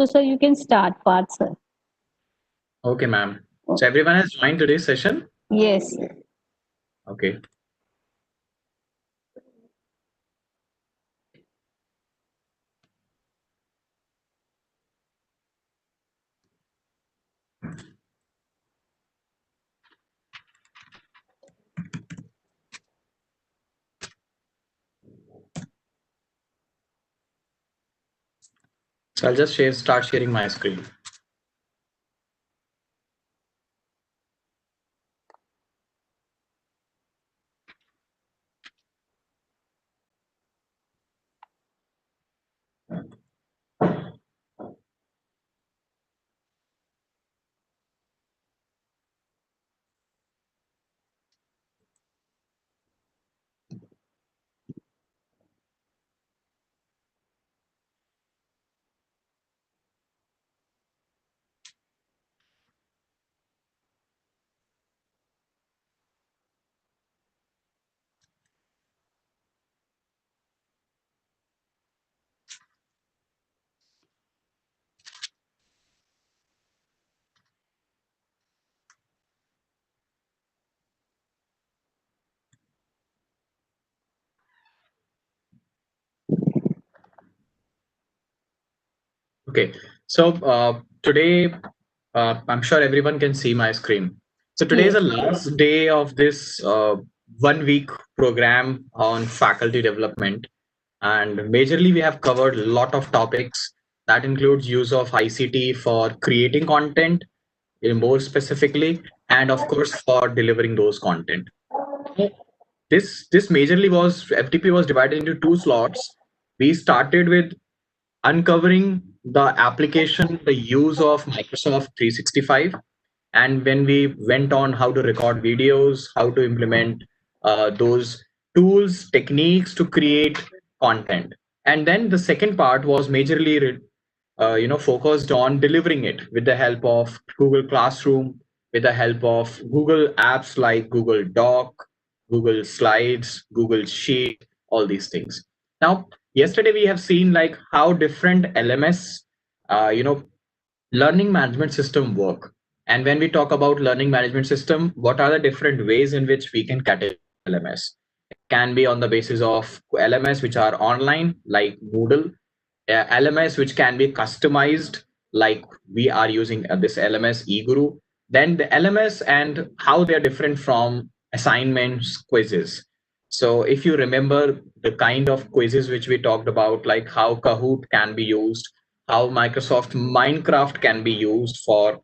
So, sir, you can start part, sir. Okay, ma'am. So everyone has joined today's session? Yes. Okay. So I'll just start sharing my screen. Okay. So today, I'm sure everyone can see my screen. So today is Yes. the last day of this 1 week program on faculty development. And majorly, we have covered a lot of topics that includes use of ICT for creating content, more specifically, and of course for delivering those content. This majorly was FDP was divided into two slots. We started with uncovering the application, the use of Microsoft 365, and when we went on how to record videos, how to implement those tools, techniques to create content. And then the second part was majorly focused on delivering it with the help of Google Classroom, with the help of Google apps like Google Doc, Google Slides, Google Sheet, all these things. Now, yesterday we have seen like how different LMS, learning management system work. And when we talk about learning management system, what are the different ways in which we can categorize LMS? It can be on the basis of LMS which are online like Moodle, LMS which can be customized like we are using this LMS eGuru, then the LMS and how they are different from assignments, quizzes. So if you remember the kind of quizzes which we talked about, like how Kahoot can be used, how Microsoft Minecraft can be used for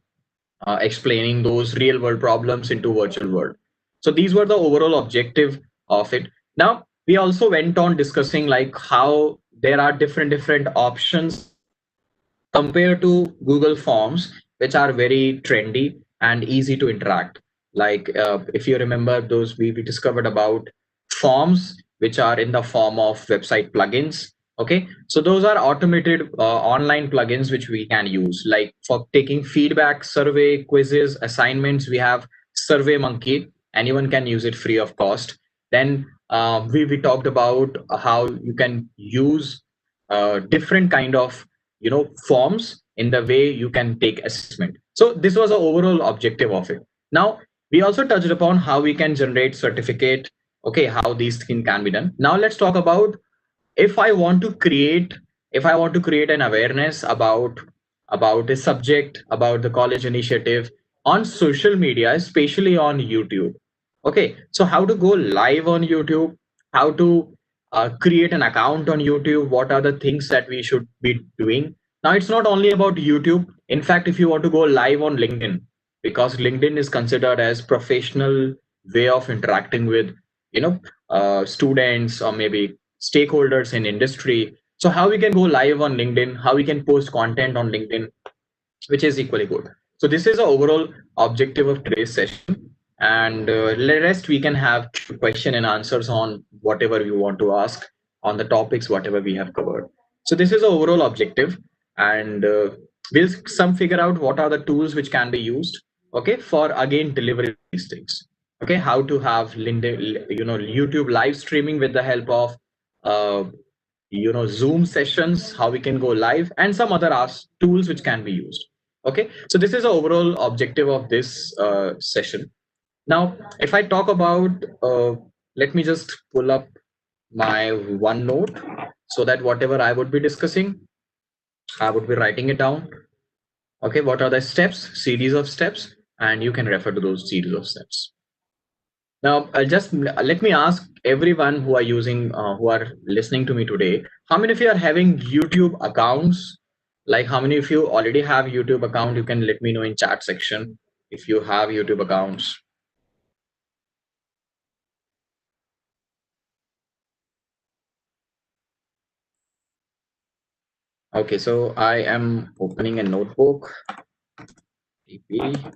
explaining those real world problems into virtual world. So these were the overall objective of it. Now we also went on discussing like how there are different options compared to Google Forms, which are very trendy and easy to interact. Like if you remember those, we discovered about forms, which are in the form of website plugins. Okay, so those are automated online plugins which we can use. Like for taking feedback, survey, quizzes, assignments, we have Survey Monkey. Anyone can use it free of cost. Then we talked about how you can use different kind of forms in the way you can take assessment. So this was the overall objective of it. Now we also touched upon how we can generate certificate. Okay, how these things can be done. Now let's talk about if I want to create an awareness about a subject, about the college initiative on social media, especially on YouTube. Okay, so how to go live on YouTube, how to create an account on YouTube, what are the things that we should be doing. Now it's not only about YouTube. In fact, if you want to go live on LinkedIn, because LinkedIn is considered as professional way of interacting with students or maybe stakeholders in industry. So how we can go live on LinkedIn, how we can post content on LinkedIn, which is equally good. So this is the overall objective of today's session. And the rest we can have question and answers on whatever you want to ask on the topics, whatever we have covered. So this is the overall objective. And we'll some figure out what are the tools which can be used, okay, for again delivering these things. Okay, how to have YouTube live streaming with the help of uh, Zoom sessions, how we can go live, and some other tools which can be used. Okay, so this is the overall objective of this session. Now if I talk about let me just pull up my OneNote, so that whatever I would be discussing, I would be writing it down. Okay, what are the steps, series of steps, and you can refer to those series of steps. Now, let me ask everyone who are who are listening to me today, how many of you are having YouTube accounts? Like, how many of you already have YouTube account? You can let me know in chat section if you have YouTube accounts. Okay, so I am opening a notebook. PP.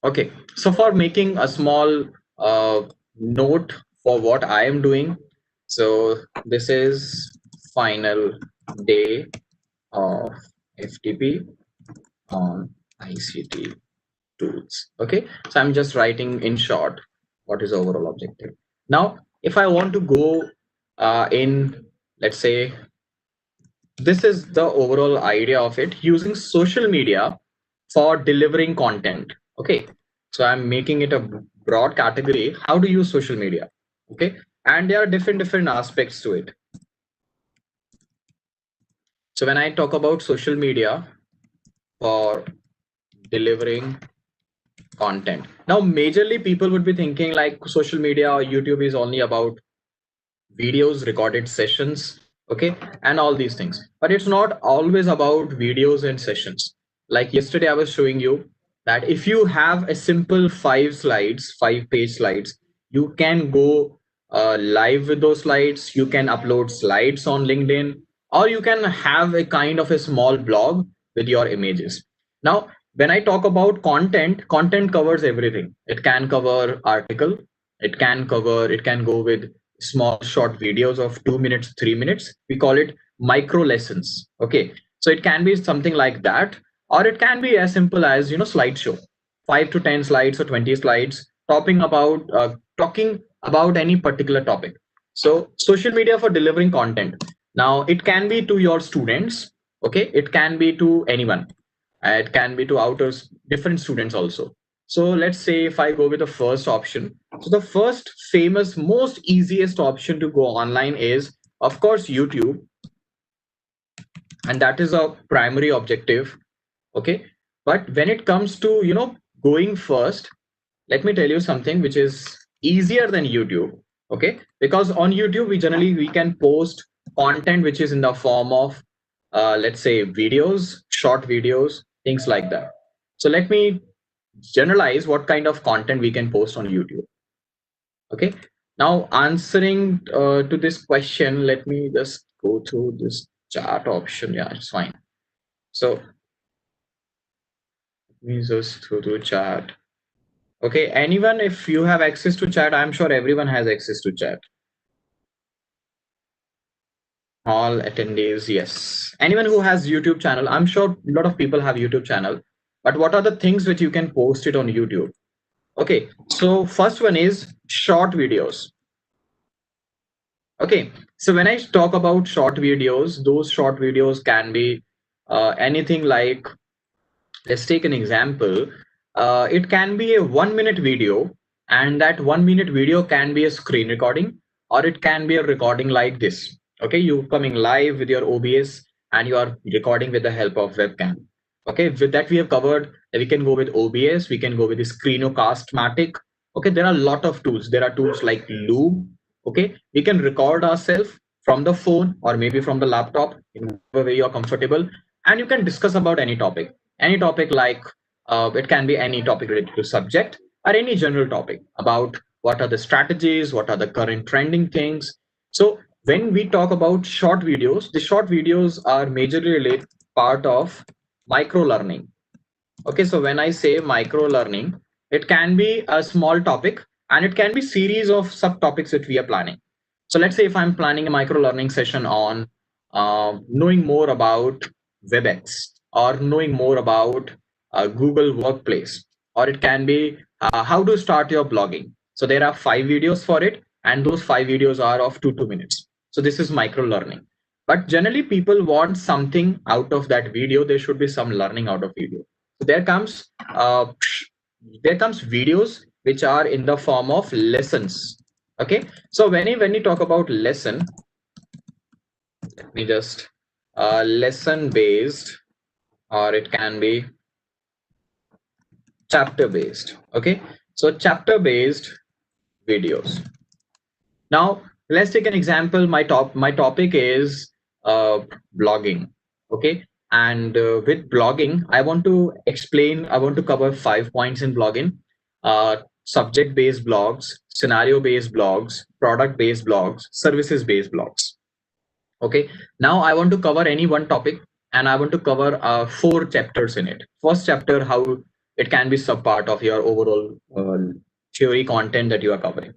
Okay, so for making a small note for what I am doing, so this is final day of FDP on ICT tools. Okay, so I'm just writing in short what is the overall objective. Now, if I want to go in, let's say, this is the overall idea of it, using social media for delivering content. Okay, so I'm making it a broad category, how to use social media. Okay, and there are different aspects to it. So when I talk about social media for delivering content, now majorly people would be thinking like social media or YouTube is only about videos, recorded sessions, okay, and all these things, but it's not always about videos and sessions. Like yesterday I was showing you that if you have a simple 5 page slides, you can go live with those slides, you can upload slides on LinkedIn, or you can have a kind of a small blog with your images. Now when I talk about content covers everything. It can cover article, it can go with small short videos of 2 minutes, 3 minutes. We call it micro lessons. Okay, so it can be something like that, or it can be as simple as slideshow, 5 to 10 slides or 20 slides, talking about any particular topic. So social media for delivering content. Now it can be to your students. Okay, it can be to anyone. It can be to outers, different students also. So let's say if I go with the first option, so the first famous, most easiest option to go online is, of course, YouTube, and that is a primary objective. Okay, but when it comes to going first, let me tell you something which is easier than YouTube. Okay, because on YouTube we can post content which is in the form of let's say videos, short videos, things like that. So let me generalize what kind of content we can post on YouTube. Okay, now answering to this question, let me just go through this chat option. Yeah, it's fine. So let me just go to chat. Okay, anyone, if you have access to chat, I'm sure everyone has access to chat. All attendees, yes. Anyone who has YouTube channel, I'm sure a lot of people have YouTube channel. But what are the things which you can post it on YouTube? Okay, so first one is short videos. Okay, so when I talk about short videos, those short videos can be anything like, let's take an example. It can be a 1 minute video, and that 1 minute video can be a screen recording, or it can be a recording like this. Okay, you coming live with your OBS and you are recording with the help of webcam. Okay, with that we have covered. We can go with OBS, we can go with the Screencast-matic. Okay, there are a lot of tools. There are tools like Loom. Okay, we can record ourselves from the phone or maybe from the laptop in whatever way you're comfortable, and you can discuss about any topic like it can be any topic related to subject or any general topic about what are the strategies, what are the current trending things. So when we talk about short videos, the short videos are majorly related part of micro learning. Okay, so when I say micro learning, it can be a small topic and it can be series of subtopics that we are planning. So let's say if I'm planning a micro learning session on knowing more about WebEx, or knowing more about Google Workplace, or it can be how to start your blogging. So there are 5 videos for it, and those 5 videos are of 2 minutes. So this is micro learning. But generally, people want something out of that video. There should be some learning out of video. So there comes videos which are in the form of lessons. Okay. So when you talk about lesson, let me just lesson based, or it can be chapter based. Okay. So chapter based videos. Now let's take an example. My topic is blogging. Okay. And with blogging, I want to explain, I want to cover 5 points in blogging. Subject based blogs, scenario based blogs, product based blogs, services based blogs. Okay. Now I want to cover any one topic, and I want to cover 4 chapters in it. First chapter, how it can be sub part of your overall theory content that you are covering.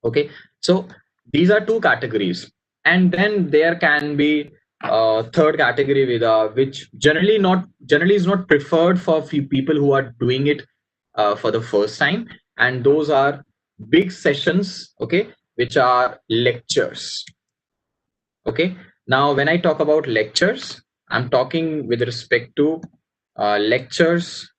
Okay. So these are 2 categories, and then there can be third category with which generally is not preferred for few people who are doing it for the first time, and those are big sessions. Okay. Which are lectures. Okay. Now when I talk about lectures, I'm talking with respect to lectures,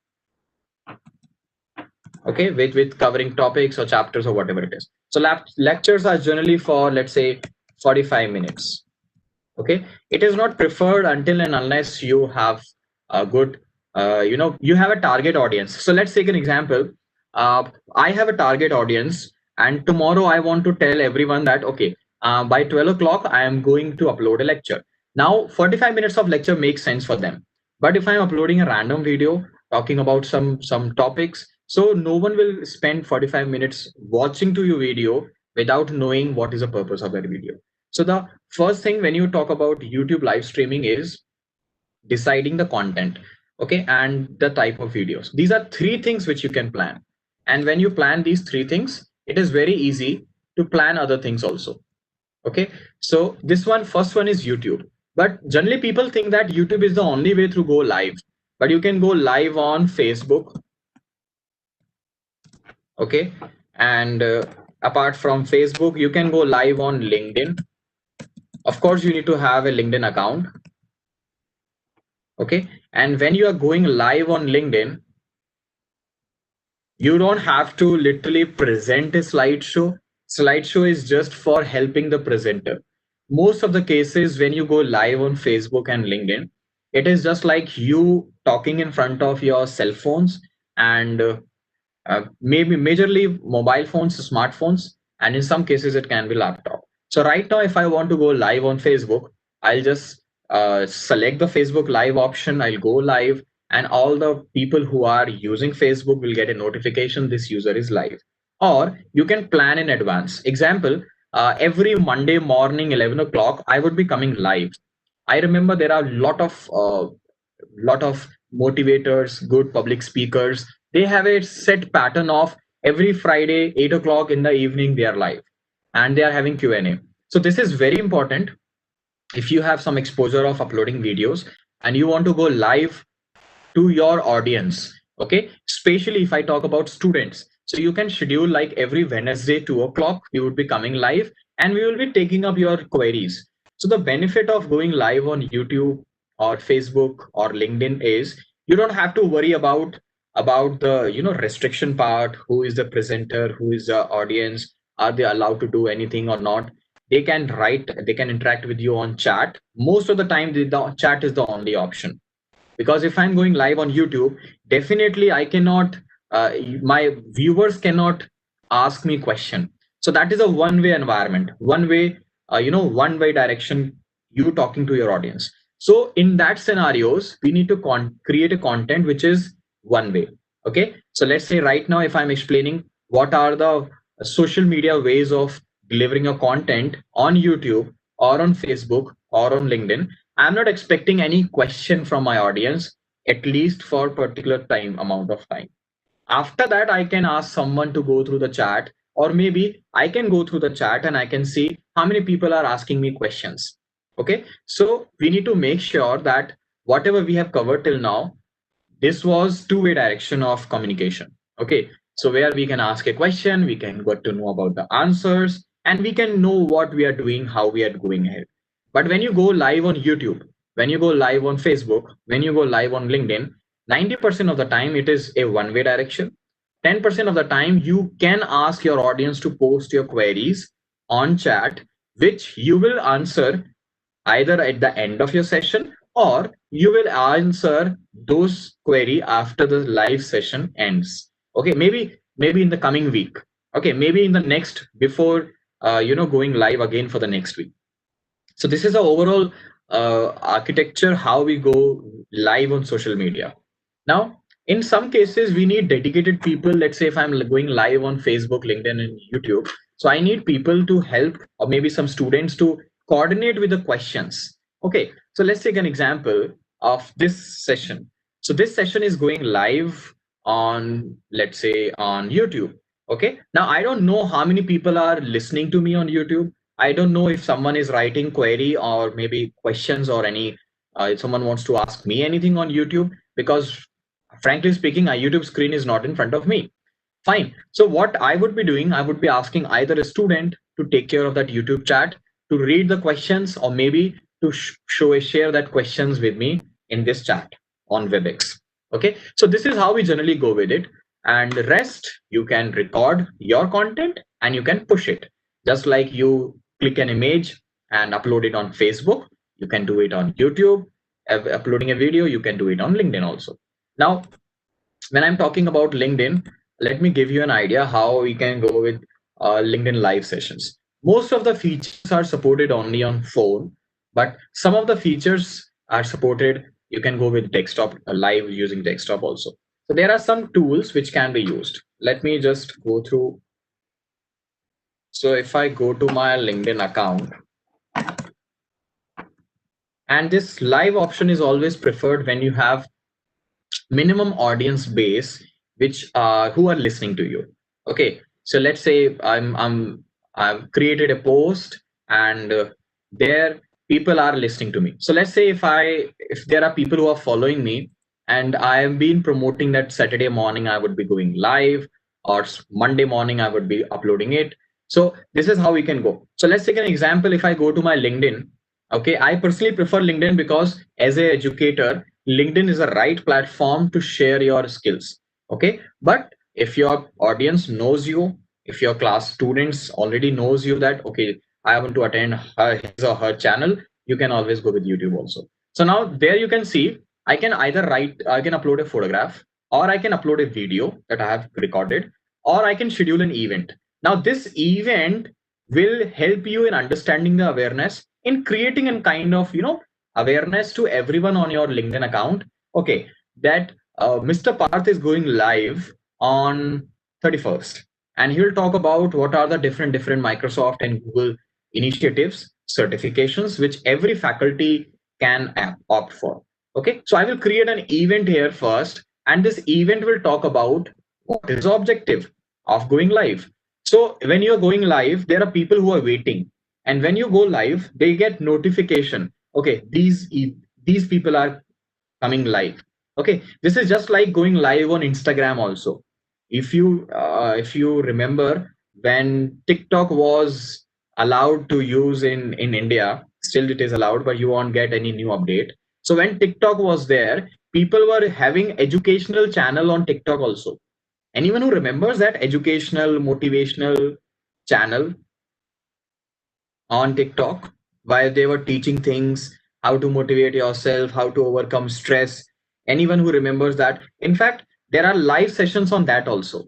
okay, with covering topics or chapters or whatever it is. So lectures are generally for, let's say, 45 minutes. Okay. It is not preferred until and unless you have a good you have a target audience. So let's take an example. I have a target audience, and tomorrow I want to tell everyone that, okay, by 12 o'clock I am going to upload a lecture. Now 45 minutes of lecture makes sense for them, but if I'm uploading a random video talking about some topics, so no one will spend 45 minutes watching to your video without knowing what is the purpose of that video. So the first thing when you talk about YouTube live streaming is deciding the content, okay, and the type of videos. These are 3 things which you can plan. And when you plan these 3 things, it is very easy to plan other things also. Okay. So this one, first one is YouTube. But generally people think that YouTube is the only way to go live. But you can go live on Facebook. Okay. And apart from Facebook, you can go live on LinkedIn. Of course, you need to have a LinkedIn account. Okay. And when you are going live on LinkedIn, you don't have to literally present a slideshow. Slideshow is just for helping the presenter. Most of the cases, when you go live on Facebook and LinkedIn, it is just like you talking in front of your cell phones, and maybe majorly mobile phones, smartphones, and in some cases it can be laptop. So right now, if I want to go live on Facebook, I'll just select the Facebook live option. I'll go live, and all the people who are using Facebook will get a notification this user is live. Or you can plan in advance. Example, every Monday morning 11 o'clock, I would be coming live. I remember there are a lot of motivators, good public speakers. They have a set pattern of every Friday 8 o'clock in the evening they are live, and they are having Q&A. So this is very important. If you have some exposure of uploading videos and you want to go live to your audience, okay, especially if I talk about students, so you can schedule like every Wednesday 2 o'clock we would be coming live, and we will be taking up your queries. So the benefit of going live on YouTube or Facebook or LinkedIn is you don't have to worry about the restriction part. Who is the presenter, who is the audience, are they allowed to do anything or not? They can write, they can interact with you on chat. Most of the time the chat is the only option, because if I'm going live on YouTube, definitely I cannot my viewers cannot ask me question. So that is a one way environment, one way one way direction, you talking to your audience. So in that scenarios, we need to create a content which is one way. Okay. So let's say right now, if I'm explaining what are the social media ways of delivering a content on YouTube or on Facebook or on LinkedIn, I'm not expecting any question from my audience, at least for particular time amount of time. After that, I can ask someone to go through the chat, or maybe I can go through the chat and I can see how many people are asking me questions. Okay. So we need to make sure that whatever we have covered till now, this was two-way direction of communication. Okay. So where we can ask a question, we can get to know about the answers, and we can know what we are doing, how we are going ahead. But when you go live on YouTube, when you go live on Facebook, when you go live on LinkedIn, 90% of the time it is a one-way direction. 10% of the time you can ask your audience to post your queries on chat, which you will answer either at the end of your session, or you will answer those query after the live session ends. Okay, maybe in the coming week. Okay, maybe in the next, before going live again for the next week. So this is the overall architecture, how we go live on social media. Now, in some cases, we need dedicated people. Let's say if I'm going live on Facebook, LinkedIn, and YouTube, so I need people to help, or maybe some students to coordinate with the questions. Okay, so let's take an example of this session. So this session is going live on, let's say, on YouTube. Okay, now I don't know how many people are listening to me on YouTube. I don't know if someone is writing query or maybe questions or any, if someone wants to ask me anything on YouTube, because frankly speaking, a YouTube screen is not in front of me. Fine. So what I would be doing, I would be asking either a student to take care of that YouTube chat, to read the questions, or maybe to share that questions with me in this chat on WebEx. Okay. So this is how we generally go with it. And the rest, you can record your content and you can push it. Just like you click an image and upload it on Facebook, you can do it on YouTube. Uploading a video, you can do it on LinkedIn also. Now, when I'm talking about LinkedIn, let me give you an idea how we can go with LinkedIn live sessions. Most of the features are supported only on phone, but some of the features are supported. You can go with desktop, live using desktop also. So there are some tools which can be used. Let me just go through. So if I go to my LinkedIn account, and this live option is always preferred when you have minimum audience base, which who are listening to you. Okay, so let's say I've created a post, and there people are listening to me. So let's say if there are people who are following me, and I have been promoting that Saturday morning I would be going live, or Monday morning I would be uploading it. So this is how we can go. So let's take an example. If I go to my LinkedIn, okay, I personally prefer LinkedIn because as a educator, LinkedIn is the right platform to share your skills. Okay, but if your audience knows you, if your class students already knows you that okay, I want to attend his or her channel, you can always go with YouTube also. So now there you can see, I can either I can upload a photograph, or I can upload a video that I have recorded, or I can schedule an event. Now this event will help you in understanding the awareness, in creating a kind of awareness to everyone on your LinkedIn account. Okay, that Mr. Parth is going live on 31st, and he will talk about what are the different Microsoft and Google initiatives, certifications, which every faculty can opt for. Okay, so I will create an event here first, and this event will talk about what is the objective of going live. So when you're going live, there are people who are waiting, and when you go live, they get notification. Okay, these people are coming live. Okay, this is just like going live on Instagram also. If you remember, when TikTok was allowed to use in India, still it is allowed, but you won't get any new update. So when TikTok was there, people were having educational channel on TikTok also. Anyone who remembers that educational motivational channel on TikTok, while they were teaching things, how to motivate yourself, how to overcome stress. Anyone who remembers that. In fact, there are live sessions on that also.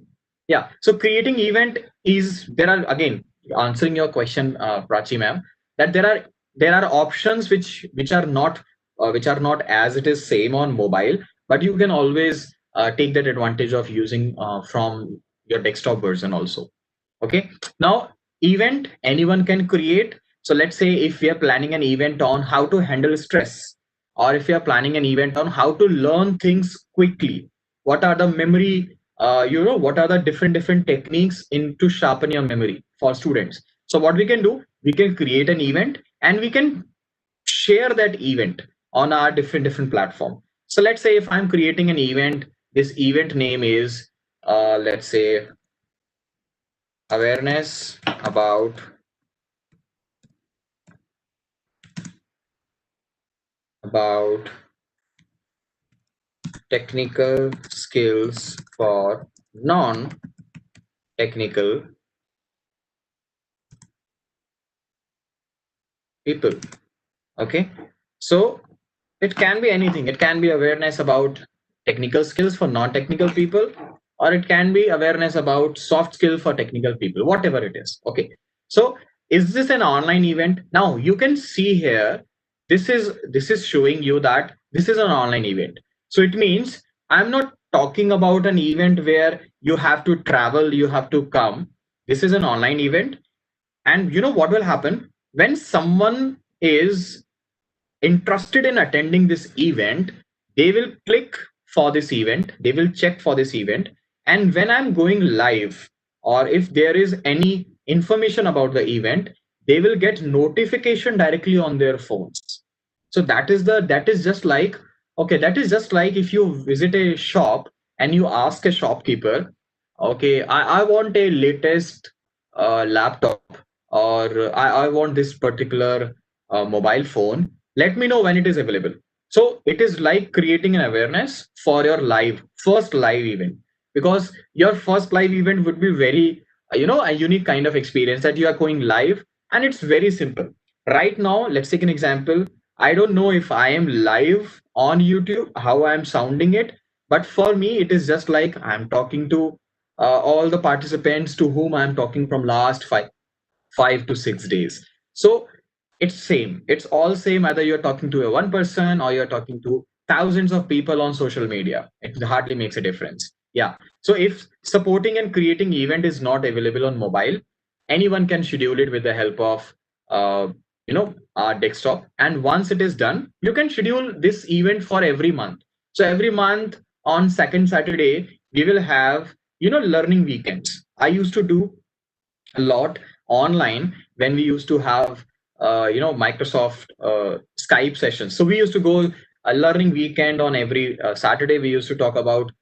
Yeah. So creating event is, there are, again, answering your question, Prachi ma'am, that there are options which are not as it is same on mobile, but you can always take that advantage of using from your desktop version also. Okay, now event anyone can create. So let's say if we are planning an event on how to handle stress, or if you are planning an event on how to learn things quickly, what are the memory, what are the different techniques in to sharpen your memory for students. So what we can do, we can create an event and we can share that event on our different platform. So let's say if I'm creating an event, this event name is let's say awareness about technical skills for non-technical people. Okay, so it can be anything. It can be awareness about technical skills for non-technical people, or it can be awareness about soft skill for technical people, whatever it is. Okay, so is this an online event? Now you can see here, this is showing you that this is an online event. So it means I'm not talking about an event where you have to travel, you have to come. This is an online event. And you know what will happen when someone is interested in attending this event? They will click for this event, they will check for this event, and when I'm going live, or if there is any information about the event, they will get notification directly on their phones. So that is just like, okay, that is just like if you visit a shop and you ask a shopkeeper, okay, I want a latest laptop, or I want this particular mobile phone, let me know when it is available. So it is like creating an awareness for your first live event, because your first live event would be very a unique kind of experience, that you are going live. And it's very simple. Right now, let's take an example. I don't know if I am live on YouTube, how I'm sounding it, but for me it is just like I'm talking to all the participants to whom I'm talking from last 5 to 6 days. So it's same, it's all same, either you're talking to a one person or you're talking to thousands of people on social media. It hardly makes a difference. Yeah, so if supporting and creating event is not available on mobile, anyone can schedule it with the help of our desktop. And once it is done, you can schedule this event for every month. So every month on second Saturday we will have learning weekends. I used to do a lot online when we used to have Microsoft Skype sessions. So we used to go a learning weekend on every Saturday. We used to talk about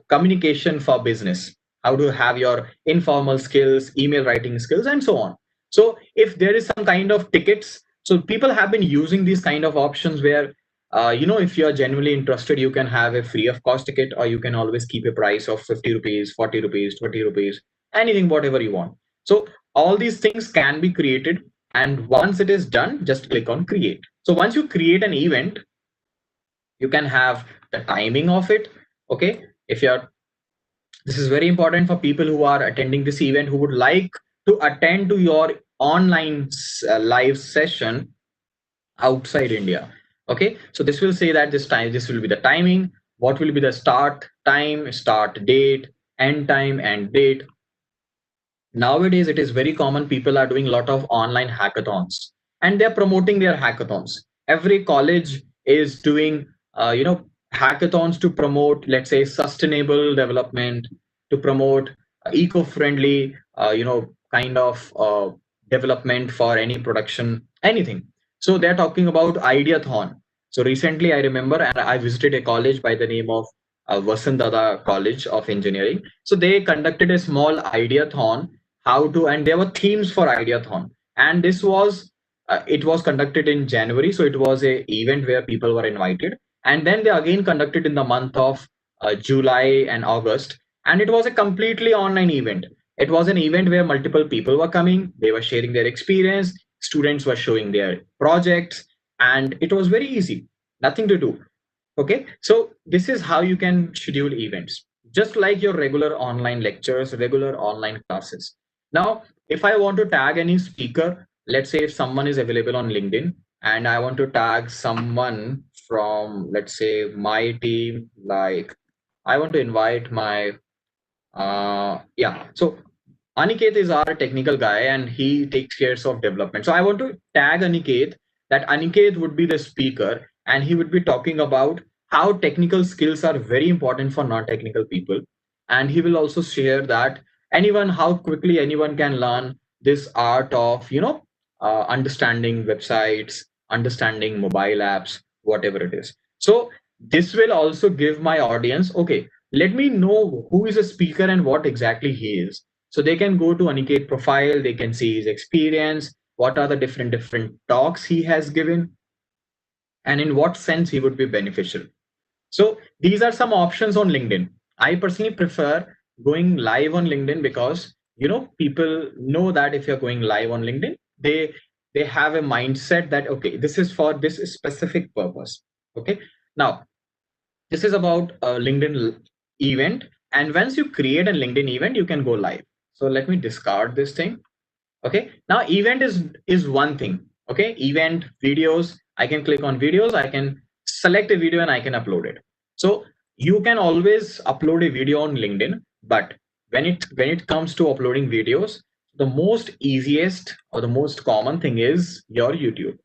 communication for business, how to have your informal skills, email writing skills, and so on. So if there is some kind of tickets, so people have been using these kind of options where if you are genuinely interested, you can have a free of cost ticket, or you can always keep a price of 50 rupees, 40 rupees, 20 rupees, anything, whatever you want. So all these things can be created, and once it is done, just click on create. So once you create an event, you can have the timing of it. Okay, if you're this is very important for people who are attending this event, who would like to attend to your online live session outside India. Okay, so this will say that this will be the timing, what will be the start time, start date, end time, and date. Nowadays it is very common, people are doing a lot of online hackathons, and they're promoting their hackathons. Every college is doing hackathons to promote, let's say, sustainable development, to promote eco-friendly kind of development for any production, anything. So they're talking about ideathon. So recently I remember, and I visited a college by the name of Vasant College of Engineering. So they conducted a small ideathon, how to, and there were themes for ideathon. And this was it was conducted in January, so it was a event where people were invited. And then they again conducted in the month of July and August, and it was a completely online event. It was an event where multiple people were coming, they were sharing their experience, students were showing their projects, and it was very easy, nothing to do. Okay, so this is how you can schedule events, just like your regular online lectures, regular online classes. Now, if I want to tag any speaker, let's say if someone is available on LinkedIn and I want to tag someone from, let's say, my team, like I want to invite my yeah. So Aniket is our technical guy and he takes care of development. So I want to tag Aniket, that Aniket would be the speaker and he would be talking about how technical skills are very important for non-technical people. And he will also share that how quickly anyone can learn this art of, understanding websites, understanding mobile apps, whatever it is. So this will also give my audience, okay, let me know who is a speaker and what exactly he is. So they can go to Aniket profile, they can see his experience, what are the different talks he has given, and in what sense he would be beneficial. So these are some options on LinkedIn. I personally prefer going live on LinkedIn because people know that if you're going live on LinkedIn, they have a mindset that okay, this is for this specific purpose. Okay. Now this is about a LinkedIn event, and once you create a LinkedIn event, you can go live. So let me discard this thing. Okay, now event is one thing. Okay, event videos, I can click on videos, I can select a video and I can upload it. So you can always upload a video on LinkedIn, but when it comes to uploading videos, the most easiest or the most common thing is your YouTube.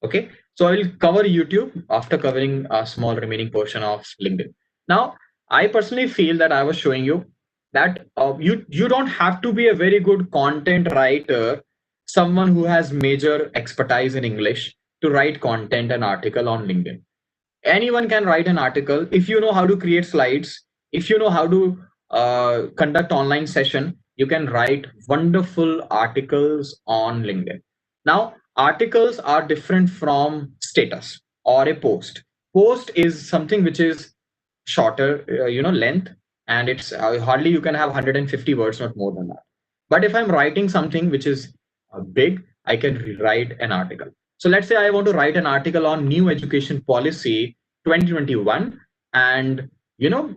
Okay, so I will cover YouTube after covering a small remaining portion of LinkedIn. Now, I personally feel that I was showing you that you don't have to be a very good content writer, someone who has major expertise in English to write content and article on LinkedIn. Anyone can write an article if you know how to create slides, if you know how to conduct online session. You can write wonderful articles on LinkedIn. Now articles are different from status or a post is something which is shorter length, and it's hardly you can have 150 words, not more than that. But if I'm writing something which is big, I can write an article. So let's say I want to write an article on new education policy 2021, and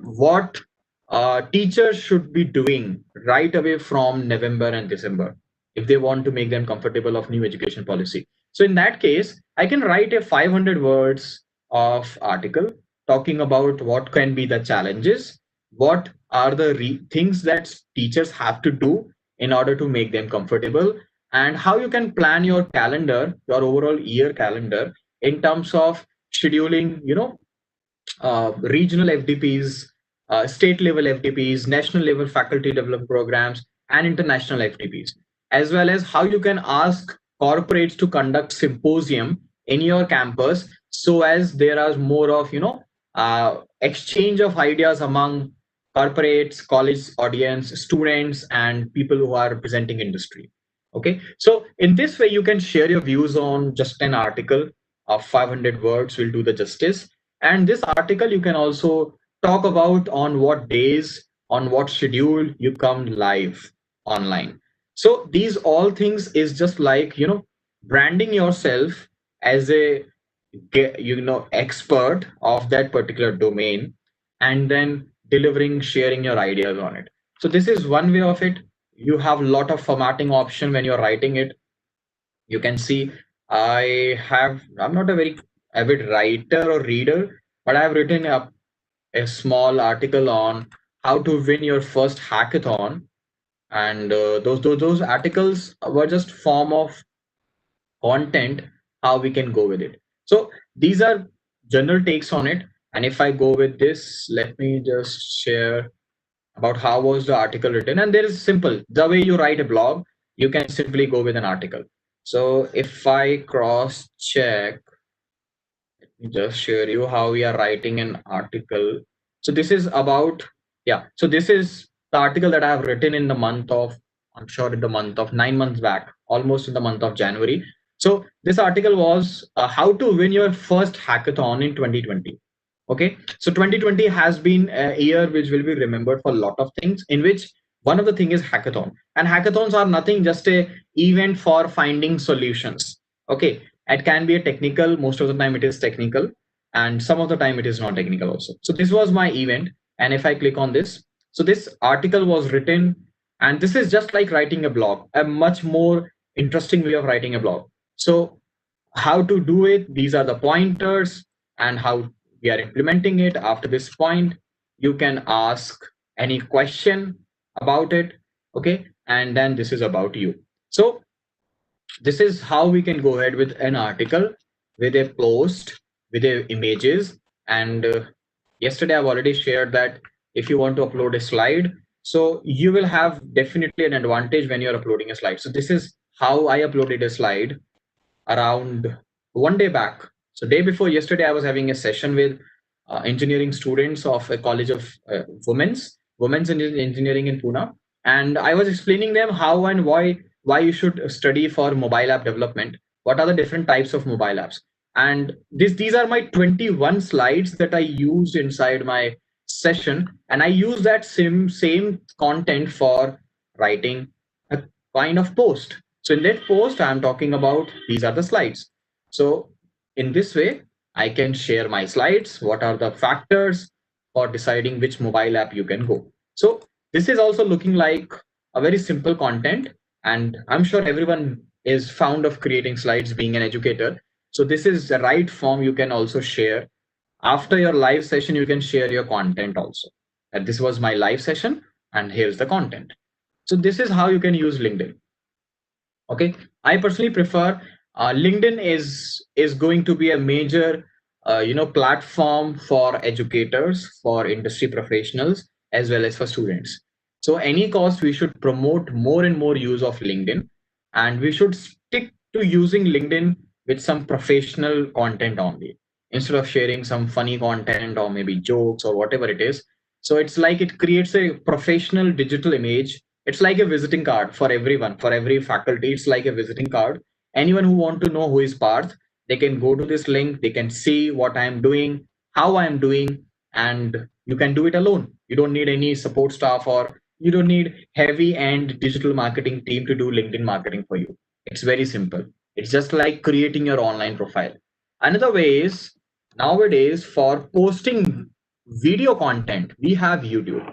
what teachers should be doing right away from November and December if they want to make them comfortable of new education policy. So in that case, I can write a 500 words of article talking about what can be the challenges, what are the things that teachers have to do in order to make them comfortable, and how you can plan your calendar, your overall year calendar, in terms of scheduling, regional FDPs, state level FDPs, national level faculty development programs, and international FDPs, as well as how you can ask corporates to conduct symposium in your campus, so as there are more of exchange of ideas among corporates, college audience, students, and people who are representing industry. Okay, so in this way you can share your views on just an article of 500 words will do the justice. And this article you can also talk about on what days, on what schedule you come live online. So these all things is just like branding yourself as a expert of that particular domain, and then delivering, sharing your ideas on it. So this is one way of it. You have a lot of formatting option when you're writing it. You can see I'm not a very avid writer or reader, but I've written a small article on how to win your first hackathon, and those articles were just form of content, how we can go with it. So these are general takes on it. And if I go with this, let me just share about how was the article written. And there is simple, the way you write a blog, you can simply go with an article. So if I cross check, just share you how we are writing an article. So this is about, yeah, so this is the article that I have written in the month of, I'm sure in the month of 9 months back, almost in the month of January. So this article was how to win your first hackathon in 2020. Okay, so 2020 has been a year which will be remembered for a lot of things, in which one of the thing is hackathon. And hackathons are nothing, just a event for finding solutions. Okay, it can be a technical, most of the time it is technical, and some of the time it is not technical also. So this was my event, and if I click on this, so this article was written, and this is just like writing a blog, a much more interesting way of writing a blog. So how to do it, these are the pointers, and how we are implementing it. After this point, you can ask any question about it. Okay, and then this is about you. So this is how we can go ahead with an article, with a post, with a images. And yesterday I've already shared that if you want to upload a slide, so you will have definitely an advantage when you're uploading a slide. So this is how I uploaded a slide around one day back. So day before yesterday, I was having a session with engineering students of a college of women's engineering in Pune, and I was explaining them how and why you should study for mobile app development. What are the different types of mobile apps? And these are my 21 slides that I used inside my session, and I use that same content for writing a kind of post. So in that post, I'm talking about these are the slides. So in this way, I can share my slides. What are the factors for deciding which mobile app you can go? So this is also looking like a very simple content, and I'm sure everyone is fond of creating slides being an educator. So this is the right form you can also share. After your live session, you can share your content also. And this was my live session, and here's the content. So this is how you can use LinkedIn. Okay, I personally prefer LinkedIn is going to be a major platform for educators, for industry professionals, as well as for students. So any cost, we should promote more and more use of LinkedIn, and we should stick to using LinkedIn with some professional content only, instead of sharing some funny content or maybe jokes or whatever it is. So it's like it creates a professional digital image. It's like a visiting card for everyone, for every faculty. It's like a visiting card. Anyone who want to know who is Parth, they can go to this link. They can see what I am doing, how I am doing, and you can do it alone. You don't need any support staff, or you don't need heavy and digital marketing team to do LinkedIn marketing for you. It's very simple. It's just like creating your online profile. Another way is, nowadays, for posting video content, we have YouTube.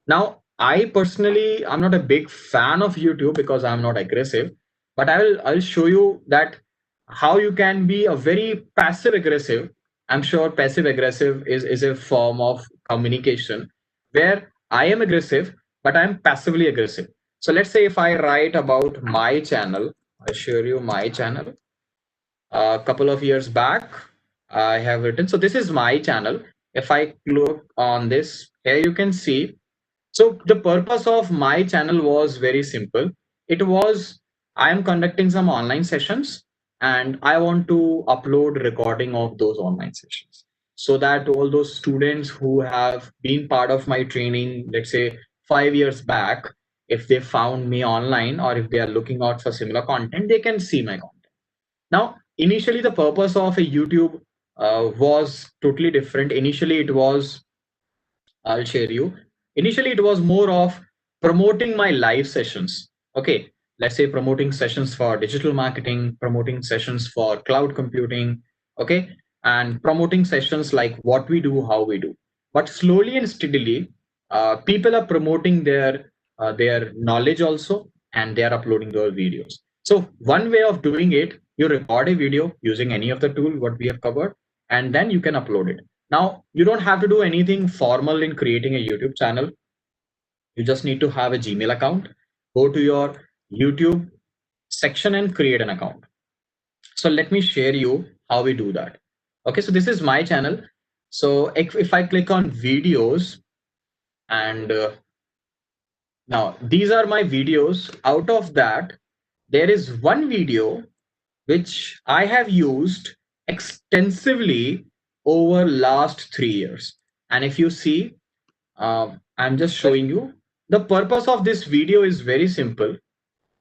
Now, I personally, I'm not a big fan of YouTube because I'm not aggressive, but I'll show you that how you can be a very passive aggressive. I'm sure passive aggressive is a form of communication where I am aggressive, but I'm passively aggressive. So let's say if I write about my channel, I'll show you my channel. A couple of years back, I have written. So this is my channel. If I click on this, here you can see, so the purpose of my channel was very simple. It was, I am conducting some online sessions and I want to upload recording of those online sessions, so that all those students who have been part of my training, let's say 5 years back, if they found me online or if they are looking out for similar content, they can see my content. Now, initially, the purpose of a YouTube was totally different. Initially, it was, I'll share you. Initially, it was more of promoting my live sessions. Okay, let's say promoting sessions for digital marketing, promoting sessions for cloud computing, okay, and promoting sessions like what we do, how we do. But slowly and steadily, people are promoting their knowledge also, and they are uploading those videos. So one way of doing it, you record a video using any of the tool what we have covered, and then you can upload it. Now, you don't have to do anything formal in creating a YouTube channel. You just need to have a Gmail account, go to your YouTube section and create an account. So let me share you how we do that. Okay, so this is my channel. So if I click on videos, and now these are my videos. Out of that, there is one video which I have used extensively over last 3 years. And if you see, I'm just showing you. The purpose of this video is very simple.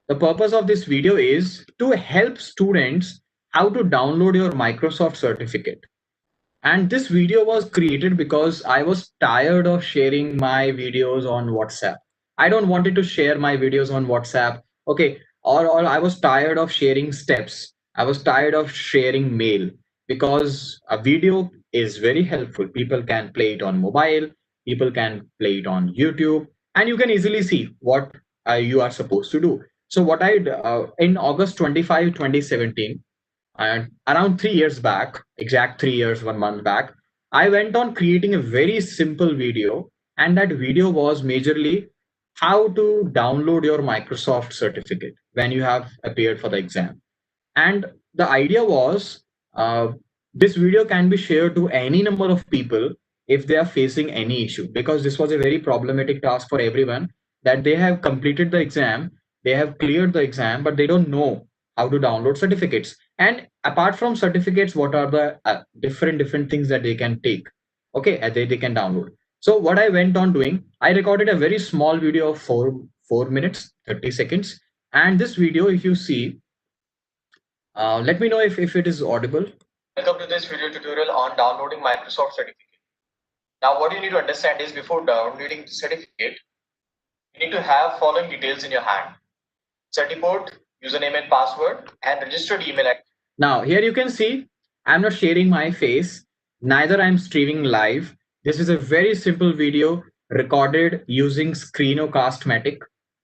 The purpose of this video is to help students how to download your Microsoft certificate. And this video was created because I was tired of sharing my videos on WhatsApp. I don't wanted to share my videos on WhatsApp. Okay. Or I was tired of sharing steps. I was tired of sharing mail, because a video is very helpful. People can play it on mobile, people can play it on YouTube, and you can easily see what you are supposed to do. So what I in August 25, 2017, and around 3 years back, exact 3 years, 1 month back, I went on creating a very simple video. And that video was majorly how to download your Microsoft certificate when you have appeared for the exam. And the idea was, this video can be shared to any number of people if they are facing any issue, because this was a very problematic task for everyone, that they have completed the exam, they have cleared the exam, but they don't know how to download certificates. And apart from certificates, what are the different things that they can take? Okay, and they can download. So what I went on doing, I recorded a very small video of 4 minutes 30 seconds. And this video, if you see, let me know if it is audible. Welcome to this video tutorial on downloading Microsoft certificate. Now what you need to understand is, before downloading the certificate, you need to have following details in your hand: certificate, username and password, and registered email address. Now here you can see I'm not sharing my face, neither I'm streaming live. This is a very simple video recorded using Screenocastmatic.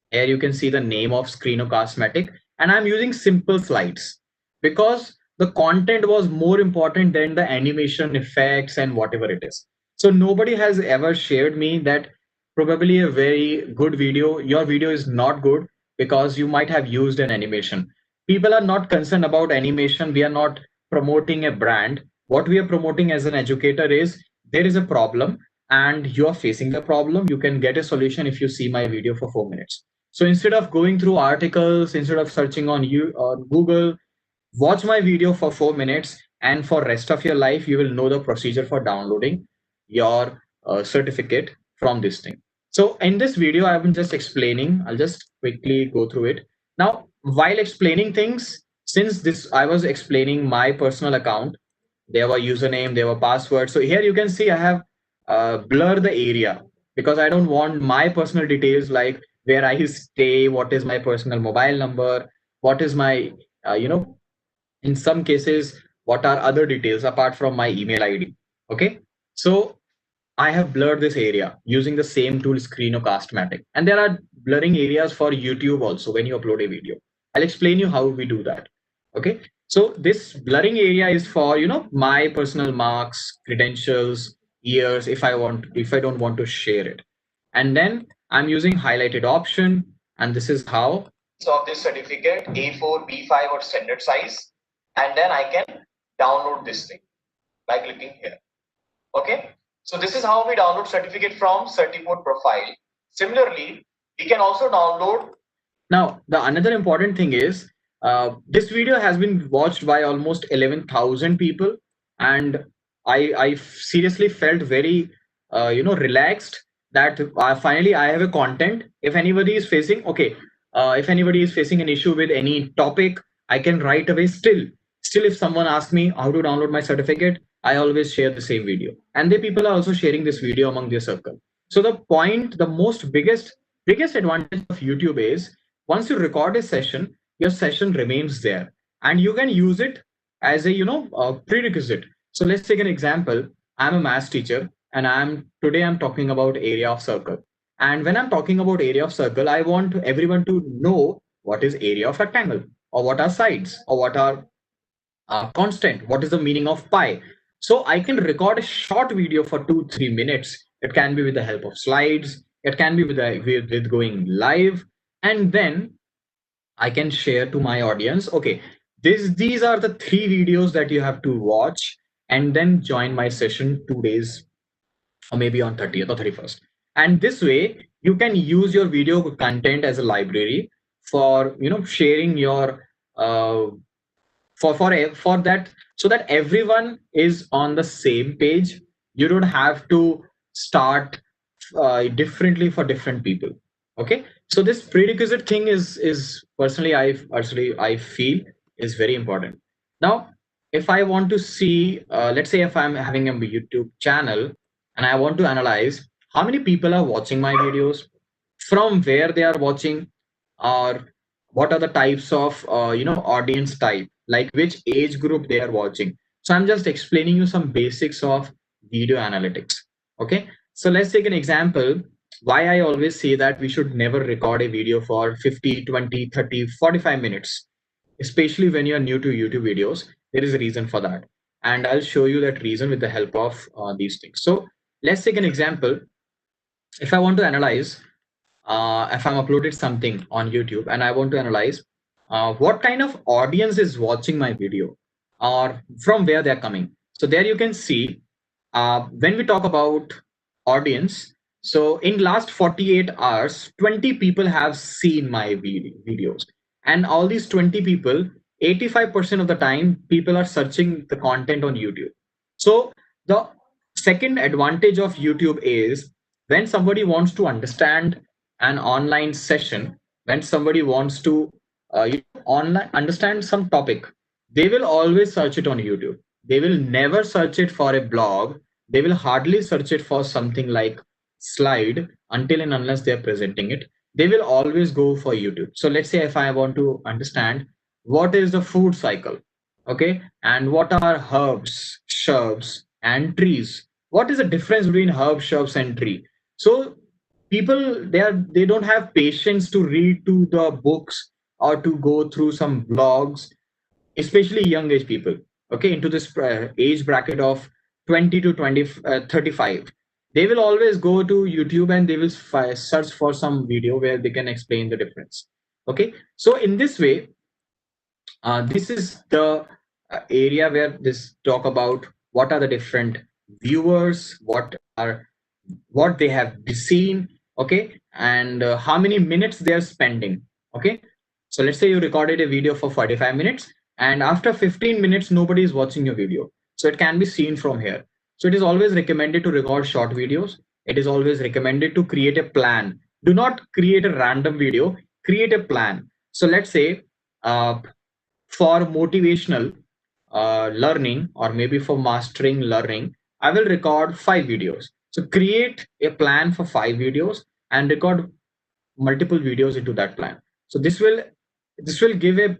Here you can see the name of Screenocastmatic, and I'm using simple slides because the content was more important than the animation effects and whatever it is. So nobody has ever shared me that probably a very good video, your video is not good because you might have used an animation. People are not concerned about animation. We are not promoting a brand. What we are promoting as an educator is, there is a problem and you are facing the problem. You can get a solution if you see my video for 4 minutes. So instead of going through articles, instead of searching on Google, watch my video for 4 minutes, and for rest of your life you will know the procedure for downloading your certificate from this thing. So in this video I'm just explaining, I'll just quickly go through it. Now while explaining things, since this I was explaining my personal account, there were username, there were password. So here you can see I have blur the area because I don't want my personal details, like where I stay, what is my personal mobile number, what is my in some cases what are other details apart from my email ID. Okay, so I have blurred this area using the same tool Screenocastmatic, and there are blurring areas for YouTube also when you upload a video. I'll explain you how we do that. Okay, so this blurring area is for my personal marks, credentials, years, if I don't want to share it. And then I'm using highlighted option, and this is how of this certificate, A4, B5 or standard size, and then I can download this thing by clicking here. Okay, so this is how we download certificate from certificate profile. Similarly, we can also download. Now the another important thing is, this video has been watched by almost 11,000 people, and I seriously felt very relaxed that finally I have a content. If anybody is facing, okay, if anybody is facing an issue with any topic, I can right away still if someone asks me how to download my certificate, I always share the same video, and the people are also sharing this video among their circle. So the point, the most biggest advantage of YouTube is, once you record a session, your session remains there, and you can use it as a a prerequisite. So let's take an example. I'm a math teacher, and I'm talking about area of circle. And when I'm talking about area of circle, I want everyone to know what is area of rectangle, or what are sides, or what are constant, what is the meaning of pi. So I can record a short video for 2-3 minutes. It can be with the help of slides, it can be with going live, and then I can share to my audience, okay, these are the 3 videos that you have to watch, and then join my session 2 days, or maybe on 30th or 31st. And this way you can use your video content as a library for sharing your uh, for that, so that everyone is on the same page. You don't have to start differently for different people. Okay, so this prerequisite thing is personally I feel is very important. Now if I want to see, let's say if I'm having a YouTube channel and I want to analyze how many people are watching my videos, from where they are watching, or what are the types of audience type, like which age group they are watching. So I'm just explaining you some basics of video analytics. Okay, so let's take an example why I always say that we should never record a video for 50, 20, 30, 45 minutes, especially when you are new to YouTube videos. There is a reason for that, and I'll show you that reason with the help of these things. So let's take an example. If I want to analyze, if I'm uploaded something on YouTube and I want to analyze what kind of audience is watching my video, or from where they're coming. So there you can see, when we talk about audience, so in last 48 hours, 20 people have seen my videos, and all these 20 people, 85% of the time, people are searching the content on YouTube. So the Second advantage of YouTube is when somebody wants to understand an online session, when somebody wants to online understand some topic, they will always search it on YouTube. They will never search it for a blog. They will hardly search it for something like slide until and unless they are presenting it. They will always go for YouTube. So let's say if I want to understand what is the food cycle, okay, and what are herbs, shrubs, and trees, what is the difference between herb, shrubs, and tree? So people, they don't have patience to read to the books or to go through some blogs, especially young age people, okay, into this age bracket of 20 to 20 35. They will always go to YouTube and they will search for some video where they can explain the difference. Okay, so in this way, this is the area where this talk about what are the different viewers, what they have seen, okay, and how many minutes they are spending. Okay, so let's say you recorded a video for 45 minutes and after 15 minutes nobody is watching your video, so it can be seen from here. So it is always recommended to record short videos. It is always recommended to create a plan. Do not create a random video, create a plan. So let's say uh, for motivational learning or maybe for mastering learning, I will record 5 videos. So create a plan for 5 videos and record multiple videos into that plan. So this will give a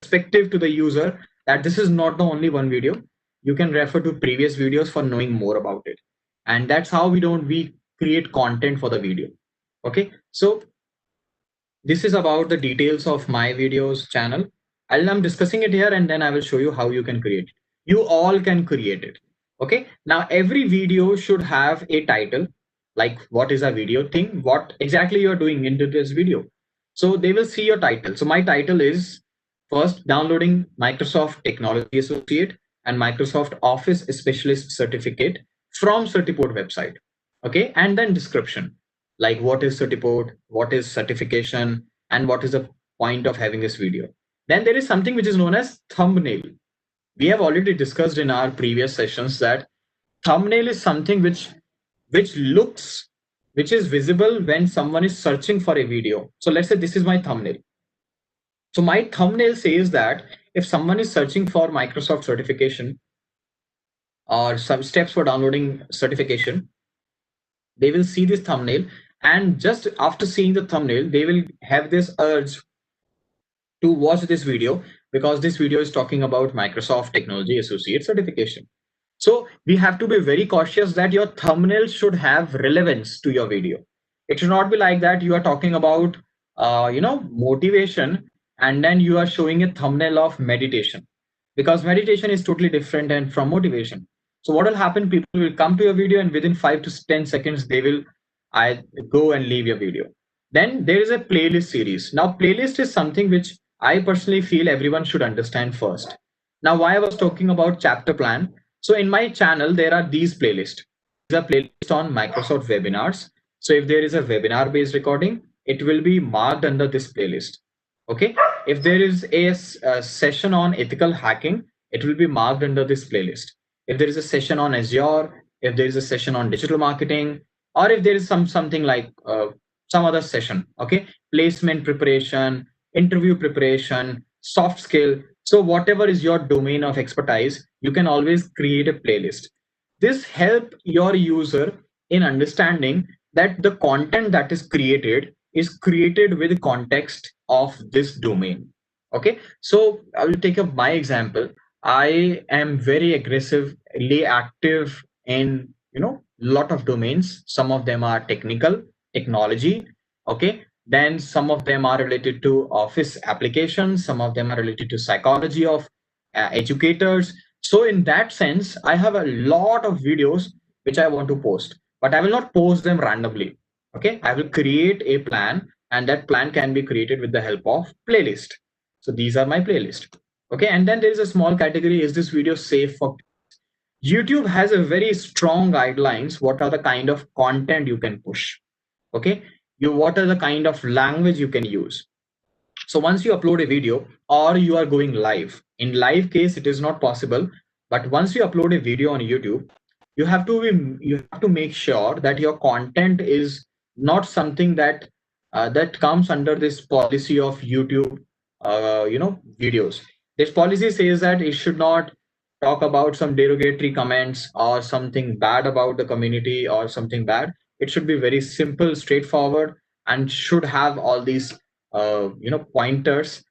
perspective to the user that this is not the only one video. You can refer to previous videos for knowing more about it. And that's how we create content for the video. Okay, so this is about the details of my videos channel. I'm discussing it here and then I will show you how you can create it. You all can create it. Okay. Now every video should have a title, like what is a video thing, what exactly you're doing into this video. So they will see your title. So my title is first downloading Microsoft Technology Associate and Microsoft Office Specialist Certificate from Certiport website. Okay. And then description, like what is Certiport, what is certification, and what is the point of having this video. Then there is something which is known as thumbnail. We have already discussed in our previous sessions that thumbnail is something which looks, which is visible when someone is searching for a video. So let's say this is my thumbnail. So my thumbnail says that if someone is searching for Microsoft certification or some steps for downloading certification, they will see this thumbnail, and just after seeing the thumbnail they will have this urge to watch this video because this video is talking about Microsoft Technology Associate certification. So we have to be very cautious that your thumbnail should have relevance to your video. It should not be like that you are talking about motivation and then you are showing a thumbnail of meditation, because meditation is totally different and from motivation. So what will happen, people will come to your video and within 5 to 10 seconds they will I go and leave your video. Then there is a playlist series. Now playlist is something which I personally feel everyone should understand first. Now why I was talking about chapter plan, so in my channel there are these playlists. These are playlists on Microsoft webinars. So if there is a webinar based recording, it will be marked under this playlist. Okay, if there is a session on ethical hacking, it will be marked under this playlist. If there is a session on Azure, if there is a session on digital marketing, or if there is something like some other session, okay, placement preparation, interview preparation, soft skill, so whatever is your domain of expertise, you can always create a playlist. This help your user in understanding that the content that is created with context of this domain. Okay, so I will take up my example. I am very aggressively active in lot of domains. Some of them are technology, okay, then some of them are related to office applications, some of them are related to psychology of educators. So in that sense, I have a lot of videos which I want to post, but I will not post them randomly. Okay, I will create a plan, and that plan can be created with the help of playlist. So these are my playlist. Okay, and then there is a small category: is this video safe for YouTube? Has a very strong guidelines what are the kind of content you can push. Okay, what are the kind of language you can use. So once you upload a video or you are going live, in live case it is not possible, but once you upload a video on YouTube, you have to make sure that your content is not something that that comes under this policy of YouTube videos. This policy says that it should not talk about some derogatory comments or something bad about the community or something bad. It should be very simple, straightforward, and should have all these pointers,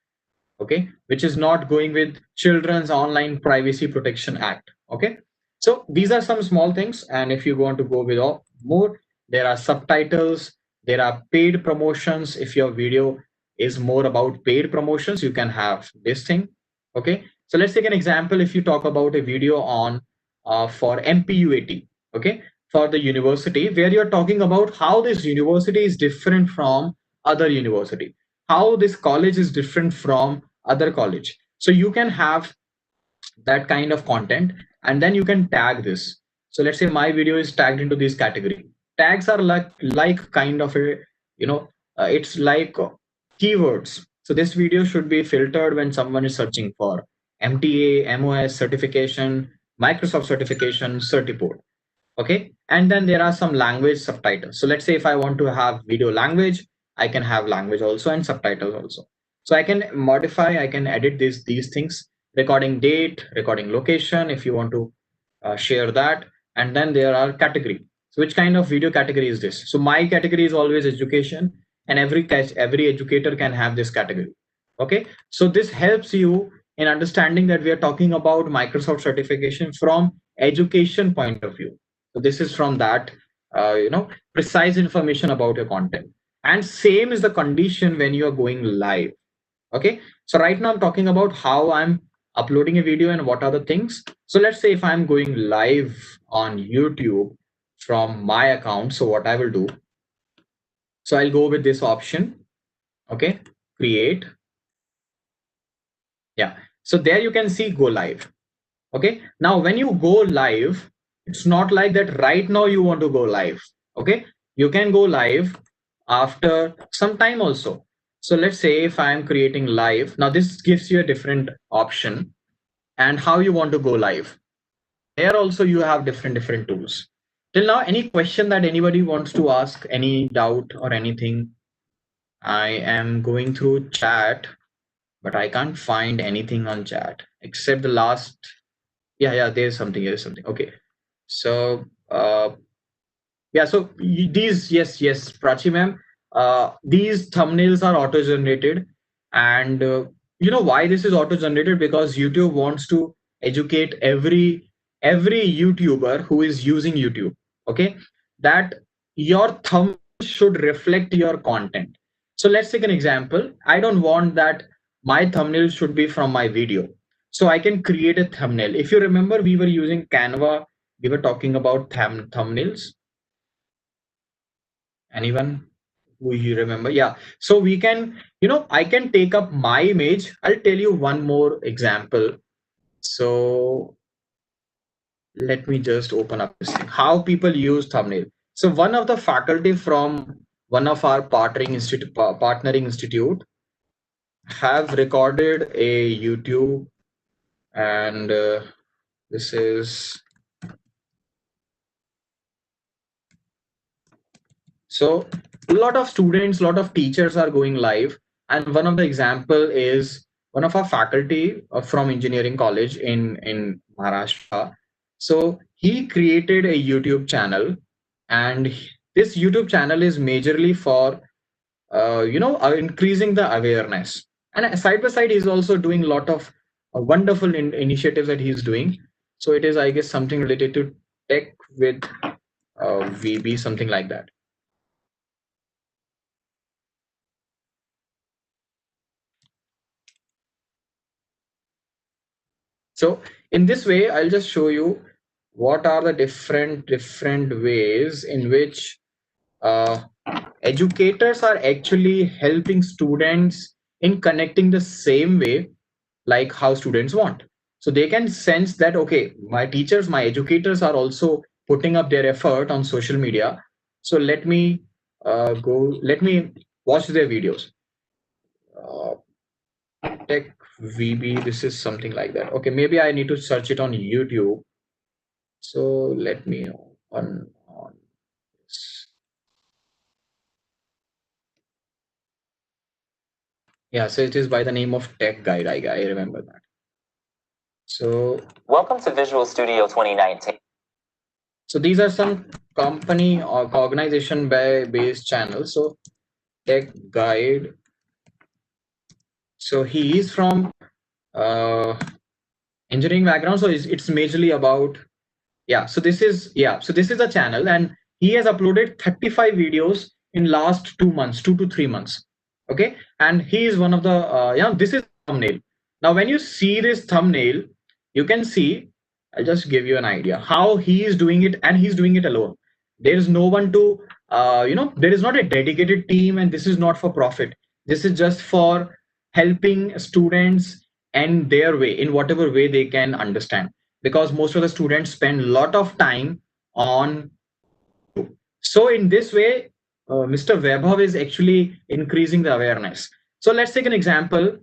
okay, which is not going with Children's Online Privacy Protection Act. Okay, so these are some small things, and if you want to go with all more, there are subtitles, there are paid promotions. If your video is more about paid promotions, you can have this thing. Okay, so let's take an example. If you talk about a video on for MPUAT, okay, for the university, where you're talking about how this university is different from other university, how this college is different from other college. So you can have that kind of content, and then you can tag this. So let's say my video is tagged into this category. Tags are like kind of a, it's like keywords. So this video should be filtered when someone is searching for MTA, MOS certification, Microsoft certification, Certiport. Okay, and then there are some language subtitles. So let's say if I want to have video language, I can have language also and subtitles also. So I can modify, I can edit these things, recording date, recording location, if you want to share that. And then there are category. So which kind of video category is this? So my category is always education, and every educator can have this category. Okay, so this helps you in understanding that we are talking about Microsoft certification from education point of view. So this is from that precise information about your content. And same is the condition when you are going live. Okay, so right now I'm talking about how I'm uploading a video and what are the things. So let's say if I'm going live on YouTube from my account, so what I will do, so I'll go with this option. Okay, create. Yeah, so there you can see go live. Okay, now when you go live, it's not like that right now you want to go live. Okay, you can go live after some time also. So let's say if I am creating live, now this gives you a different option and how you want to go live. There also you have different tools. Till now, any question that anybody wants to ask, any doubt or anything? I am going through chat, but I can't find anything on chat except the last. Yeah, there's something. Okay, so yeah, so these, yes, Prachi ma'am, these thumbnails are auto generated. And you know why this is auto generated? Because YouTube wants to educate every YouTuber who is using YouTube, okay, that your thumbnail should reflect your content. So let's take an example. I don't want that my thumbnail should be from my video, so I can create a thumbnail. If you remember, we were using Canva, we were talking about thumbnails. Anyone who you remember? Yeah, so we can, I can take up my image. I'll tell you one more example. So let me just open up this thing, how people use thumbnail. So one of the faculty from one of our partnering institute have recorded a YouTube, and this is, so a lot of students, a lot of teachers are going live. And one of the example is one of our faculty from engineering college in Maharashtra. So he created a YouTube channel, and this YouTube channel is majorly for increasing the awareness. And side by side, he's also doing a lot of wonderful initiatives that he's doing. So it is, I guess, something related to tech with VB, something like that. So in this way, I'll just show you what are the different ways in which uh, educators are actually helping students in connecting the same way like how students want. So they can sense that, okay, my teachers, my educators are also putting up their effort on social media. So let me watch their videos. Uh, Tech VB, this is something like that. Okay, maybe I need to search it on YouTube. So let me on this. Yeah, so it is by the name of Tech Guide. I remember that. So welcome to Visual Studio 2019. So these are some company or organization based channels. So Tech Guide. So he is from uh, engineering background. So it's majorly about so this is a channel, and he has uploaded 35 videos in last 2 months, 2 to 3 months. Okay, and he is one of the this is thumbnail. Now when you see this thumbnail, you can see, I'll just give you an idea how he is doing it, and he's doing it alone. There is no one to there is not a dedicated team, and this is not for profit. This is just for helping students and their way, in whatever way they can understand, because most of the students spend a lot of time on. So in this way, Mr. Vaibhav is actually increasing the awareness. So let's take an example.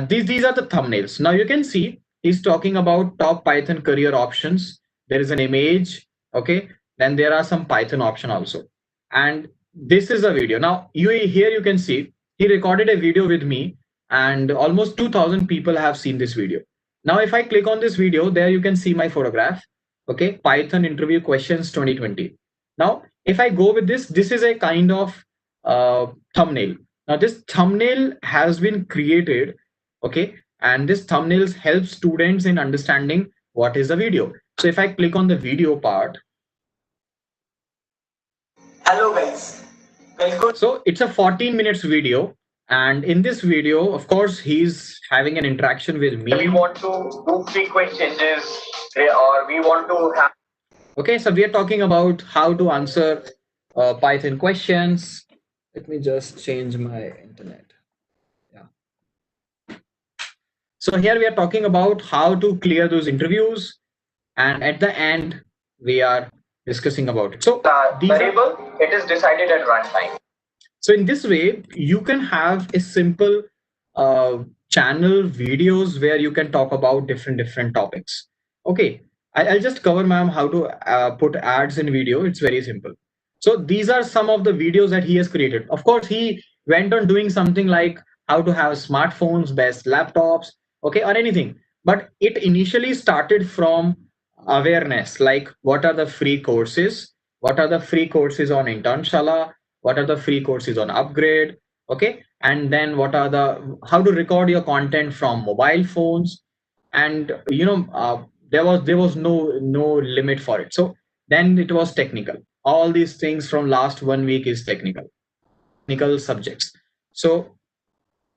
These are the thumbnails. Now you can see he's talking about top Python career options. There is an image, okay. Then there are some Python option also, and this is a video. Now here you can see he recorded a video with me, and almost 2,000 people have seen this video. Now if I click on this video, there you can see my photograph. Okay, Python interview questions 2020. Now if I go with this is a kind of thumbnail. Now this thumbnail has been created, okay, and this thumbnails help students in understanding what is the video. So if I click on the video part, hello guys, welcome. So it's a 14 minutes video, and in this video, of course, he's having an interaction with me. We want to do frequent changes, or we want to have. Okay, so we are talking about how to answer Python questions. Let me just change my internet. Yeah. So here we are talking about how to clear those interviews, and at the end we are discussing about it. So variable, it is decided at runtime. So in this way, you can have a simple uh, channel videos where you can talk about different topics. Okay, I'll just cover, ma'am, how to put ads in video. It's very simple. So these are some of the videos that he has created. Of course, he went on doing something like how to have smartphones, best laptops, okay, or anything. But it initially started from awareness, like what are the free courses, what are the free courses on Internshala, what are the free courses on Upgrade, okay, and then what are the how to record your content from mobile phones, and there was no limit for it. So then it was technical. All these things from last 1 week is technical subjects. So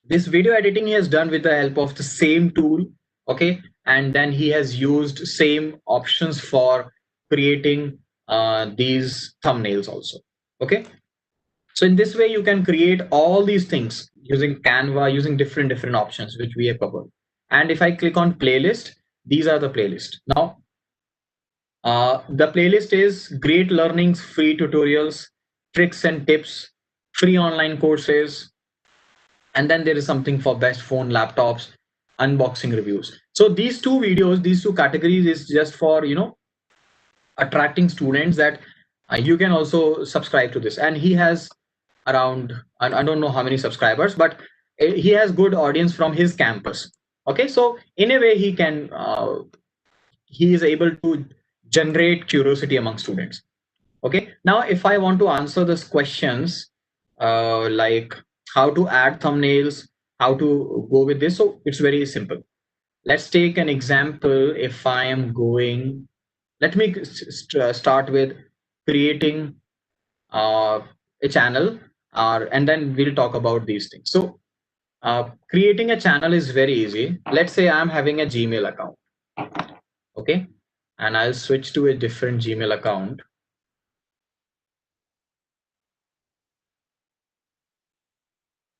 this video editing he has done with the help of the same tool, okay, and then he has used same options for creating these thumbnails also, okay. So in this way you can create all these things using Canva, using different options which we have covered. And if I click on playlist, these are the playlist. Now the playlist is great learnings, free tutorials, tricks and tips, free online courses, and then there is something for best phone, laptops, unboxing reviews. So these two videos, these two categories is just for attracting students, that you can also subscribe to this. And he has around, I don't know how many subscribers, but he has good audience from his campus. Okay, so in a way he is able to generate curiosity among students. Okay, now if I want to answer these questions, like how to add thumbnails, how to go with this, so it's very simple. Let's take an example. If I am going, let me start with creating a channel, and then we'll talk about these things. So creating a channel is very easy. Let's say I'm having a Gmail account, okay, and I'll switch to a different Gmail account.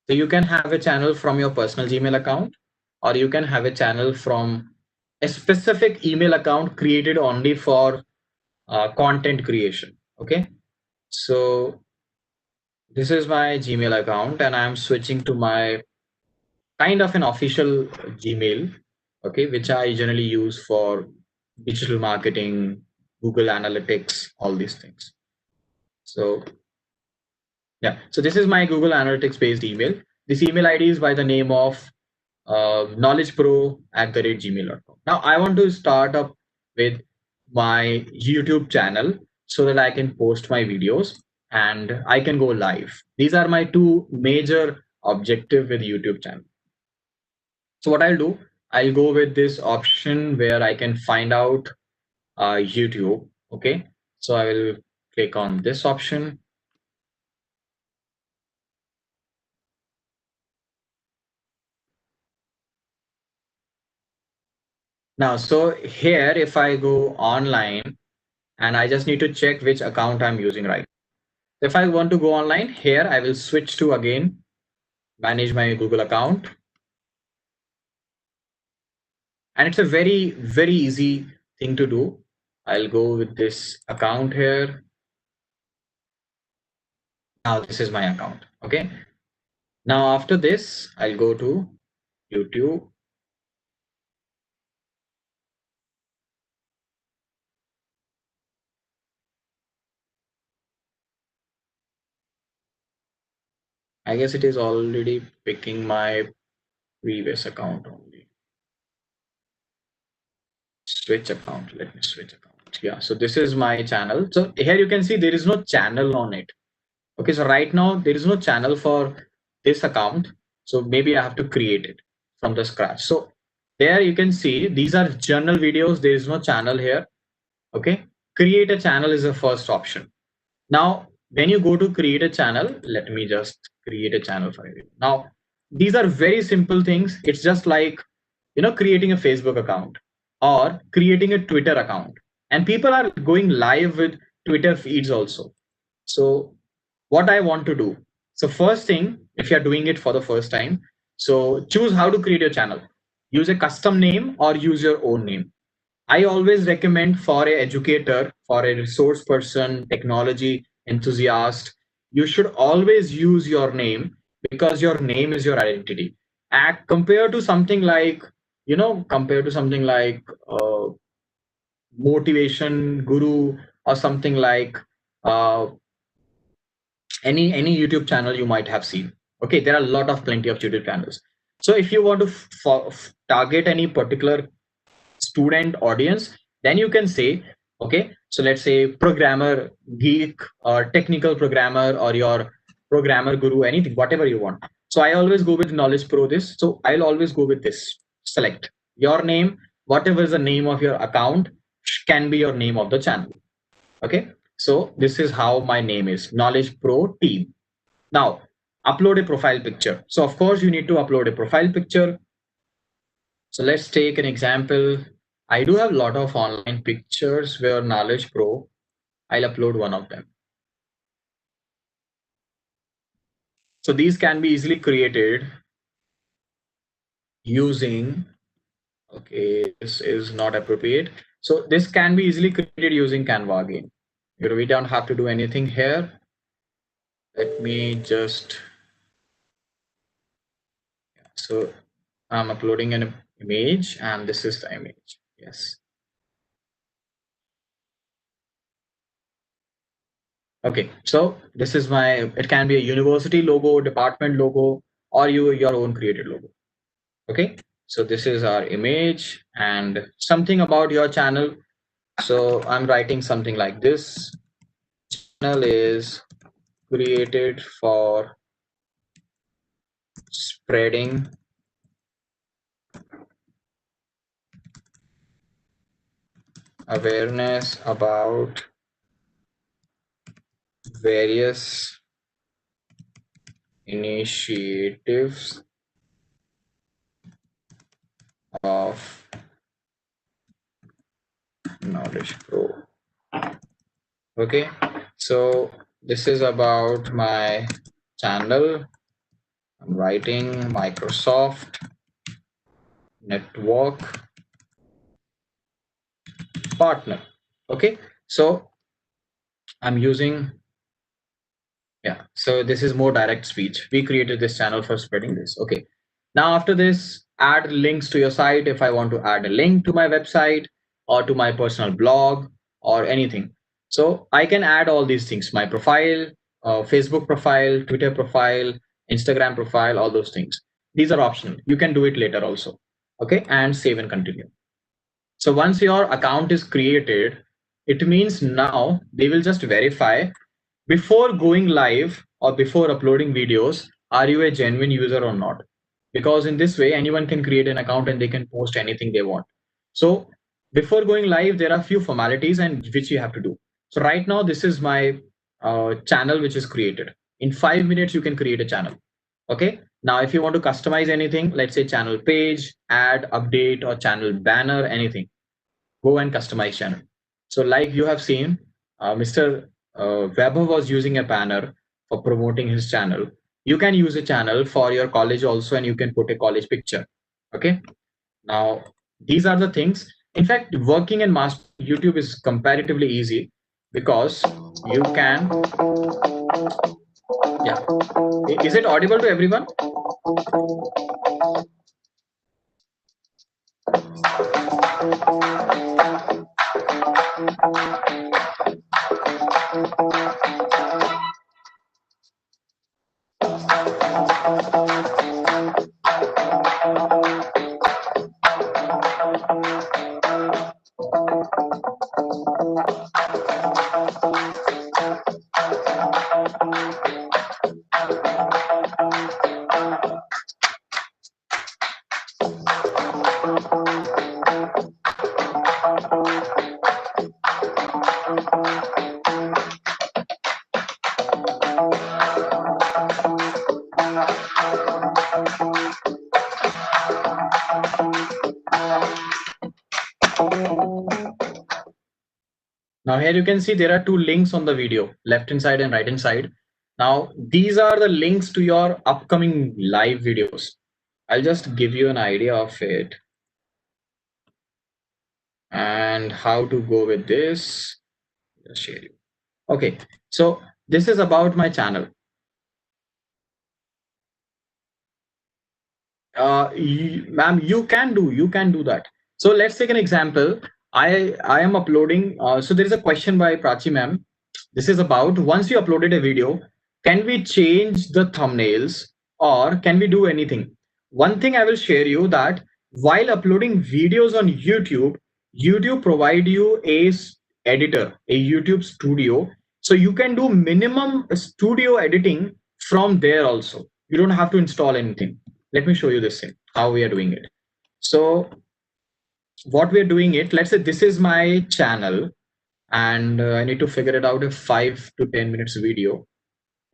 So you can have a channel from your personal Gmail account, or you can have a channel from a specific email account created only for content creation. Okay, so this is my Gmail account, and I'm switching to my kind of an official Gmail, okay, which I generally use for digital marketing, Google Analytics, all these things. So yeah, so this is my Google Analytics based email. This email ID is by the name of knowledgepro@gmail.com. Now I want to start up with my YouTube channel so that I can post my videos and I can go live. These are my two major objective with YouTube channel. So what I'll do, I'll go with this option where I can find out YouTube. Okay, so I will click on this option. Now, so here, if I go online and I just need to check which account I'm using right. If I want to go online here, I will switch to again manage my Google account. And it's a very easy thing to do. I'll go with this account here. Now this is my account. Okay. Now after this, I'll go to YouTube. I guess it is already picking my previous account only. Switch account. Let me switch account. Yeah. So this is my channel. So here you can see there is no channel on it. Okay. So right now there is no channel for this account. So maybe I have to create it from the scratch. So there you can see these are journal videos. There is no channel here. Okay. Create a channel is the first option. Now, when you go to create a channel, let me just create a channel for you. Now, these are very simple things. It's just like, creating a Facebook account or creating a Twitter account. And people are going live with Twitter feeds also. So what I want to do. So first thing, if you're doing it for the first time, so choose how to create your channel. Use a custom name or use your own name. I always recommend for a educator, for a resource person, technology enthusiast, you should always use your name because your name is your identity. Act compared to something like, compared to something like motivation guru or something like uh, any YouTube channel you might have seen. Okay, there are a lot of plenty of YouTube channels. So if you want to target any particular student audience, then you can say, okay, so let's say programmer geek or technical programmer or your programmer guru, anything, whatever you want. So I always go with knowledge pro this. So I'll always go with this. Select your name, whatever is the name of your account can be your name of the channel. Okay, so this is how my name is, knowledge pro team. Now upload a profile picture. So of course you need to upload a profile picture. So let's take an example. I do have a lot of online pictures where Knowledge Pro, I'll upload one of them. So these can be easily created using, okay, this is not appropriate. So this can be easily created using Canva again. We don't have to do anything here. Let me just, so I'm uploading an image and this is the image. Yes. Okay, so this is my, it can be a university logo, department logo, or your own created logo. Okay, so this is our image and something about your channel. So I'm writing something like this. Channel is created for spreading awareness about various initiatives of Knowledge Pro. Okay, so this is about my channel. I'm writing Microsoft network partner. Okay, so I'm using, yeah, so this is more direct speech. We created this channel for spreading this. Okay, now after this, add links to your site. If I want to add a link to my website or to my personal blog or anything. So I can add all these things, my profile, Facebook profile, Twitter profile, Instagram profile, all those things. These are optional. You can do it later also. Okay, and save and continue. So once your account is created, it means now they will just verify before going live or before uploading videos, are you a genuine user or not? Because in this way, anyone can create an account and they can post anything they want. So before going live, there are few formalities and which you have to do. So right now, this is my channel which is created. In 5 minutes, you can create a channel. Okay. Now, if you want to customize anything, let's say channel page, add, update, or channel banner, anything, go and customize channel. So like you have seen, Mr. Weber was using a banner for promoting his channel. You can use a channel for your college also, and you can put a college picture. Okay. Now, these are the things. In fact, working in master YouTube is comparatively easy because you can, yeah. Is it audible to everyone? Now here you can see there are two links on the video, left hand side and right hand side. Now these are the links to your upcoming live videos. I'll just give you an idea of it and how to go with this. Just share you. Okay, so this is about my channel. Ma'am, you can do that. So let's take an example. I am uploading. So there is a question by Prachi ma'am. This is about once you uploaded a video, can we change the thumbnails or can we do anything? One thing I will share you that while uploading videos on YouTube, YouTube provide you a editor, a YouTube studio. So you can do minimum studio editing from there also. You don't have to install anything. Let me show you this thing, how we are doing it. So what we are doing it, let's say this is my channel and I need to figure it out a 5 to 10 minutes video.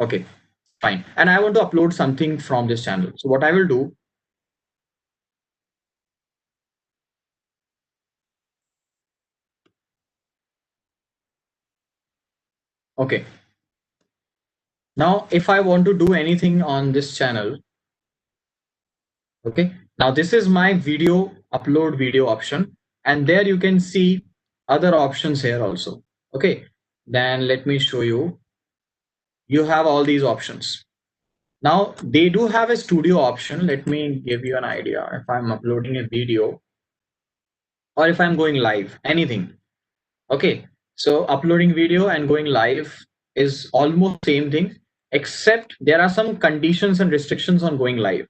Okay, fine. And I want to upload something from this channel. So what I will do, okay. Now, if I want to do anything on this channel, okay. Now this is my video, upload video option. And there you can see other options here also. Okay, then let me show you. You have all these options. Now they do have a studio option. Let me give you an idea. If I'm uploading a video or if I'm going live, anything. Okay, so uploading video and going live is almost same thing, except there are some conditions and restrictions on going live.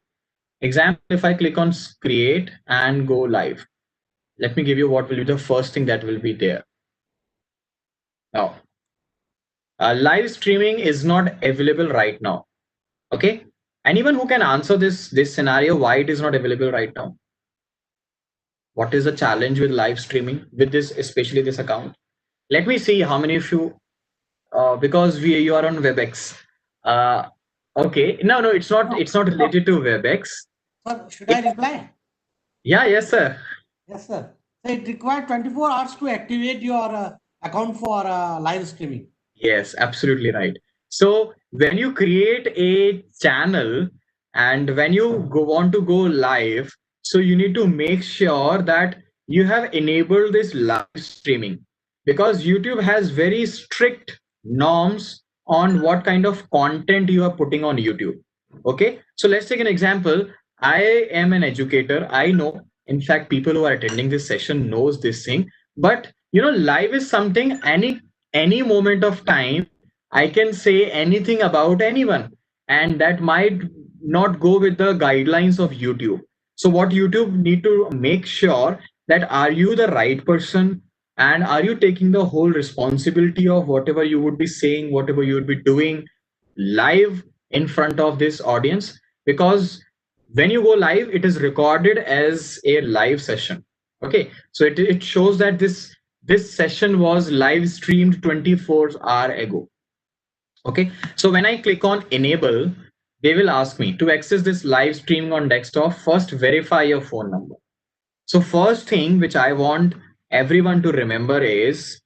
Example, if I click on create and go live, let me give you what will be the first thing that will be there. Now, live streaming is not available right now. Okay, anyone who can answer this scenario, why it is not available right now? What is the challenge with live streaming with this, especially this account? Let me see how many of you, because you are on WebEx. Okay, no, it's not. It's not related to WebEx. Sir, should I reply? Yeah, yes, sir. Yes, sir. So it requires 24 hours to activate your account for live streaming. Yes, absolutely right. So when you create a channel and when you want to go live, so you need to make sure that you have enabled this live streaming, because YouTube has very strict norms on what kind of content you are putting on YouTube. Okay, so let's take an example. I am an educator. I know, in fact, people who are attending this session knows this thing, but live is something, any moment of time I can say anything about anyone, and that might not go with the guidelines of YouTube. So what YouTube need to make sure that are you the right person, and are you taking the whole responsibility of whatever you would be saying, whatever you would be doing live in front of this audience. Because when you go live, it is recorded as a live session. Okay, so it shows that this session was live streamed 24 hours ago. Okay, so when I click on enable, they will ask me to access this live streaming on desktop, first verify your phone number. So first thing which I want everyone to remember is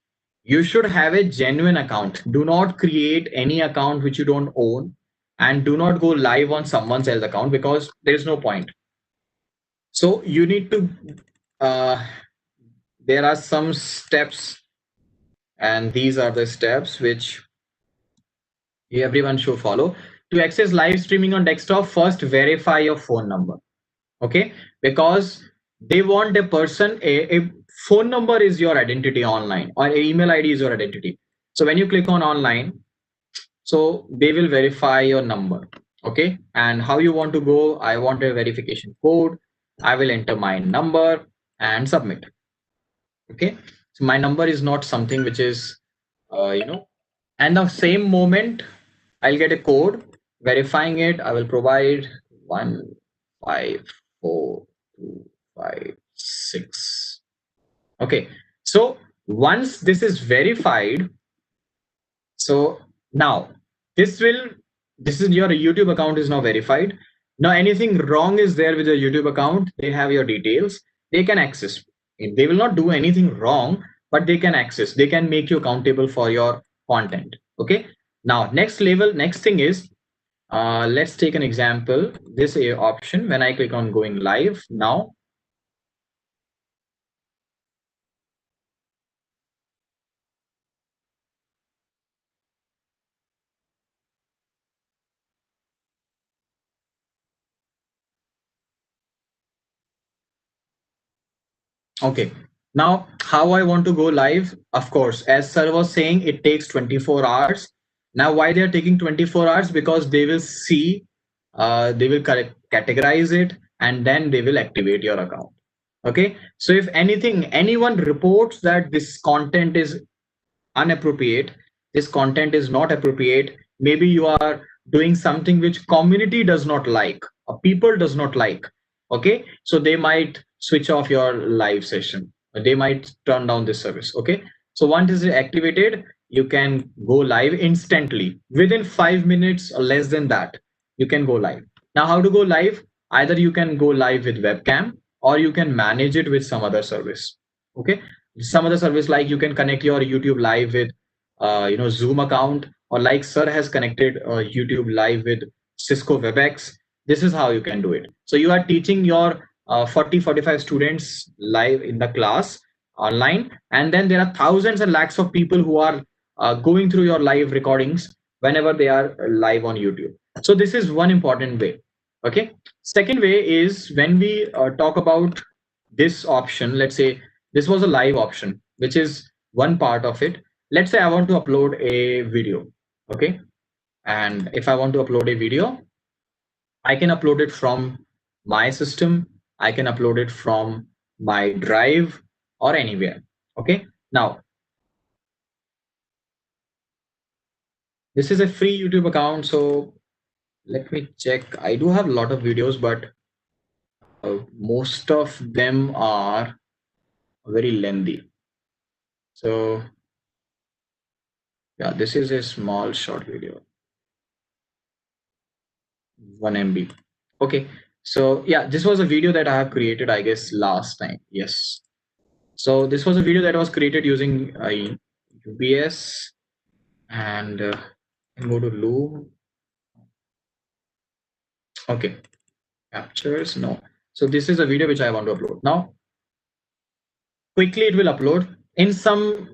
you should have a genuine account. Do not create any account which you don't own, and do not go live on someone else's account, because there is no point. So you need to uh, there are some steps, and these are the steps which everyone should follow. To access live streaming on desktop, first verify your phone number. Okay, because they want a person, a phone number is your identity online, or an email ID is your identity. So when you click on online, so they will verify your number. Okay, and how you want to go, I want a verification code, I will enter my number and submit. Okay, so my number is not something which is and the same moment I'll get a code verifying it. I will provide 154256. Okay, so once this is verified, so now this will this is your YouTube account is now verified. Now anything wrong is there with your YouTube account, they have your details, they can access. They will not do anything wrong, but they can access, they can make you accountable for your content. Okay, now next thing is, let's take an example. This option, when I click on going live now, okay, now how I want to go live, of course, as sir was saying, it takes 24 hours. Now why they are taking 24 hours? Because they will see, they will categorize it, and then they will activate your account. Okay, so if anyone reports that this content is inappropriate, this content is not appropriate, maybe you are doing something which community does not like, or people does not like, okay, so they might switch off your live session, or they might turn down this service. Okay, so once it is activated, you can go live instantly within 5 minutes or less than that. You can go live. Now how to go live? Either you can go live with webcam, or you can manage it with some other service. Okay, some other service, like you can connect your YouTube live with Zoom account, or like sir has connected YouTube live with Cisco WebEx. This is how you can do it. So you are teaching your 40-45 students live in the class online, and then there are thousands and lakhs of people who are going through your live recordings whenever they are live on YouTube. So this is one important way. Okay, second way is when we talk about this option. Let's say this was a live option, which is one part of it. Let's say I want to upload a video. Okay, and if I want to upload a video, I can upload it from my system, I can upload it from my drive, or anywhere. Okay, now this is a free YouTube account, so let me check. I do have a lot of videos, but most of them are very lengthy. So yeah, this is a small short video, 1 MB. Okay, so yeah, this was a video that I have created, I guess, last time. Yes, so this was a video that was created using UBS, and go to loop. Okay, captures, no. So this is a video which I want to upload now. Quickly it will upload. In some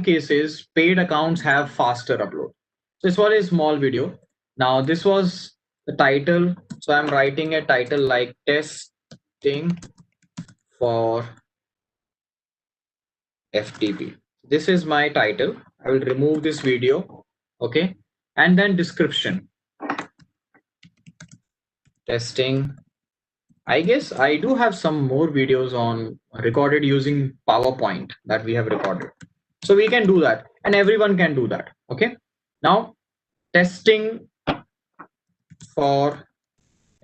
cases, paid accounts have faster upload. So this was a small video. Now this was the title, so I'm writing a title like testing for FDP. This is my title. I will remove this video. Okay. And then description. Testing. I guess I do have some more videos on recorded using PowerPoint that we have recorded. So we can do that and everyone can do that. Okay. Now testing for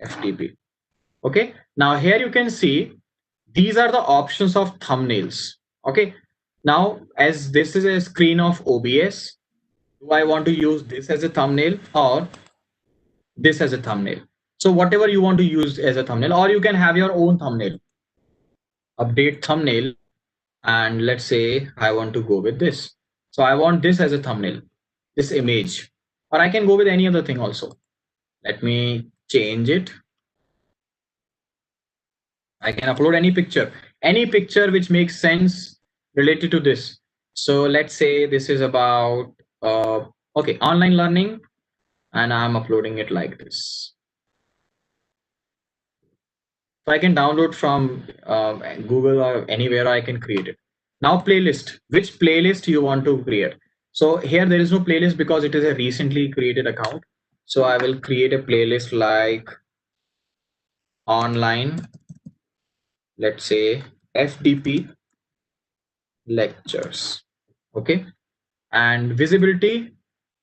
FTP. Okay. Now here you can see these are the options of thumbnails. Okay. Now as this is a screen of OBS, do I want to use this as a thumbnail or this as a thumbnail? So whatever you want to use as a thumbnail, or you can have your own thumbnail. Update thumbnail, and let's say I want to go with this. So I want this as a thumbnail, this image, or I can go with any other thing also. Let me change it. I can upload any picture which makes sense related to this. So let's say this is about okay, online learning, and I'm uploading it like this. So I can download from Google or anywhere I can create it. Now playlist, which playlist you want to create? So here there is no playlist because it is a recently created account. So I will create a playlist like online, let's say FDP lectures. Okay. And visibility.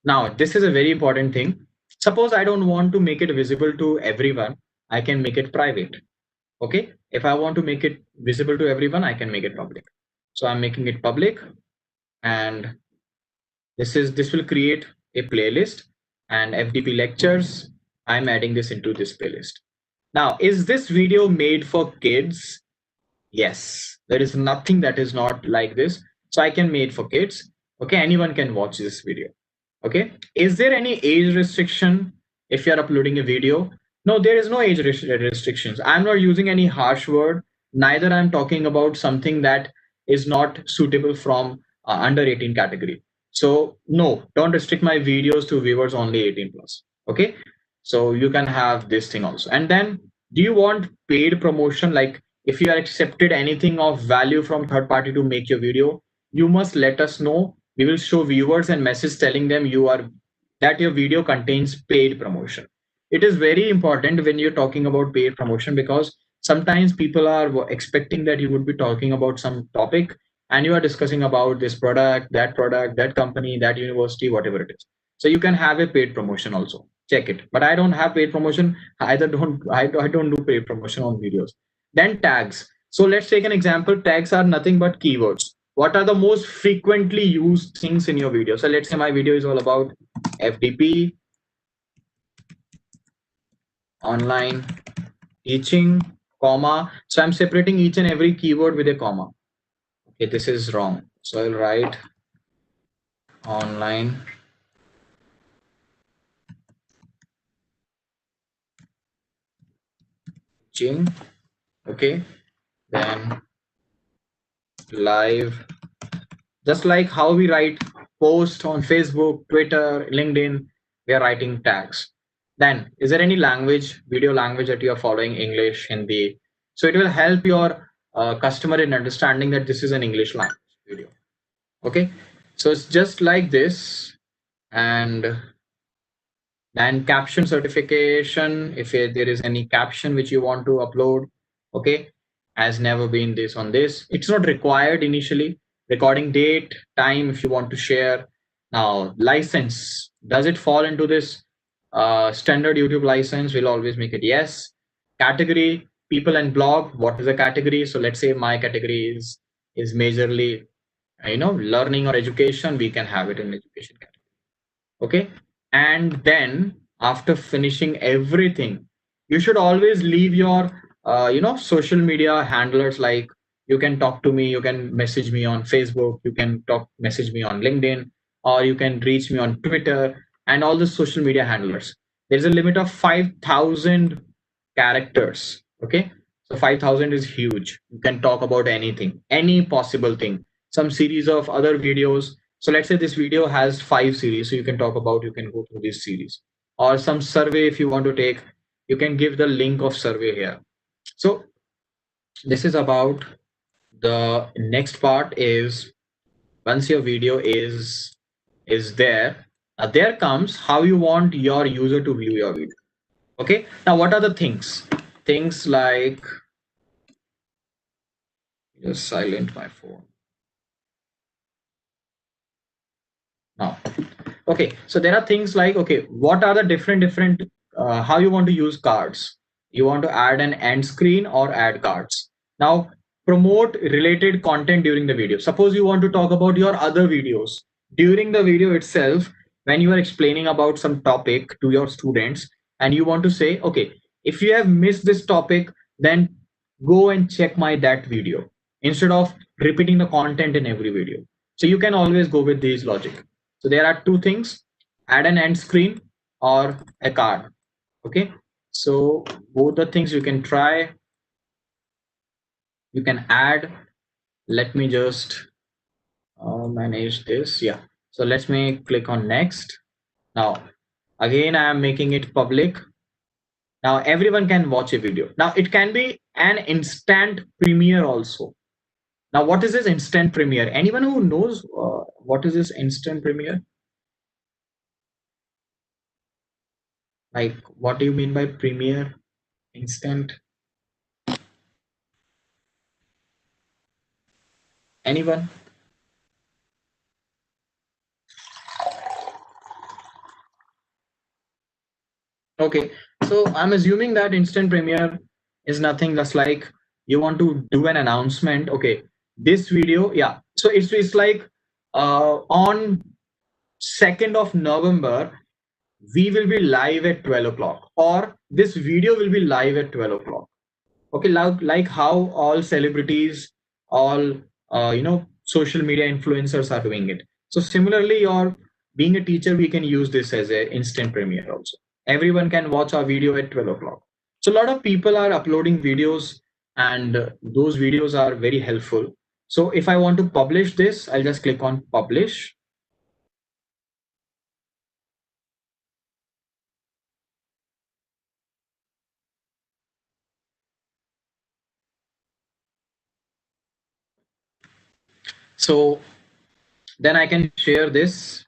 Now this is a very important thing. Suppose I don't want to make it visible to everyone, I can make it private. Okay, if I want to make it visible to everyone, I can make it public. So I'm making it public, and this will create a playlist, and FDP lectures, I'm adding this into this playlist. Now is this video made for kids? Yes, there is nothing that is not like this, so I can make for kids. Okay, anyone can watch this video. Okay, is there any age restriction if you're uploading a video? No, there is no age restrictions. I'm not using any harsh word, neither I'm talking about something that is not suitable from under 18 category. So no, don't restrict my videos to viewers only 18 plus. Okay, so you can have this thing also. And then do you want paid promotion? Like if you are accepted anything of value from third party to make your video, you must let us know. We will show viewers and message telling them that your video contains paid promotion. It is very important when you're talking about paid promotion, because sometimes people are expecting that you would be talking about some topic and you are discussing about this product, that company, that university, whatever it is. So you can have a paid promotion also. Check it. But I don't have paid promotion. I don't do paid promotion on videos. Then tags. So let's take an example. Tags are nothing but keywords. What are the most frequently used things in your video? So let's say my video is all about FDP, online teaching, comma. So I'm separating each and every keyword with a comma. Okay, this is wrong. So I'll write online teaching. Okay, then live, just like how we write post on Facebook, Twitter, LinkedIn, we are writing tags. Then is there any language, video language that you are following? English, Hindi? So it will help your customer in understanding that this is an English language video. Okay, so it's just like this. And then caption certification, if there is any caption which you want to upload. Okay, has never been this on this, it's not required initially. Recording date, time, if you want to share. Now license, does it fall into this standard YouTube license? We'll always make it yes. Category, people and blog, what is the category? So let's say my category is majorly learning or education, we can have it in education category. Okay, and then after finishing everything, you should always leave your social media handlers. Like you can talk to me, you can message me on Facebook, you can message me on LinkedIn, or you can reach me on Twitter, and all the social media handlers. There's a limit of 5,000 characters. Okay, so 5,000 is huge. You can talk about anything, any possible thing, some series of other videos. So let's say this video has 5 series, so you can talk about, you can go through this series, or some survey if you want to take, you can give the link of survey here. So this is about the next part is once your video is there, there comes how you want your user to view your video. Okay, now what are the things like, just silent my phone now. Okay, so there are things like, okay, what are the different how you want to use cards. You want to add an end screen or add cards. Now promote related content during the video. Suppose you want to talk about your other videos during the video itself, when you are explaining about some topic to your students, and you want to say, okay, if you have missed this topic, then go and check my that video, instead of repeating the content in every video. So you can always go with these logic. So there are two things: add an end screen or a card. Okay, so both the things you can try. You can add. Let me just manage this. Yeah. So let me click on next. Now, again, I am making it public. Now everyone can watch a video. Now it can be an instant premiere also. Now, what is this instant premiere? Anyone who knows what is this instant premiere? Like, what do you mean by premiere? Instant? Anyone? Okay, so I'm assuming that instant premiere is nothing just like you want to do an announcement. Okay, this video, yeah. So it's like on 2nd of November, we will be live at 12 o'clock, or this video will be live at 12 o'clock. Okay, like how all celebrities, all social media influencers are doing it. So similarly, your being a teacher, we can use this as a instant premiere also. Everyone can watch our video at 12 o'clock. So a lot of people are uploading videos, and those videos are very helpful. So if I want to publish this, I'll just click on publish. So then I can share this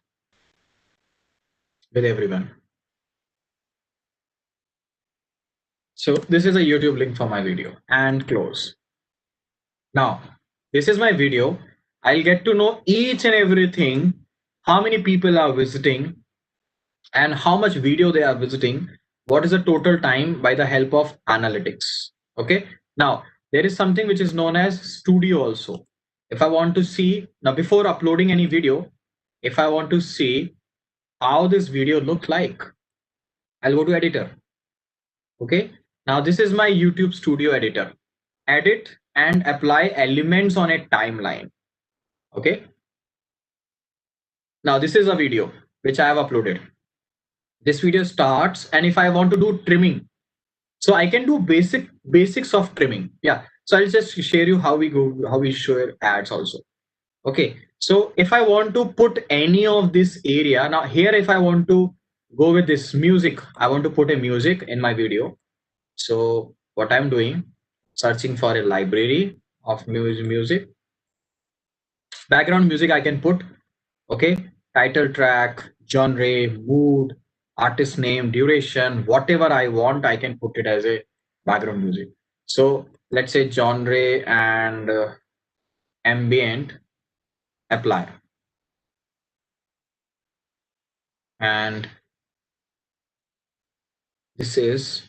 with everyone. So this is a YouTube link for my video, and close. Now, this is my video. I'll get to know each and everything, how many people are visiting and how much video they are visiting, what is the total time by the help of analytics. Okay. Now, there is something which is known as studio also. If I want to see, now before uploading any video, if I want to see how this video look like, I'll go to editor. Okay. Now this is my YouTube studio editor. Edit and apply elements on a timeline. Okay. Now this is a video which I have uploaded. This video starts, and if I want to do trimming, so I can do basics of trimming. Yeah. So I'll just share you how we share ads also. Okay. So if I want to put any of this area, now here, if I want to go with this music, I want to put a music in my video. So what I'm doing, searching for a library of music. Background music I can put. Okay, title track, genre, mood, artist name, duration, whatever I want, I can put it as a background music. So let's say genre and ambient, apply. And this is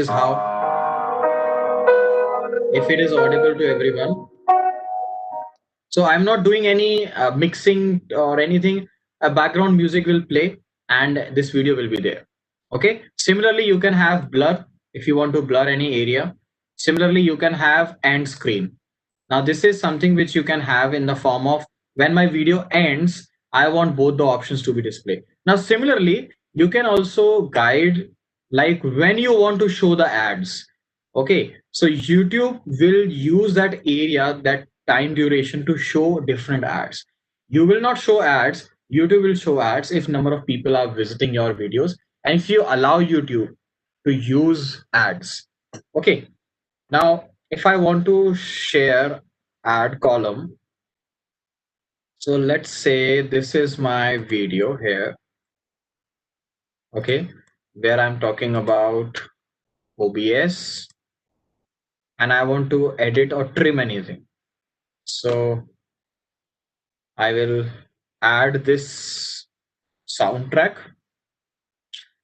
how, if it is audible to everyone. So I'm not doing any mixing or anything. A background music will play and this video will be there. Okay. Similarly, you can have blur if you want to blur any area. Similarly, you can have end screen. Now this is something which you can have in the form of, when my video ends, I want both the options to be displayed. Now similarly, you can also guide like when you want to show the ads. Okay, so YouTube will use that area, that time duration, to show different ads. You will not show ads. YouTube will show ads if number of people are visiting your videos, and if you allow YouTube to use ads. Okay, now if I want to share ad column, so let's say this is my video here, okay, where I'm talking about OBS, and I want to edit or trim anything. So I will add this soundtrack.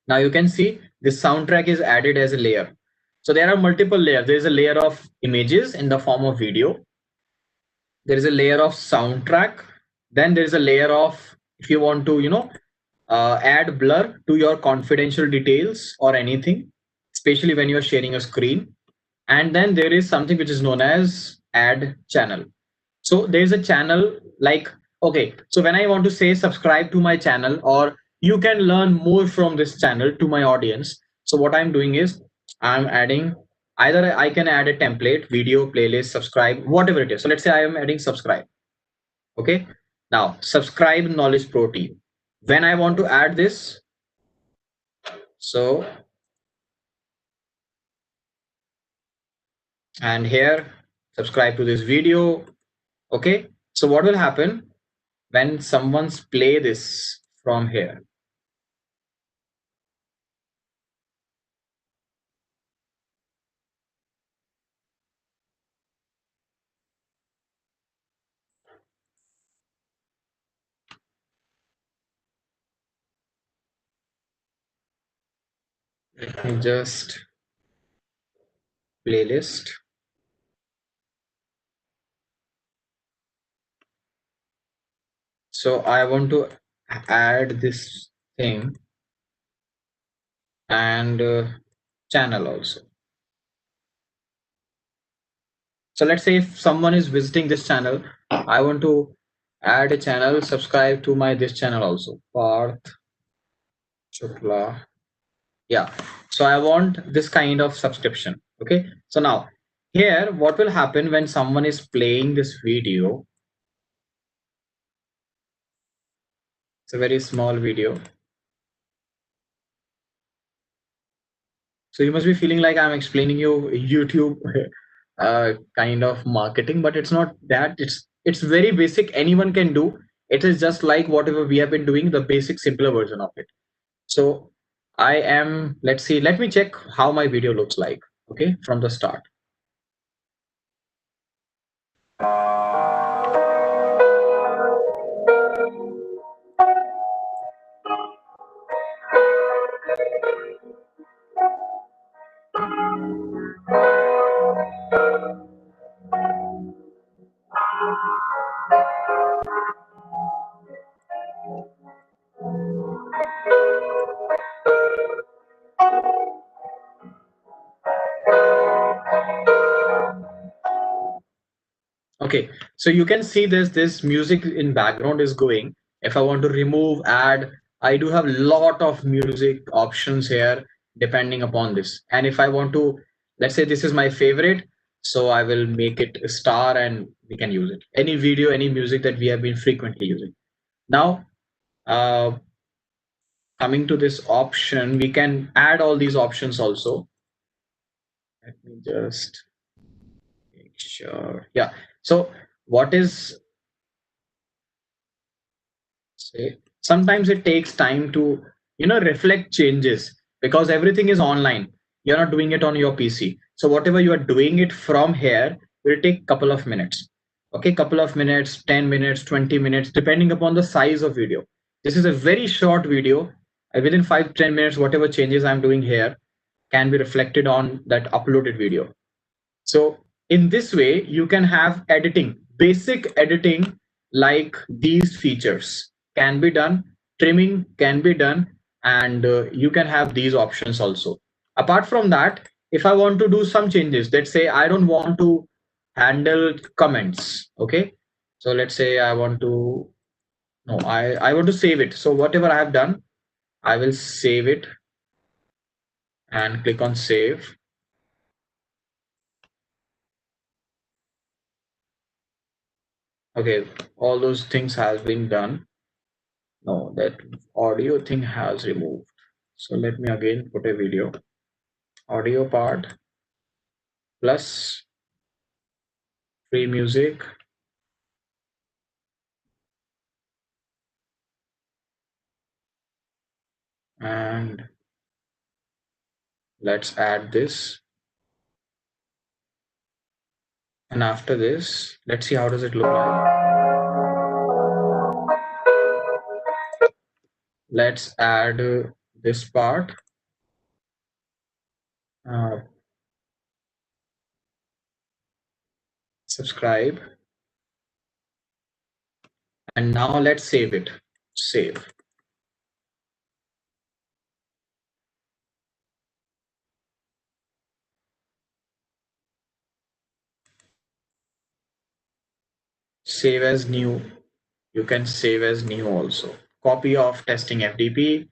Now you can see this soundtrack is added as a layer. So there are multiple layers. There is a layer of images in the form of video. There is a layer of soundtrack. Then there is a layer of, if you want to, add blur to your confidential details or anything, especially when you're sharing a screen. And then there is something which is known as add channel. So there's a channel like, okay, so when I want to say subscribe to my channel or you can learn more from this channel to my audience, so what I'm doing is I'm adding, either I can add a template, video, playlist, subscribe, whatever it is. So let's say I am adding subscribe. Okay, now subscribe knowledge pro team. When I want to add this, so and here subscribe to this video. Okay, so what will happen when someone's play this from here? Let me just playlist. So I want to add this thing and channel also. So let's say if someone is visiting this channel, I want to add a channel, subscribe to my this channel also. Parth Chukla. Yeah. So I want this kind of subscription. Okay. So now here, what will happen when someone is playing this video? It's a very small video. So you must be feeling like I'm explaining you YouTube kind of marketing, but it's not that. It's very basic. Anyone can do. It is just like whatever we have been doing, the basic simpler version of it. So I am, let's see, let me check how my video looks like. Okay, from the start. Okay, so you can see this music in background is going. If I want to remove, add, I do have a lot of music options here depending upon this. And if I want to, let's say this is my favorite, so I will make it a star and we can use it. Any video, any music that we have been frequently using. Now, coming to this option, we can add all these options also. Let me just make sure. Yeah. So what is, say, sometimes it takes time to reflect changes because everything is online. You're not doing it on your PC, so whatever you are doing it from here will take couple of minutes. Okay, couple of minutes, 10 minutes, 20 minutes, depending upon the size of video. This is a very short video. Within 5 to 10 minutes, whatever changes I'm doing here can be reflected on that uploaded video. So in this way, you can have editing, basic editing, like these features can be done, trimming can be done, and you can have these options also. Apart from that, if I want to do some changes, let's say I don't want to handle comments. Okay. So let's say I want to, no, I want to save it. So whatever I have done, I will save it and click on save. Okay, all those things has been done. No, that audio thing has removed. So let me again put a video. audio part plus free music and let's add this. And after this, let's see how does it look like. Let's add this part. Subscribe. And now let's save it. Save. Save as new. You can save as new also. Copy of testing FDP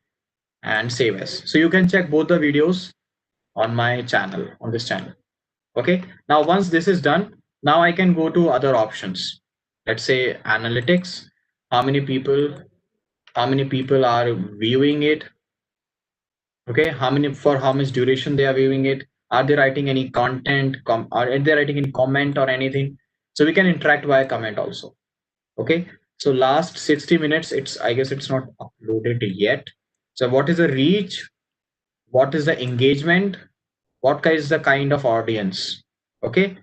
and save as. So you can check both the videos on my channel, on this channel. Okay. Now, once this is done, now I can go to other options. Let's say analytics. How many people are viewing it? Okay. For how much duration they are viewing it? Are they writing any content? Are they writing any comment or anything? So we can interact via comment also. Okay. So last 60 minutes, I guess it's not uploaded yet. So what is the reach? What is the engagement? What is the kind of audience? Okay.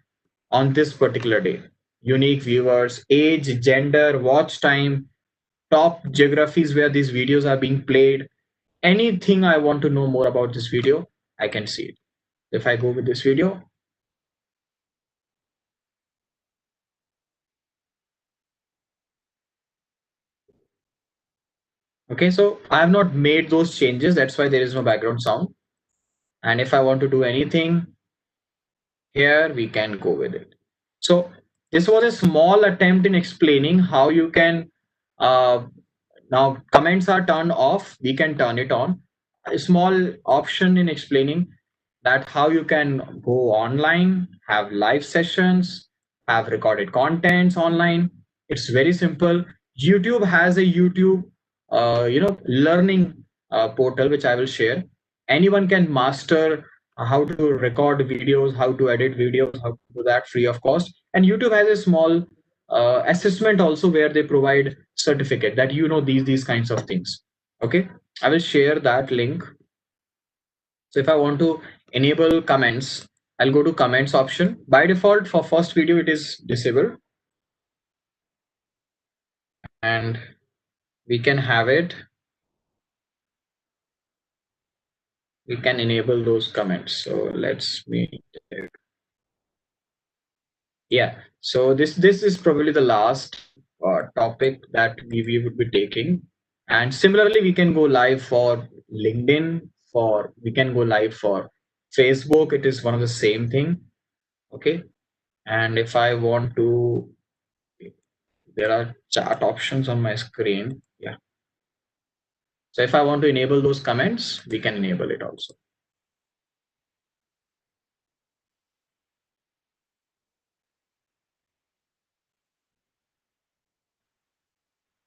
On this particular day, unique viewers, age, gender, watch time, top geographies where these videos are being played. Anything I want to know more about this video, I can see it. If I go with this video, okay, so I have not made those changes. That's why there is no background sound. And if I want to do anything here, we can go with it. So this was a small attempt in explaining how you can now comments are turned off, we can turn it on. A small option in explaining that how you can go online, have live sessions, have recorded contents online. It's very simple. YouTube has a YouTube learning portal which I will share. Anyone can master how to record videos, how to edit videos, how to do that free of cost. And YouTube has a small assessment also where they provide certificate that these kinds of things. Okay, I will share that link. So if I want to enable comments, I'll go to comments option. By default for first video it is disabled, and we can have it, we can enable those comments. So let's meet. Yeah, so this is probably the last topic that we would be taking. And similarly, we can go live for LinkedIn, we can go live for Facebook. It is one of the same thing. Okay. And if I want to, there are chat options on my screen. Yeah. So if I want to enable those comments, we can enable it also.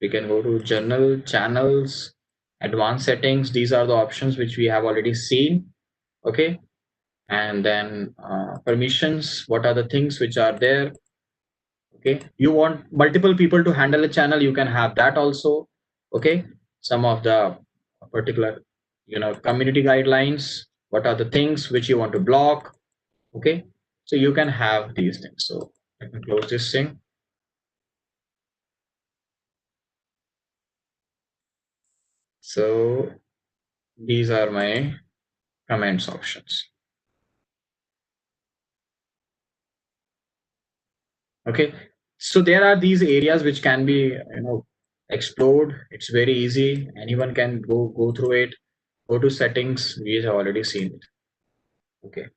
We can go to journal, channels, advanced settings. These are the options which we have already seen. Okay. And then permissions, what are the things which are there? Okay, you want multiple people to handle a channel, you can have that also. Okay, some of the particular community guidelines, what are the things which you want to block? Okay, so you can have these things. So let me close this thing. So these are my comments options. Okay, so there are these areas which can be explored. It's very easy, anyone can go through it. Go to settings, we have already seen it. Okay,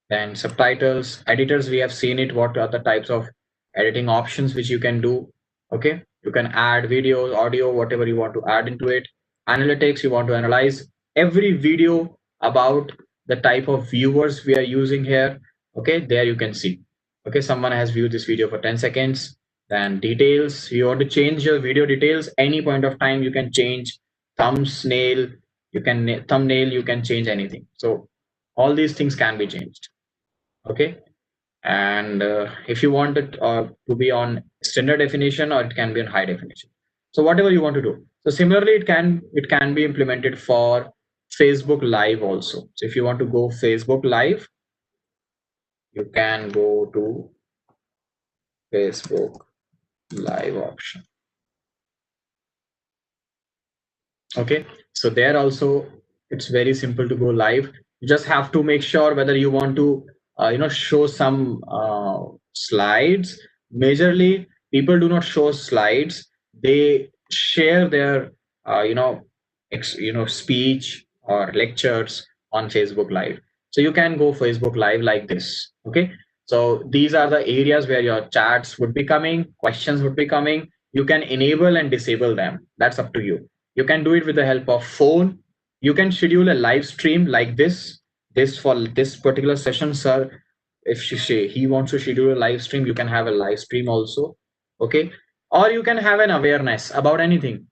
then subtitles, editors, we have seen it. What are the types of editing options which you can do? Okay, you can add videos, audio, whatever you want to add into it. Analytics, you want to analyze every video about the type of viewers we are using here. Okay, there you can see. Okay, someone has viewed this video for 10 seconds. Then details, you want to change your video details any point of time, you can change thumbnail, you can change anything. So All these things can be changed. Okay. And if you want it to be on standard definition, or it can be on high definition, so whatever you want to do. So similarly, it can be implemented for Facebook Live also. So if you want to go Facebook Live, you can go to Facebook Live option. Okay, so there also it's very simple to go live. You just have to make sure whether you want to show some slides. Majorly people do not show slides, they share their speech or lectures on Facebook Live. So you can go Facebook Live like this. Okay, so these are the areas where your chats would be coming, questions would be coming. You can enable and disable them, that's up to you. You can do it with the help of phone. You can schedule a live stream like this for this particular session, sir. If he wants to schedule a live stream, you can have a live stream also. Okay, or you can have an awareness about anything,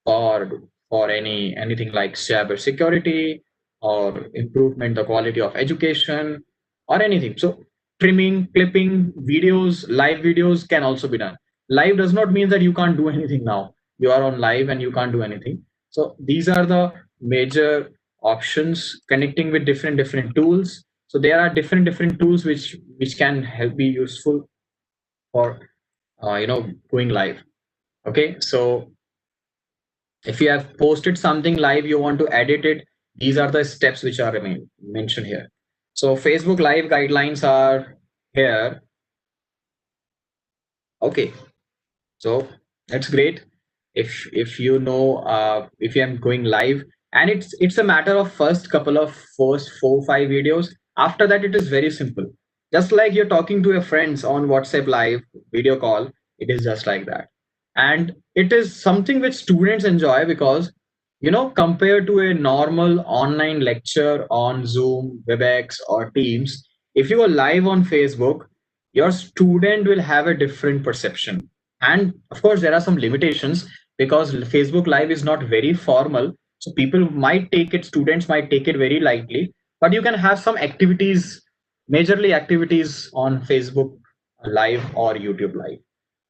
or anything like cyber security, or improvement the quality of education, or anything. So trimming, clipping videos, live videos can also be done. Live does not mean that you can't do anything now. You are on live and you can't do anything. So these are the major options. Connecting with different tools. So there are different tools which can help be useful for going live. Okay, so if you have posted something live, you want to edit it, these are the steps which are mentioned here. So Facebook Live guidelines are here. Okay, so that's great. If you know, if you are going live, and it's a matter of first 4 5 videos. After that, it is very simple. Just like you're talking to your friends on WhatsApp live video call, it is just like that. And it is something which students enjoy, because compared to a normal online lecture on Zoom, WebEx, or Teams, if you are live on Facebook, your student will have a different perception. And of course there are some limitations, because Facebook Live is not very formal, so people might take it, students might take it very lightly. But you can have some activities, majorly activities on Facebook Live or YouTube Live.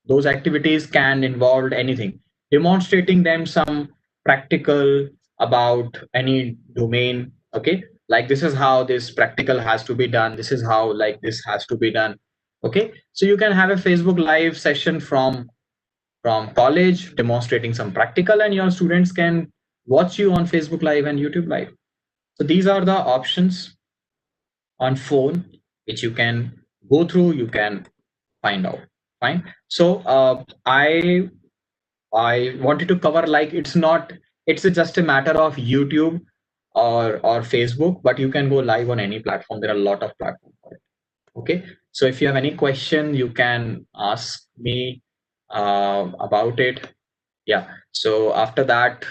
Those activities can involve anything, demonstrating them some practical about any domain. Okay, like this is how this practical has to be done, this is how like this has to be done. Okay, so you can have a Facebook Live session from college demonstrating some practical, and your students can watch you on Facebook Live and YouTube Live. So these are the options on phone which you can go through, you can find out. Fine. So I wanted to cover, like, it's just a matter of YouTube or Facebook, but you can go live on any platform. There are a lot of platforms for it. Okay, so if you have any question, you can ask me about it. Yeah, so after that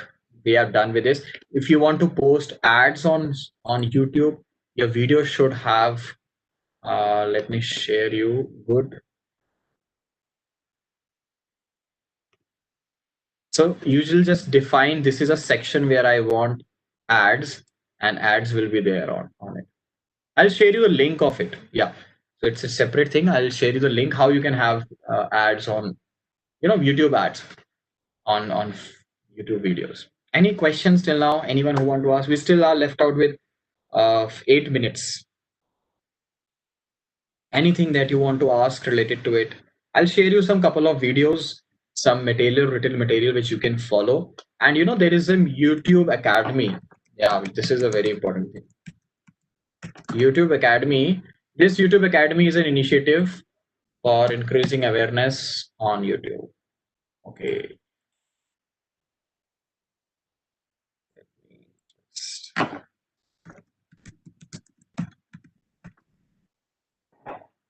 we are done with this. If you want to post ads on YouTube, your video should have let me share you good. So usually just define, this is a section where I want ads, and ads will be there on it. I'll share you a link of it. Yeah, so it's a separate thing. I'll share you the link how you can have ads on YouTube ads on YouTube videos. Any questions till now? Anyone who want to ask? We still are left out with 8 minutes. Anything that you want to ask related to it? I'll share you some couple of videos, some material, written material which you can follow. And there is a YouTube Academy. Yeah, this is a very important thing. YouTube Academy. This YouTube Academy is an initiative for increasing awareness on YouTube. Okay.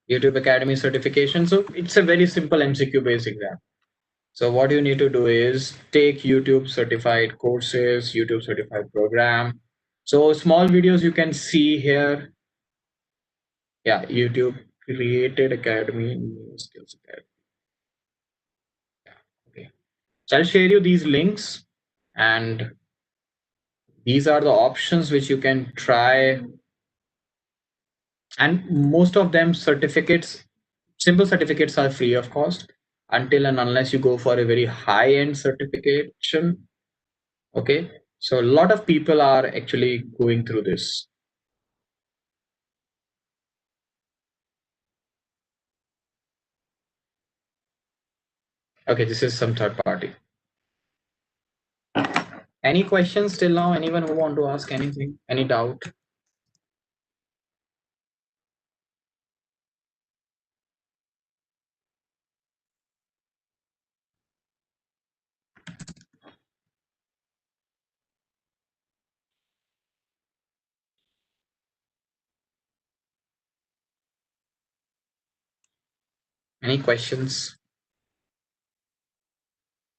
YouTube Academy certification. So it's a very simple MCQ based exam. So what you need to do is take YouTube certified courses, YouTube certified program. So small videos you can see here. Yeah, YouTube created Academy, new skills academy. Okay. So I'll share you these links, and these are the options which you can try And most of them certificates, simple certificates, are free of cost until and unless you go for a very high end certification. Okay, so a lot of people are actually going through this. Okay, this is some third party. Any questions till now? Anyone who want to ask anything? Any doubt? Any questions?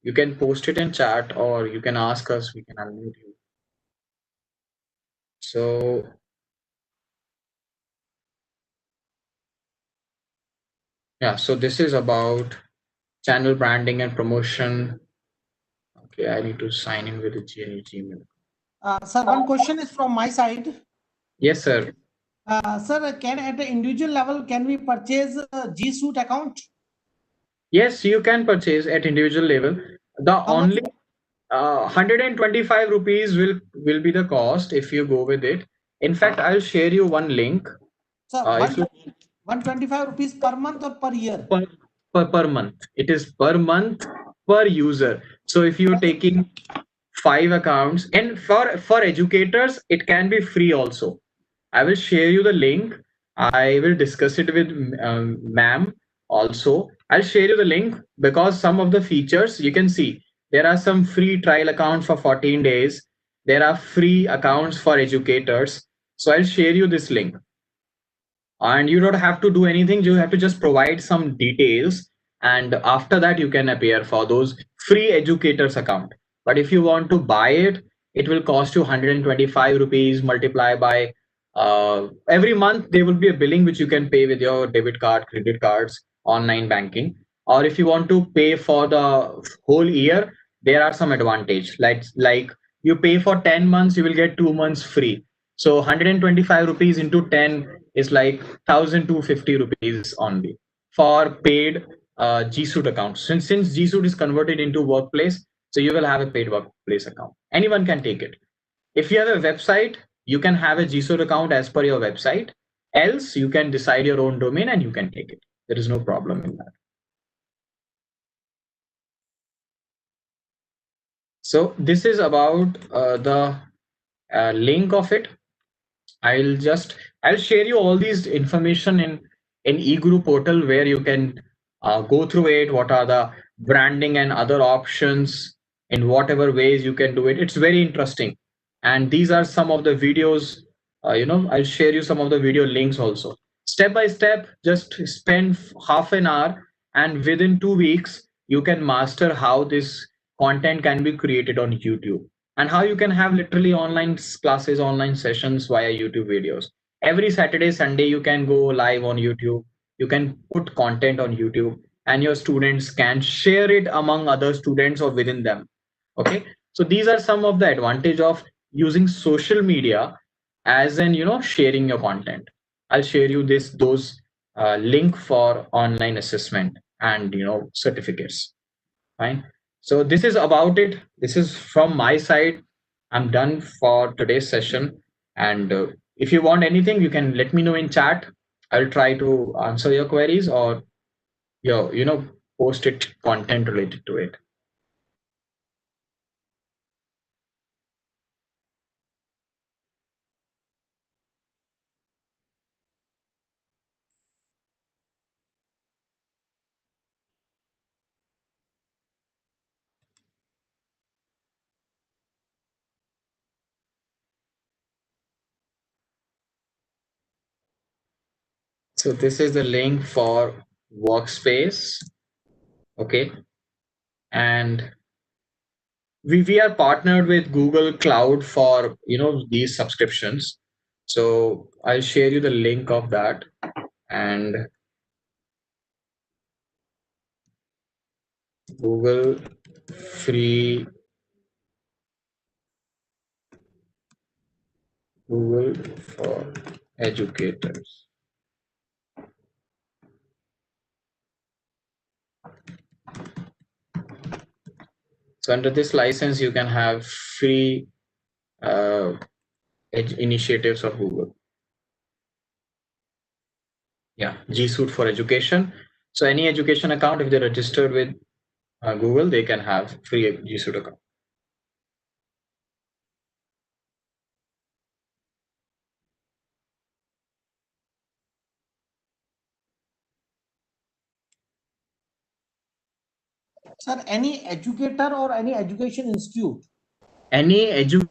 You can post it in chat or you can ask us, we can unmute you. So yeah, so this is about channel branding and promotion. Okay, I need to sign in with the Gmail. Sir, one question is from my side. Yes, sir. Sir, can at the individual level, can we purchase a G Suite account? Yes, you can purchase at individual level. The How much? only 125 rupees will be the cost if you go with it. In fact, I'll share you one link. Sir, If you 125 rupees per month or per year? per month, it is per month per user. So if you're taking 5 accounts, and for educators it can be free also. I will share you the link. I will discuss it with ma'am also. I'll share you the link because some of the features you can see, there are some free trial accounts for 14 days. There are free accounts for educators. So I'll share you this link, and you don't have to do anything. You have to just provide some details, and after that you can appear for those free educators account. But if you want to buy it, it will cost you 125 rupees, multiply by every month there will be a billing which you can pay with your debit card, credit cards, online banking. Or if you want to pay for the whole year, there are some advantage, like you pay for 10 months, you will get 2 months free. So 125 rupees into 10 is like 1,250 rupees only for paid G Suite account. Since G Suite is converted into workplace, so you will have a paid workplace account. Anyone can take it. If you have a website, you can have a G Suite account as per your website. Else, you can decide your own domain and you can take it. There is no problem in that. So this is about the link of it. I'll just I'll share you all these information in eGuru portal where you can go through it. What are the branding and other options in whatever ways you can do it. It's very interesting, and these are some of the videos. I'll share you some of the video links also. Step by step, just spend half an hour, and within 2 weeks, you can master how this content can be created on YouTube, and how you can have literally online classes, online sessions via YouTube videos. Every Saturday, Sunday, you can go live on YouTube. You can put content on YouTube, and your students can share it among other students or within them. Okay, so these are some of the advantage of using social media as in sharing your content. I'll share you those link for online assessment and certificates. Fine. So this is about it. This is from my side. I'm done for today's session. And if you want anything, you can let me know in chat. I'll try to answer your queries or your, post it content related to it. So this is the link for Workspace. Okay. And we are partnered with Google Cloud for these subscriptions. So I'll share you the link of that. And Google free Google for educators. So under this license, you can have free initiatives of Google. Yeah, G Suite for education. So any education account, if they're registered with Google, they can have free G Suite account. Sir, any educator or any education institute? Any educator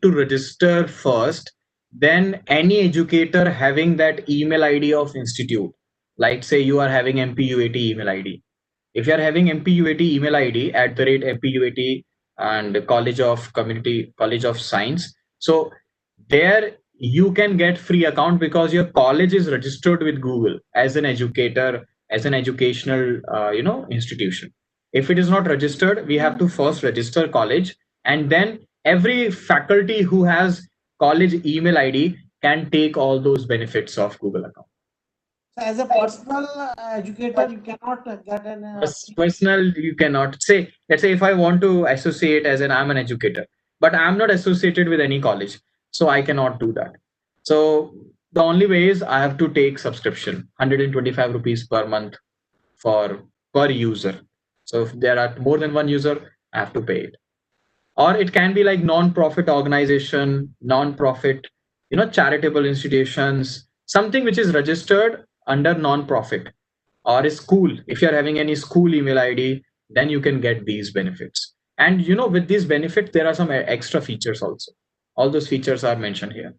to register first, then any educator having that email ID of institute, like say you are having MPUAT email ID. If you are having MPUAT email ID at the rate MPUAT and College of Community College of Science, so there you can get free account because your college is registered with Google as an educator, as an educational institution. If it is not registered, we have to first register college, and then every faculty who has college email ID can take all those benefits of Google account. So as a personal educator, you cannot get an Personal, you cannot say. Let's say if I want to associate as an I'm an educator, but I'm not associated with any college, so I cannot do that. So the only way is I have to take subscription, 125 rupees per month for per user. So if there are more than one user, I have to pay it. Or it can be like non-profit organization, non-profit, charitable institutions, something which is registered under non-profit, or a school. If you're having any school email ID, then you can get these benefits. And with these benefits, there are some extra features also. All those features are mentioned here.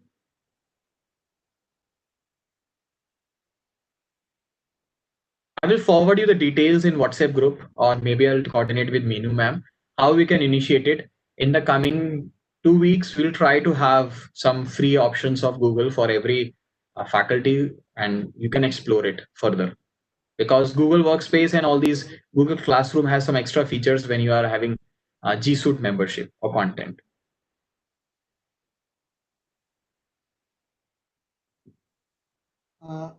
I will forward you the details in WhatsApp group, or maybe I'll coordinate with Meenu ma'am how we can initiate it. In the coming 2 weeks, we'll try to have some free options of Google for every faculty, and you can explore it further. Because Google Workspace and all these Google Classroom has some extra features when you are having G Suite membership or content.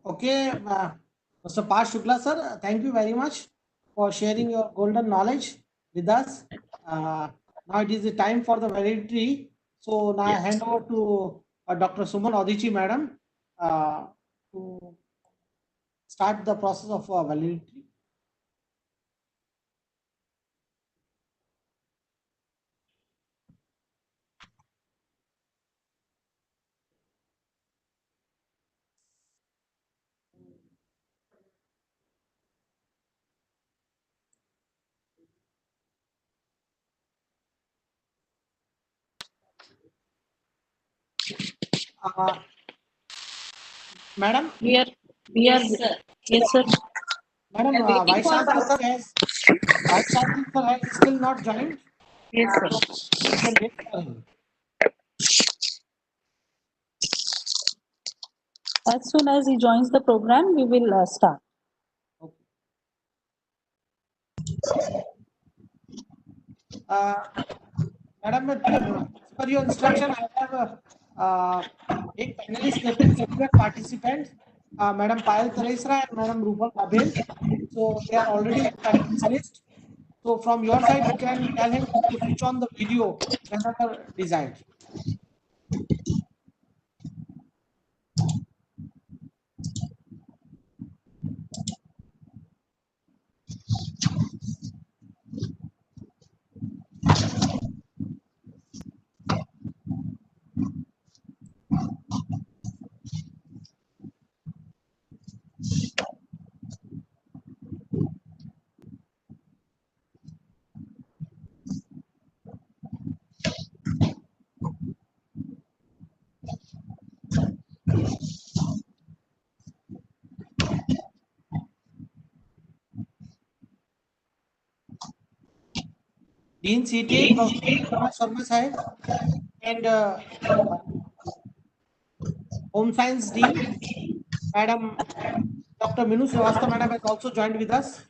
Okay, Mr. Parth Shukla, sir, thank you very much for sharing your golden knowledge with us. Now it is the time for the validity. So now I Yes. hand over to Dr. Suman Odichi, madam, to start the process of validity. Madam, We are, yes, sir. madam, Vice Chancellor has still not joined. Yes, sir. We can wait for him. As soon as he joins the program, we will start. Okay. Madam, as per your instruction, I have एक panelist represented participants, Madam Payal Taresra and Madam Rupal Abel. So they are already panelists. So from your side, you can tell him to switch on the video whenever desired. Dean CTA, Professor Prakash Sharma Sahib, and Home Science Dean, Madam Dr. Minu Srivastava, Madam has also joined with us.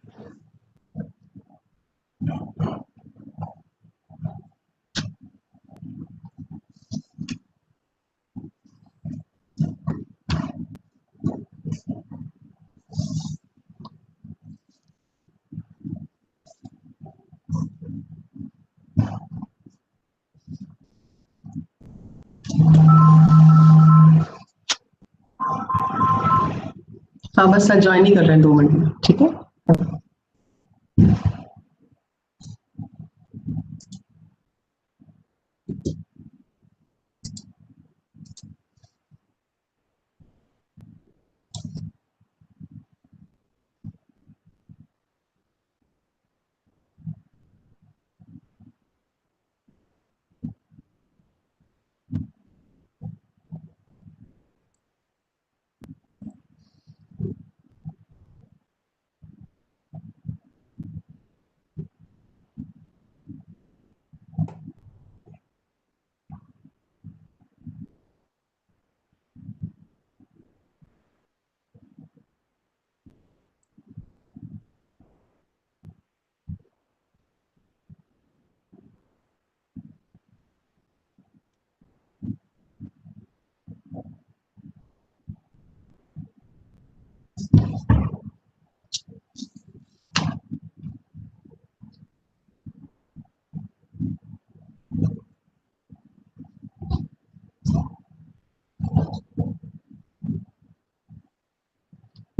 हाँ बस sir join ही कर रहे हैं 2 minute में, ठीक है।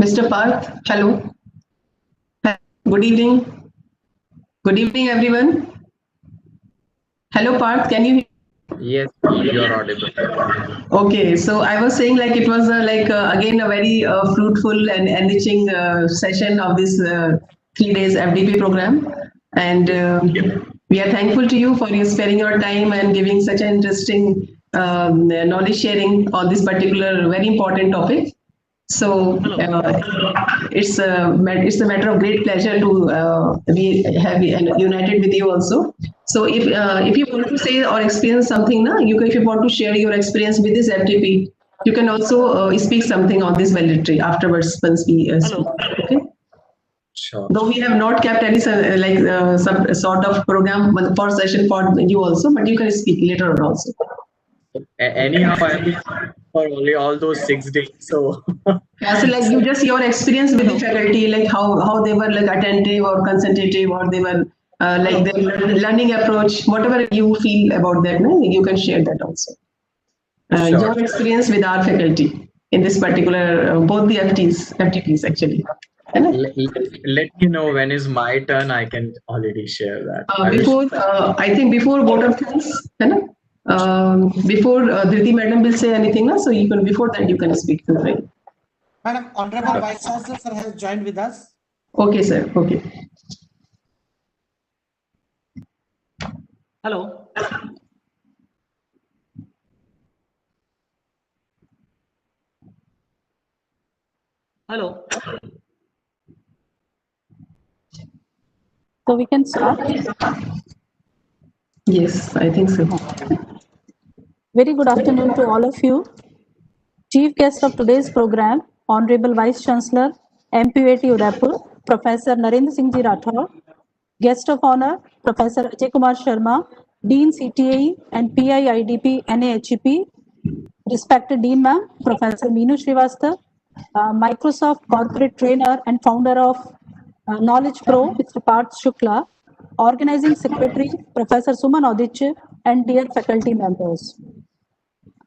Mr. Parth, hello. Good evening. Good evening, everyone. Hello, Parth. Can you hear? Yes, you are audible. Okay, so I was saying like it was again a very fruitful and enriching session of this 3 days FDP program, and we are thankful to you for you sparing your time and giving such an interesting knowledge sharing on this particular very important topic. So it's a matter of great pleasure to be have united with you also. So if you want to say or experience something, na, if you want to share your experience with this FTP, you can also speak something on this validity afterwards once we speak. Okay. Sure. Though we have not kept any some sort of program for session for you also, but you can speak later on also. Anyhow, I have been for only all those 6 days. So yeah, so like you just your experience with the faculty, like how they were like attentive or concentrative, or they were like their learning approach, whatever you feel about that, no? You can share that also. Sure. Your experience with our faculty in this particular both the FTPs actually. Let me know when is my turn. I can already share that. I think before vote of thanks, before Dhriti madam will say anything, so you can before that you can speak to right? Madam, Honorable Vice Chancellor sir has joined with us. Okay, sir. Okay. Hello. Hello. So we can start. Yes, I think so. Very good afternoon to all of you. Chief guest of today's program, Honorable Vice Chancellor, MPUAT Udaipur, Professor Narendra Singh Ji Rathod. Guest of honor, Professor Ajay Kumar Sharma, Dean CTAE and PI IDP NAHEP. Respected Dean Ma'am, Professor Meenu Srivastava, Microsoft corporate trainer and founder of Knowledge Pro, Mr. Parth Shukla, organizing secretary, Professor Suman Aditya, and dear faculty members.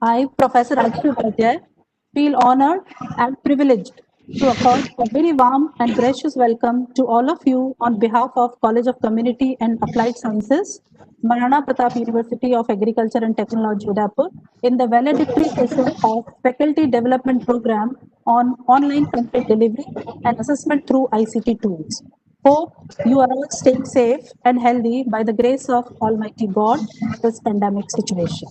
I, Professor Ajay Upadhyay, feel honored and privileged to accord a very warm and gracious welcome to all of you on behalf of College of Community and Applied Sciences, Maharana Pratap University of Agriculture and Technology, Udaipur, in the valedictory session of Faculty Development Program on Online Content Delivery and Assessment through ICT Tools. Hope you are all staying safe and healthy by the grace of Almighty God in this pandemic situation.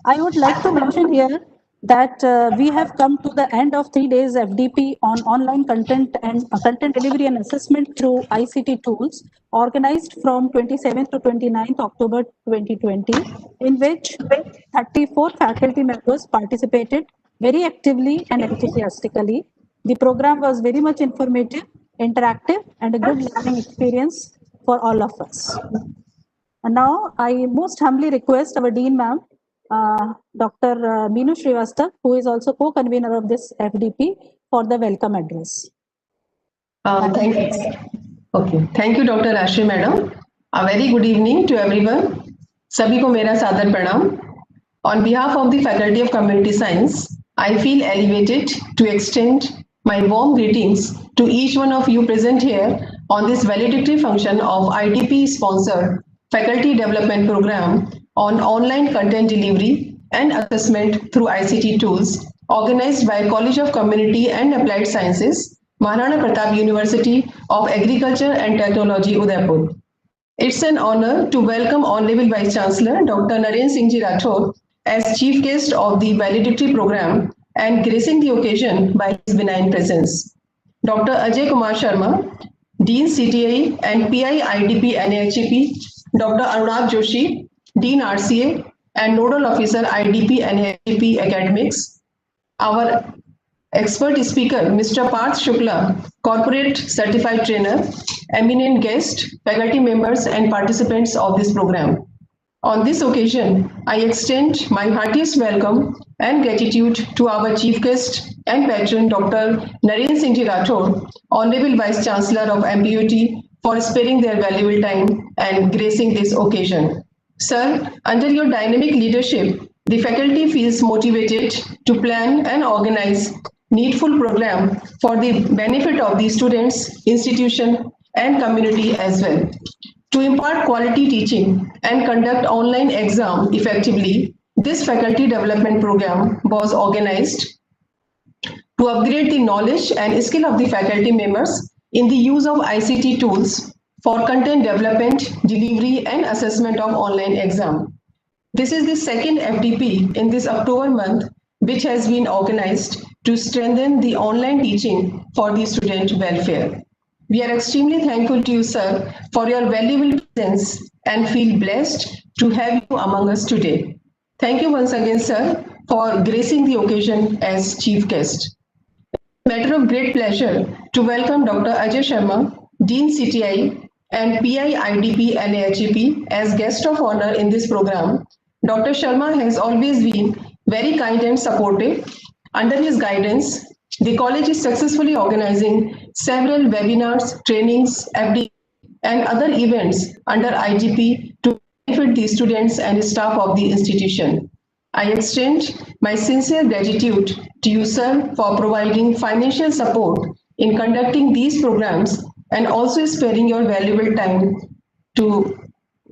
I would like to mention here that we have come to the end of 3 days FDP on online content and content delivery and assessment through ICT tools, organized from 27th to 29th October 2020, in which 34 faculty members participated very actively and enthusiastically. The program was very much informative, interactive, and a good learning experience for all of us. And now I most humbly request our Dean Ma'am, Dr. Meenu Srivastava, who is also co-convener of this FDP, for the welcome address. Thank you. Okay, thank you, Dr. Ashri Madam. A very good evening to everyone. Sabhi ko mera sadar pranam. On behalf of the Faculty of Community Science, I feel elevated to extend my warm greetings to each one of you present here on this valedictory function of IDP-sponsored Faculty Development Program on online content delivery and assessment through ICT tools, organized by College of Community and Applied Sciences, Maharana Pratap University of Agriculture and Technology, Udaipur. It's an honor to welcome Honorable Vice Chancellor Dr. Narendra Singh Ji Rathore as Chief Guest of the valedictory program and gracing the occasion by his benign presence. Dr. Ajay Kumar Sharma, Dean CTI and PI IDP NAHEP, Dr. Anurag Joshi, Dean RCA and Nodal Officer IDP NAHEP Academics, our expert speaker, Mr. Parth Shukla, Corporate Certified Trainer, eminent guest, faculty members, and participants of this program. On this occasion, I extend my heartiest welcome and gratitude to our Chief Guest and Patron, Dr. Narendra Singh Ji Rathore, Honorable Vice Chancellor of MPUT, for sparing their valuable time and gracing this occasion. Sir, under your dynamic leadership, the faculty feels motivated to plan and organize needful program for the benefit of the students, institution, and community as well. To impart quality teaching and conduct online exam effectively, this faculty development program was organized to upgrade the knowledge and skill of the faculty members in the use of ICT tools for content development, delivery, and assessment of online exam. This is the second FDP in this October month, which has been organized to strengthen the online teaching for the student welfare. We are extremely thankful to you, sir, for your valuable presence and feel blessed to have you among us today. Thank you once again, sir, for gracing the occasion as chief guest. Matter of great pleasure to welcome Dr. Ajay Sharma, Dean CTI and PI IDP NAHEP as guest of honor in this program. Dr. Sharma has always been very kind and supportive. Under his guidance, the college is successfully organizing several webinars, trainings, FD, and other events under IDP to benefit the students and staff of the institution. I extend my sincere gratitude to you, sir, for providing financial support in conducting these programs and also sparing your valuable time to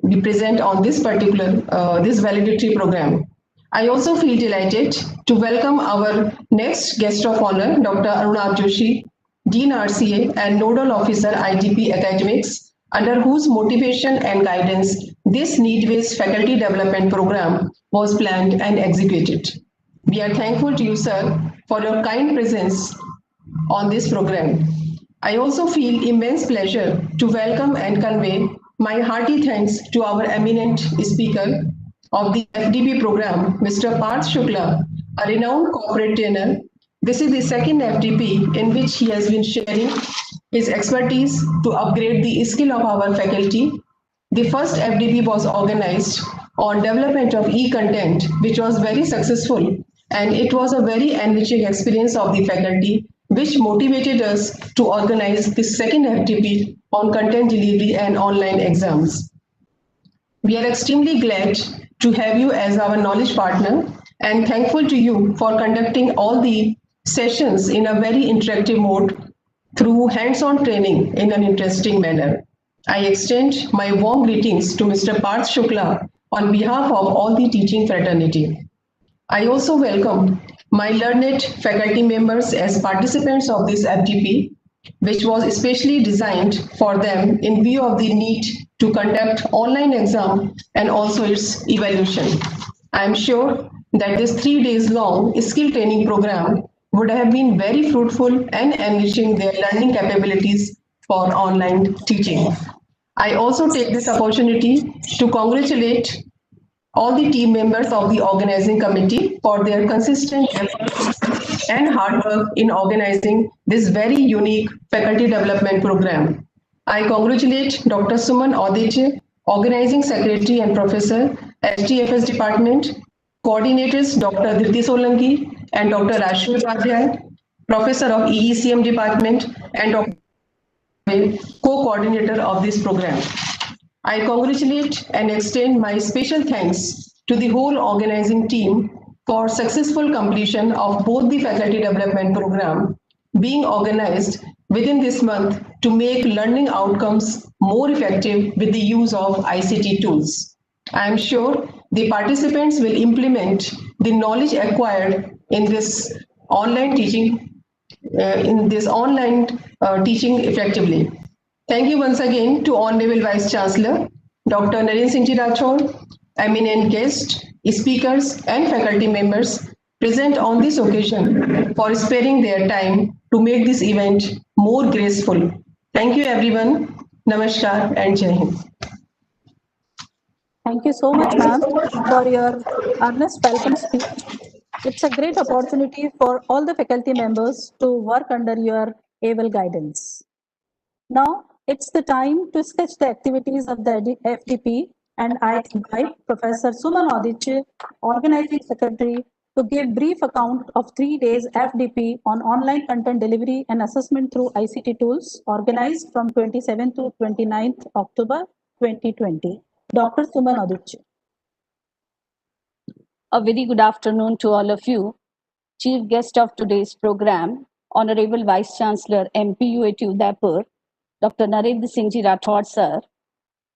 be present on this particular, this valedictory program. I also feel delighted to welcome our next guest of honor, Dr. Anurag Joshi, Dean RCA and Nodal Officer IDP Academics, under whose motivation and guidance this need-based faculty development program was planned and executed. We are thankful to you, sir, for your kind presence on this program. I also feel immense pleasure to welcome and convey my hearty thanks to our eminent speaker of the FDP program, Mr. Parth Shukla, a renowned corporate trainer. This is the second FDP in which he has been sharing his expertise to upgrade the skill of our faculty. The first FDP was organized on development of e-content, which was very successful, and it was a very enriching experience of the faculty, which motivated us to organize the second FDP on content delivery and online exams. We are extremely glad to have you as our knowledge partner and thankful to you for conducting all the sessions in a very interactive mode through hands-on training in an interesting manner. I extend my warm greetings to Mr. Parth Shukla on behalf of all the teaching fraternity. I also welcome my learned faculty members as participants of this FDP, which was especially designed for them in view of the need to conduct online exam and also its evaluation. I am sure that this 3 days long skill training program would have been very fruitful and enriching their learning capabilities for online teaching. I also take this opportunity to congratulate all the team members of the organizing committee for their consistent efforts and hard work in organizing this very unique faculty development program. I congratulate Dr. Suman Auditya, Organizing Secretary and Professor, STFS Department, coordinators Dr. Dhriti Solanki and Dr. Rashmi Upadhyay, Professor of EECM Department and Dr. co-coordinator of this program. I congratulate and extend my special thanks to the whole organizing team for successful completion of both the faculty development program being organized within this month to make learning outcomes more effective with the use of ICT tools. I am sure the participants will implement the knowledge acquired in this online teaching teaching effectively. Thank you once again to Honorable Vice Chancellor, Dr. Narendra Singh Ji Rathod, eminent guests, speakers, and faculty members present on this occasion for sparing their time to make this event more graceful. Thank you, everyone. Namaskar and Jai Hind. Thank you so much, ma'am, for your earnest welcome speech. It's a great opportunity for all the faculty members to work under your able guidance. Now, it's the time to sketch the activities of the FDP, and I invite Professor Suman Aditya, Organizing Secretary, to give brief account of 3 days FDP on online content delivery and assessment through ICT tools, organized from 27th to 29th October 2020. Dr. Suman Aditya. A very good afternoon to all of you. Chief guest of today's program, Honorable Vice Chancellor MPUAT Udaipur, Dr. Narendra Singh Ji Rathod sir.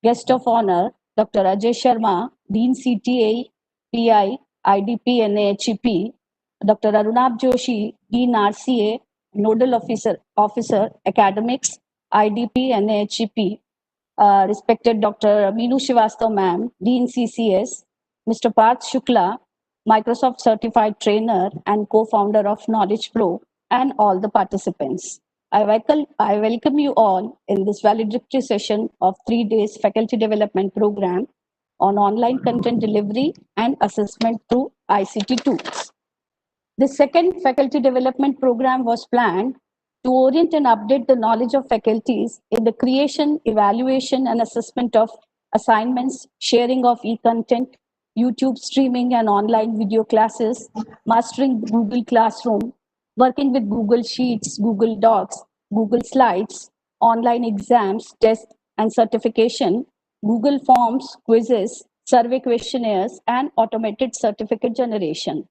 Guest of honor, Dr. Ajay Sharma, Dean CTA, PI, IDP NAHEP, Dr. Arunab Joshi, Dean RCA, Nodal Officer Academics, IDP NAHEP, respected Dr. Meenu Srivastava ma'am, Dean CCAS, Mr. Parth Shukla, Microsoft Certified Trainer and co-founder of Knowledge Pro, and all the participants. I welcome you all in this valedictory session of 3 days faculty development program on online content delivery and assessment through ICT tools. The second faculty development program was planned to orient and update the knowledge of faculties in the creation, evaluation, and assessment of assignments, sharing of e-content, YouTube streaming and online video classes, mastering Google Classroom, working with Google Sheets, Google Docs, Google Slides, online exams, tests, and certification, Google Forms, quizzes, survey questionnaires, and automated certificate generation.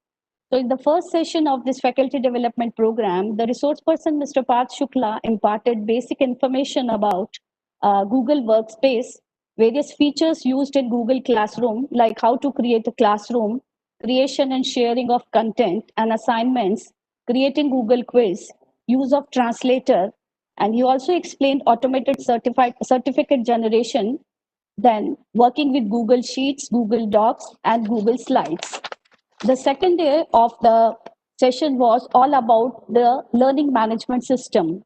So in the first session of this faculty development program, the resource person, Mr. Parth Shukla, imparted basic information about Google Workspace, various features used in Google Classroom, like how to create a classroom, creation and sharing of content and assignments, creating Google Quiz, use of translator, and he also explained automated certificate generation, then working with Google Sheets, Google Docs, and Google Slides. The second day of the session was all about the learning management system,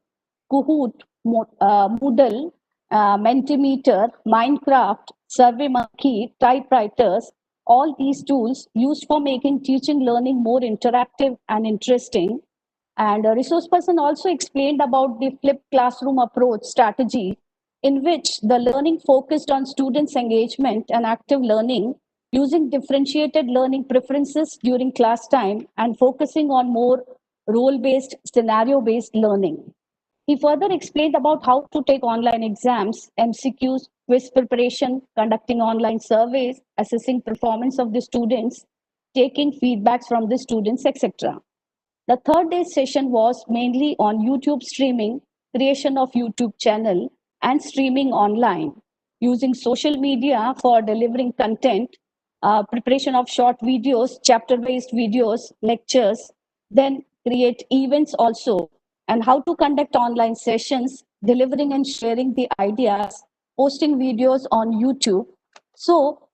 Kahoot, Moodle, Mentimeter, Minecraft, SurveyMonkey, typewriters, all these tools used for making teaching learning more interactive and interesting. And a resource person also explained about the flipped classroom approach strategy, in which the learning focused on students' engagement and active learning, using differentiated learning preferences during class time and focusing on more role-based, scenario-based learning. He further explained about how to take online exams, MCQs, quiz preparation, conducting online surveys, assessing performance of the students, taking feedbacks from the students, etc. The third day session was mainly on YouTube streaming, creation of YouTube channel, and streaming online, using social media for delivering content, preparation of short videos, chapter-based videos, lectures, then create events also, and how to conduct online sessions, delivering and sharing the ideas, posting videos on YouTube. So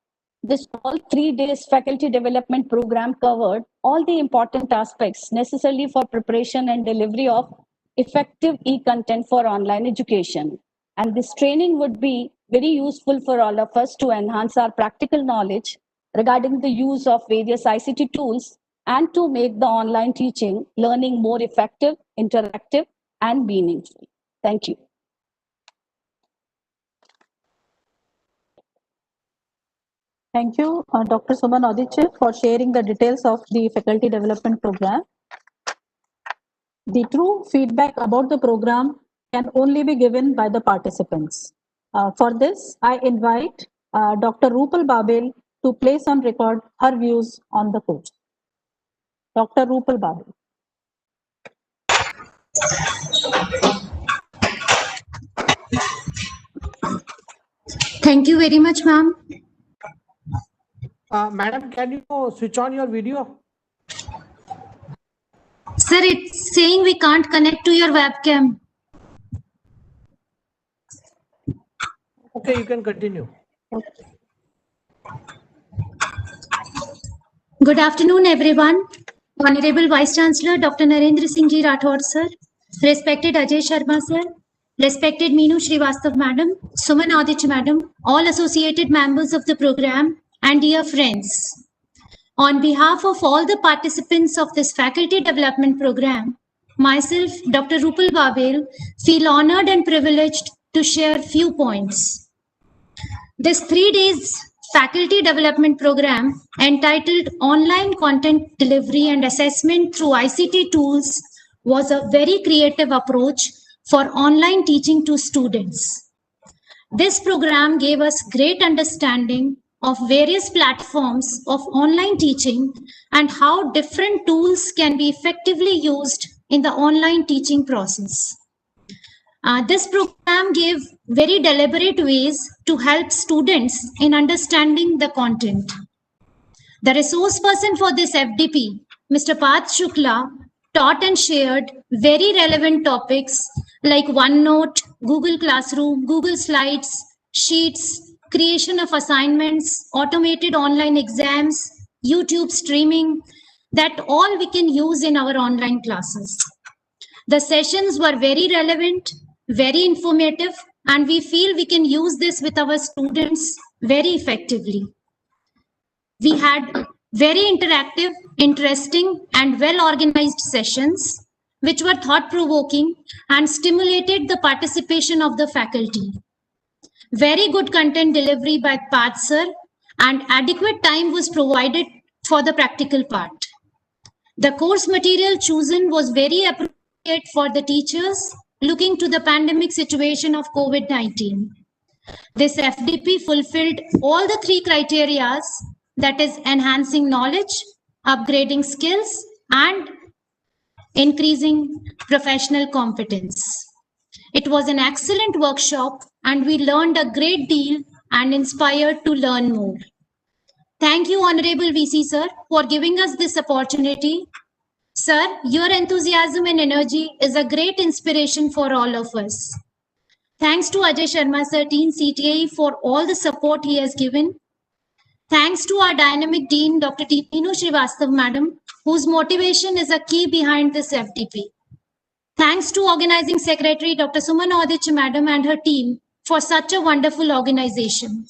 this all 3 days faculty development program covered all the important aspects necessary for preparation and delivery of effective e-content for online education. And this training would be very useful for all of us to enhance our practical knowledge regarding the use of various ICT tools and to make the online teaching learning more effective, interactive, and meaningful. Thank you. Thank you, Dr. Suman Aditya, for sharing the details of the faculty development program. The true feedback about the program can only be given by the participants. For this, I invite Dr. Rupal Babel to place on record her views on the course. Dr. Rupal Babel. Thank you very much, ma'am. Madam, can you switch on your video? Sir, it's saying we can't connect to your webcam. Okay, you can continue. Good afternoon, everyone. Honorable Vice Chancellor Dr. Narendra Singh Ji Rathod, sir. Respected Ajay Sharma, sir. Respected Meenu Srivastav, madam. Suman Adich, madam. All associated members of the program and dear friends. On behalf of all the participants of this faculty development program, myself, Dr. Rupal Babel, feel honored and privileged to share few points. This 3 days faculty development program entitled Online Content Delivery and Assessment through ICT Tools was a very creative approach for online teaching to students. This program gave us great understanding of various platforms of online teaching and how different tools can be effectively used in the online teaching process. This program gave very deliberate ways to help students in understanding the content. The resource person for this FDP, Mr. Parth Shukla, taught and shared very relevant topics like OneNote, Google Classroom, Google Slides, Sheets, creation of assignments, automated online exams, YouTube streaming, that all we can use in our online classes. The sessions were very relevant, very informative, and we feel we can use this with our students very effectively. We had very interactive, interesting, and well-organized sessions, which were thought-provoking and stimulated the participation of the faculty. Very good content delivery by Parth sir, and adequate time was provided for the practical part. The course material chosen was very appropriate for the teachers looking to the pandemic situation of COVID-19. This FDP fulfilled all the 3 criteria, that is enhancing knowledge, upgrading skills, and increasing professional competence. It was an excellent workshop and we learned a great deal and inspired to learn more. Thank you, Honorable VC sir, for giving us this opportunity. Sir, your enthusiasm and energy is a great inspiration for all of us. Thanks to Ajay Sharma sir, Team CTAE, for all the support he has given. Thanks to our dynamic Dean, Dr. Meenu Srivastav madam, whose motivation is a key behind this FDP. Thanks to Organizing Secretary, Dr. Suman Adich madam and her team for such a wonderful organization.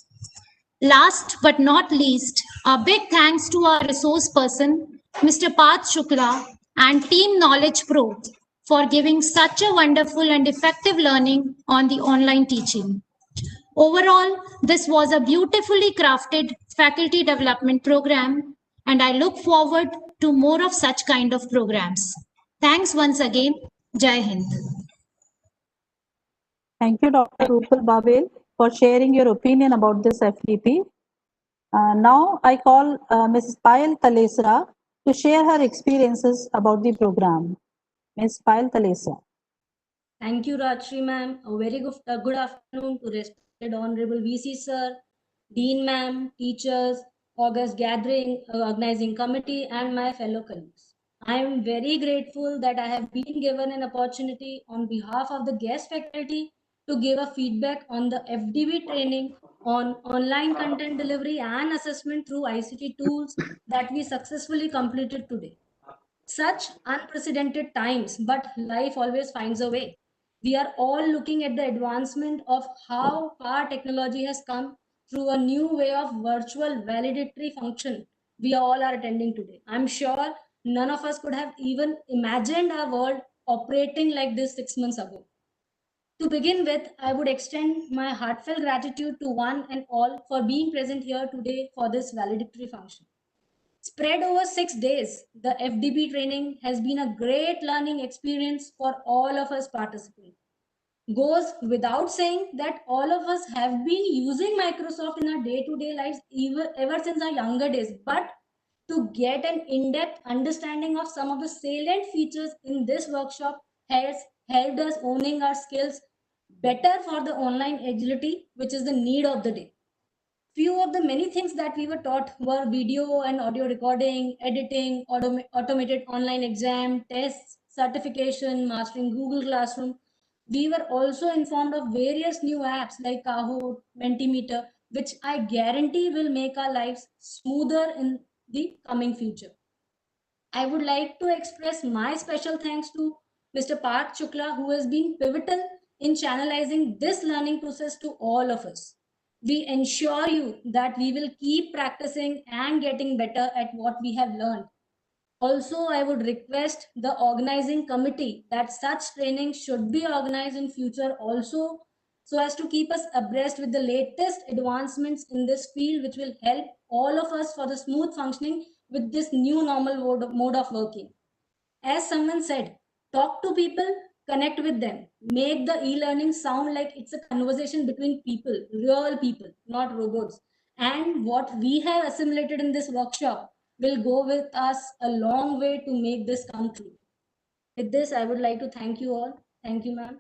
Last but not least, a big thanks to our resource person, Mr. Parth Shukla and Team Knowledge Pro for giving such a wonderful and effective learning on the online teaching. Overall, this was a beautifully crafted faculty development program, and I look forward to more of such kind of programs. Thanks once again. Jai Hind. Thank you, Dr. Rupal Babel, for sharing your opinion about this FDP. Now I call Mrs. Payal Talesra to share her experiences about the program. Ms. Payal Talesra. Thank you, Rajshri ma'am. A very good afternoon to respected Honorable VC sir, Dean ma'am, teachers, August gathering, organizing committee, and my fellow colleagues. I am very grateful that I have been given an opportunity on behalf of the guest faculty to give a feedback on the FDP training on online content delivery and assessment through ICT tools that we successfully completed today. Such unprecedented times, but life always finds a way. We are all looking at the advancement of how far technology has come through a new way of virtual validatory function we all are attending today. I'm sure none of us could have even imagined our world operating like this 6 months ago. To begin with, I would extend my heartfelt gratitude to one and all for being present here today for this validatory function. Spread over 6 days, the FDP training has been a great learning experience for all of us participants. Goes without saying that all of us have been using Microsoft in our day-to-day lives ever since our younger days. But To get an in-depth understanding of some of the salient features in this workshop has helped us owning our skills better for the online agility, which is the need of the day. Few of the many things that we were taught were video and audio recording, editing, automated online exam, tests, certification, mastering Google Classroom. We were also informed of various new apps like Kahoot, Mentimeter, which I guarantee will make our lives smoother in the coming future. I would like to express my special thanks to Mr. Parth Shukla, who has been pivotal in channelizing this learning process to all of us. We ensure you that we will keep practicing and getting better at what we have learned. Also, I would request the organizing committee that such training should be organized in future also, so as to keep us abreast with the latest advancements in this field, which will help all of us for the smooth functioning with this new normal mode of working. As someone said, talk to people, connect with them, make the e-learning sound like it's a conversation between people, real people, not robots. And what we have assimilated in this workshop will go with us a long way to make this come true. With this, I would like to thank you all. Thank you, ma'am.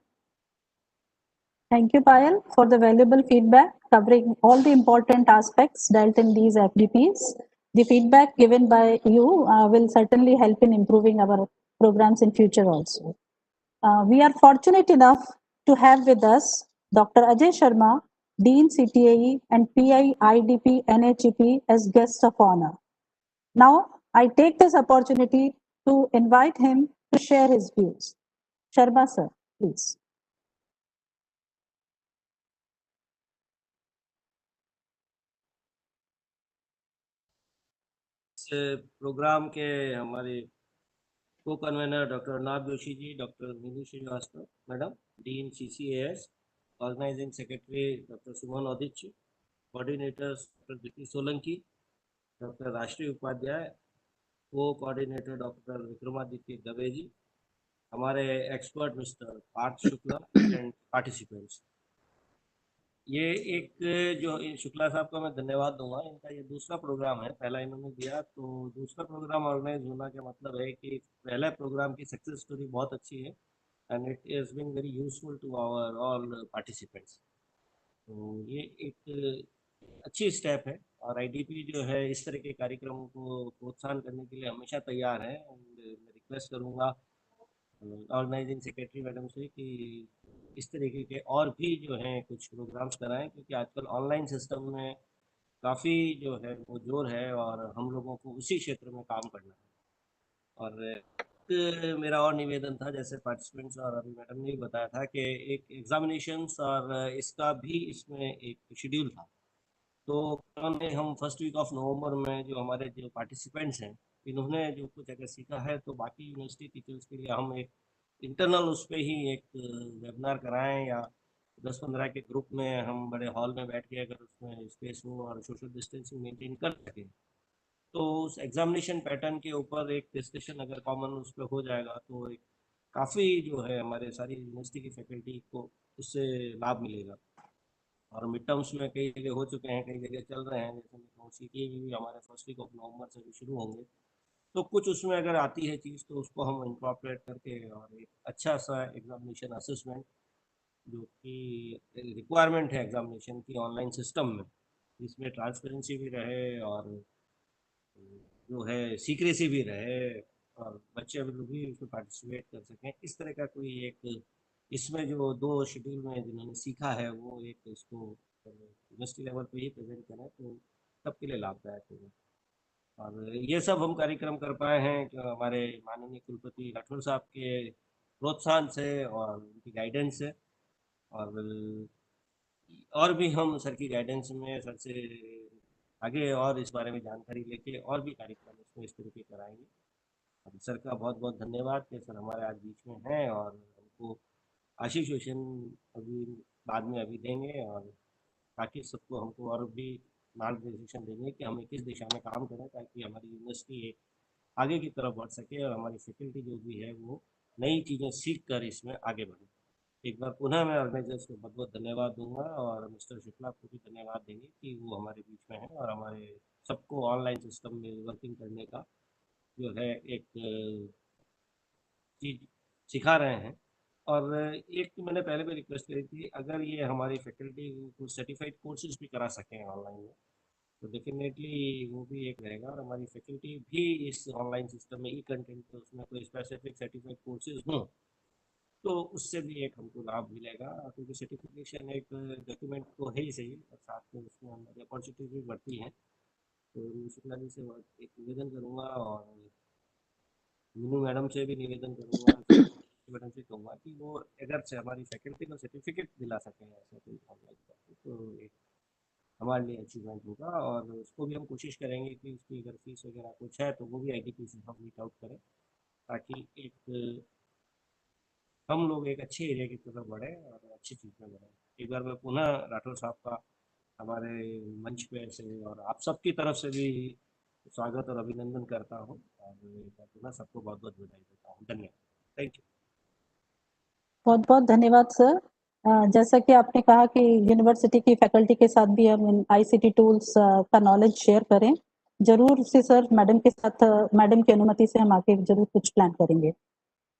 Thank you, Payal, for the valuable feedback covering all the important aspects dealt in these FDPs. The feedback given by you will certainly help in improving our programs in future also. We are fortunate enough to have with us Dr. Ajay Sharma, Dean CTAE and PI IDP NHEP as guest of honor. Now, I take this opportunity to invite him to share his views. Sharma sir, please. Programme के हमारे को convener doctor Arnab Joshi ji, doctor Meenu Srivastava madam, dean CCAS, organising secretary doctor Suman Auditya, coordinators doctor Vicky Solanki, doctor Rashtriya Upadhyay, co coordinator doctor Vikramaditya Dave ji, हमारे expert mister Parth Shukla and participants. ये एक जो शुक्ला साहब का मैं धन्यवाद दूंगा, इनका ये दूसरा प्रोग्राम है, पहला इन्होंने दिया तो दूसरा प्रोग्राम ऑर्गेनाइज होना का मतलब है कि पहले प्रोग्राम की सक्सेस स्टोरी बहुत अच्छी है and it is been very useful to our all participants. तो ये एक अच्छी स्टेप है और IDP जो है इस तरह के कार्यक्रमों को प्रोत्साहन करने के लिए हमेशा तैयार है। मैं रिक्वेस्ट करूँगा ऑर्गेनाइजिंग सेक्रेटरी मैडम से कि इस तरीके के और भी जो हैं कुछ प्रोग्राम्स कराएं, क्योंकि आजकल ऑनलाइन सिस्टम में काफ़ी जो है वो जोर है और हम लोगों को उसी क्षेत्र में काम करना है। और मेरा और निवेदन था, जैसे पार्टिसिपेंट्स और अभी मैडम ने भी बताया था कि एक एग्जामिनेशंस और इसका भी इसमें एक शेड्यूल था। तो हम फर्स्ट वीक ऑफ नवंबर में जो हमारे जो पार्टिसिपेंट्स हैं इन्होंने जो कुछ अगर सीखा है तो बाकी यूनिवर्सिटी टीचर्स के लिए हम एक इंटरनल उस पर ही एक वेबिनार कराएं या 10-15 के ग्रुप में हम बड़े हॉल में बैठ के अगर उसमें स्पेस हो और सोशल डिस्टेंसिंग मेंटेन कर सकें तो उस एग्जामिनेशन पैटर्न के ऊपर एक डिस्कशन अगर कॉमन उस पर हो जाएगा तो एक काफ़ी जो है हमारे सारी यूनिवर्सिटी की फैकल्टी को उससे लाभ मिलेगा। और मिड टर्म्स में कई जगह हो चुके हैं, कई जगह चल रहे हैं, जैसे CTAE भी हमारे फर्स्ट वीक ऑफ नवंबर से भी शुरू होंगे। तो कुछ उसमें अगर आती है चीज़ तो उसको हम इंकॉर्पोरेट करके और एक अच्छा सा एग्जामिनेशन असेसमेंट जो कि रिक्वायरमेंट है एग्जामिनेशन की ऑनलाइन सिस्टम में, जिसमें ट्रांसपेरेंसी भी रहे और जो है सीक्रेसी भी रहे और बच्चे भी उसमें पार्टिसिपेट कर सकें, इस तरह का कोई एक इसमें जो 2 शेड्यूल में जिन्होंने सीखा है वो एक इसको यूनिवर्सिटी लेवल पे ही प्रेजेंट करें तो सबके लिए लाभदायक होगा। और ये सब हम कार्यक्रम कर पाए हैं कि हमारे माननीय कुलपति राठौर साहब के प्रोत्साहन से और उनकी गाइडेंस से, और भी हम सर की गाइडेंस में सर से आगे और इस बारे में जानकारी लेके और भी कार्यक्रम इसमें इस तरीके कराएंगे। और सर का बहुत बहुत धन्यवाद कि सर हमारे आज बीच में हैं और हमको आशीर्वाद अभी बाद में अभी देंगे और ताकि सबको हमको और भी मार्गदर्शन देंगे कि हमें किस दिशा में काम करें ताकि हमारी यूनिवर्सिटी एक आगे की तरफ बढ़ सके और हमारी फैकल्टी जो भी है वो नई चीज़ें सीख कर इसमें आगे बढ़े। एक बार पुनः मैं ऑर्गेनाइजर्स को बहुत बहुत धन्यवाद दूंगा और मिस्टर शुक्ला को भी धन्यवाद देंगे कि वो हमारे बीच में हैं और हमारे सबको ऑनलाइन सिस्टम में वर्किंग करने का जो है एक चीज सिखा रहे हैं। और एक मैंने पहले भी रिक्वेस्ट करी थी, अगर ये हमारी फैकल्टी को सर्टिफाइड कोर्सेज भी करा सकें ऑनलाइन में तो डेफिनेटली वो भी एक रहेगा, और हमारी फैकल्टी भी इस ऑनलाइन सिस्टम में ई कंटेंट उसमें कोई स्पेसिफिक सर्टिफाइड कोर्सेज हों तो उससे भी एक हमको लाभ मिलेगा, क्योंकि सर्टिफिकेशन एक डॉक्यूमेंट तो है ही सही और साथ में उसमें हमारी अपॉर्चुनिटी भी बढ़ती है। तो शुक्ला जी से एक निवेदन करूँगा और मीनू मैडम से भी निवेदन करूँगा, मैडम से कहूँगा कि वो अगर से हमारी फैकल्टी को सर्टिफिकेट दिला सकें ऐसा कोई ऑनलाइन तो एक हमारे लिए अचीवमेंट होगा। और उसको भी हम कोशिश करेंगे कि उसकी अगर फीस वगैरह कुछ है तो वो भी IDP से हम मीट आउट करें, ताकि एक हम लोग एक अच्छे एरिया की तरफ बढ़े और अच्छी चीज़ में बढ़े। एक बार मैं पुनः राठौर साहब का हमारे मंच पे से और आप सबकी तरफ से भी स्वागत और अभिनंदन करता हूँ, और पुनः सबको बहुत बहुत बधाई देता हूँ। धन्यवाद। Thank you. बहुत बहुत धन्यवाद सर। जैसा कि आपने कहा कि यूनिवर्सिटी की फैकल्टी के साथ भी हम इन ICT टूल्स का नॉलेज शेयर करें, जरूर से सर मैडम के साथ, मैडम की अनुमति से हम आके जरूर कुछ प्लान करेंगे।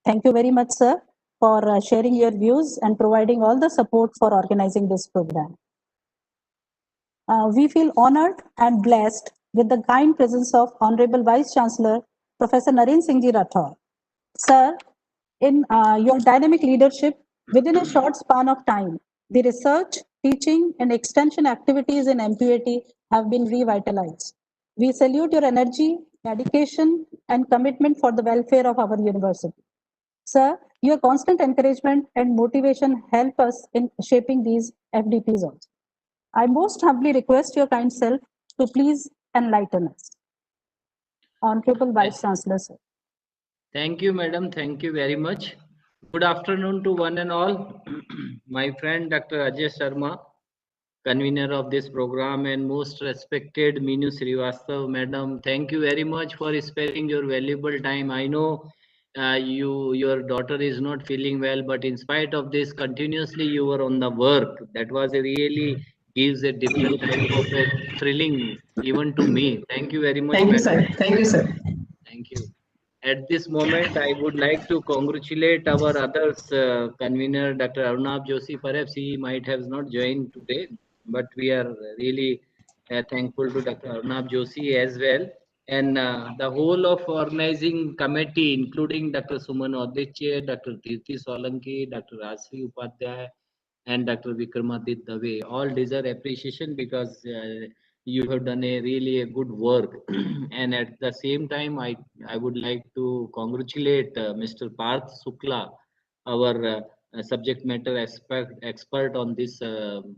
Thank you very much, sir, for sharing your views and providing all the support for organizing this program. We feel honored and blessed with the kind presence of Honorable Vice Chancellor, Professor Narendra Singh Ji Rathore. Sir, in your dynamic leadership, within a short span of time, the research, teaching, and extension activities in MPAT have been revitalized. We salute your energy, dedication, and commitment for the welfare of our university. Sir, your constant encouragement and motivation help us in shaping these FDPs also. I most humbly request your kind self to please enlighten us. Honorable Vice Chancellor, sir. Thank you, madam. Thank you very much. Good afternoon to one and all. My friend Dr. Ajay Sharma, convener of this program, and most respected Meenu Srivastav, madam. Thank you very much for sparing your valuable time. I know your daughter is not feeling well, but in spite of this, continuously you were on the work. That was a really gives a different type of a thrilling even to me. Thank you very much, Thank you, madam. sir. Thank you, sir. Thank you. At this moment, I would like to congratulate our others, convener, Dr. Arunab Joshi. Perhaps he might have not joined today, but we are really thankful to Dr. Arunab Joshi as well. And the whole of organizing committee, including Dr. Suman Odich, Dr. Tirthi Solanki, Dr. Rajsri Upadhyay, and Dr. Vikramadit Dave, all deserve appreciation because you have done a really a good work. And at the same time, I would like to congratulate Mr. Parth Sukla, our subject matter expert on this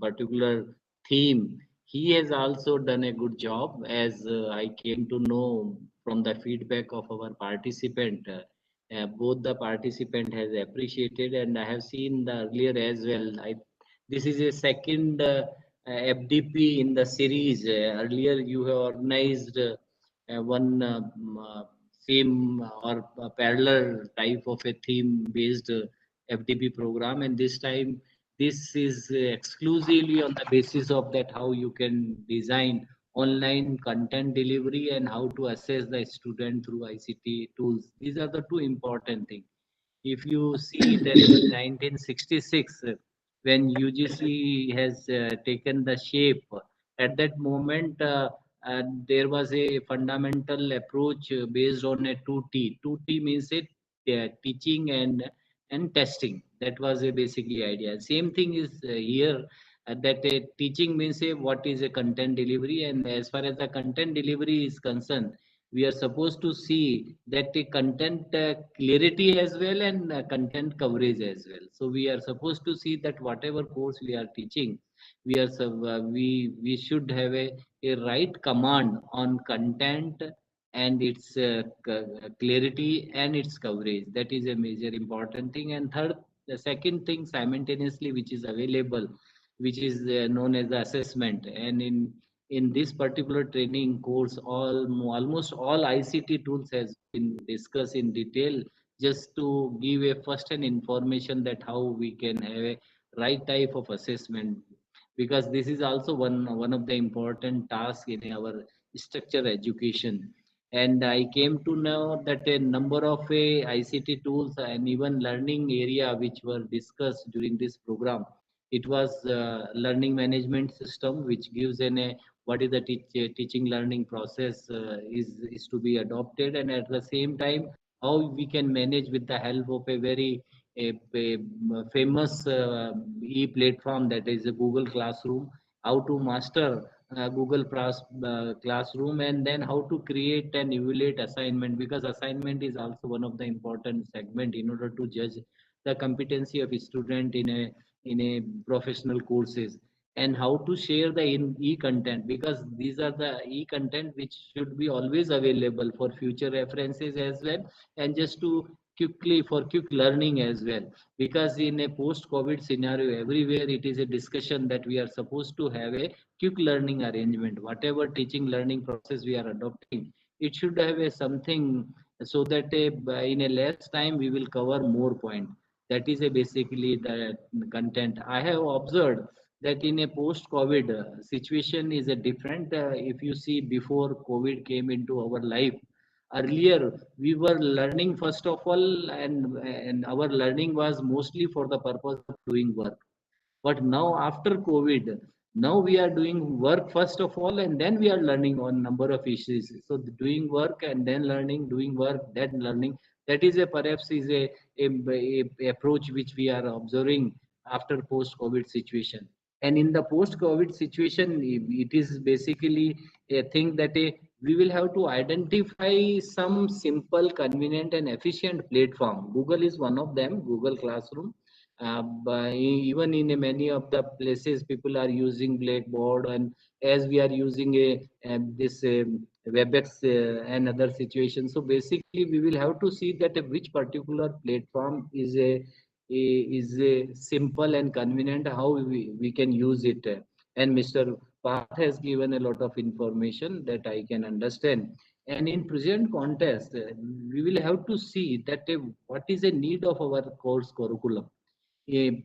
particular theme. He has also done a good job, as I came to know from the feedback of our participant. Both the participant has appreciated, and I have seen the earlier as well. This is a second FDP in the series. Earlier you have organized one same or parallel type of a theme based FDP program, and this time this is exclusively on the basis of that how you can design online content delivery and how to assess the student through ICT tools. These are the two important things. If you see that in 1966, when UGC has taken the shape, at that moment there was a fundamental approach based on a 2T. 2T means it teaching and testing. That was a basically idea. Same thing is here. That teaching means what is a content delivery, and as far as the content delivery is concerned, we are supposed to see that the content clarity as well and content coverage as well. So we are supposed to see that whatever course we are teaching, we should have a right command on content and its clarity and its coverage. That is a major important thing. And third, the second thing simultaneously which is available, which is known as the assessment. And in this particular training course, almost all ICT tools has been discussed in detail, just to give a first-hand information that how we can have a right type of assessment, because this is also one of the important tasks in our structure education. And I came to know that a number of ICT tools and even learning area which were discussed during this program. It was learning management system, which gives what is the teaching learning process is to be adopted, and at the same time how we can manage with the help of a very a famous e-platform, that is a Google Classroom, how to master Google Classroom, and then how to create and evaluate assignment, because assignment is also one of the important segment in order to judge the competency of a student in a professional courses, and how to share the e-content, because these are the e-content which should be always available for future references as well, and just to quickly for quick learning as well, because in a post-COVID scenario everywhere it is a discussion that we are supposed to have a quick learning arrangement. Whatever teaching learning process we are adopting, it should have a something so that in a less time we will cover more point. That is a basically the content. I have observed that in a post-COVID situation is a different. If you see before COVID came into our life, earlier we were learning first of all, and our learning was mostly for the purpose of doing work. But now after COVID, now we are doing work first of all, and then we are learning on number of issues. So doing work and then learning, doing work, then learning. That is a perhaps is a approach which we are observing after post-COVID situation. And in the post-COVID situation, it is basically a thing that we will have to identify some simple, convenient, and efficient platform. Google is one of them, Google Classroom. But even in many of the places, people are using Blackboard, and as we are using this WebEx and other situations. So basically, we will have to see that which particular platform is a simple and convenient, how we can use it. And Mr. Parth has given a lot of information that I can understand. And in present context, we will have to see that what is the need of our course curriculum.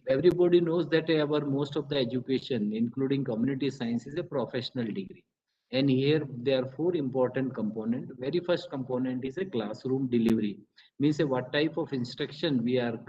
Everybody knows that our most of the education, including community science, is a professional degree. And here there are four important components. Very first component is a classroom delivery. Means what type of instruction we are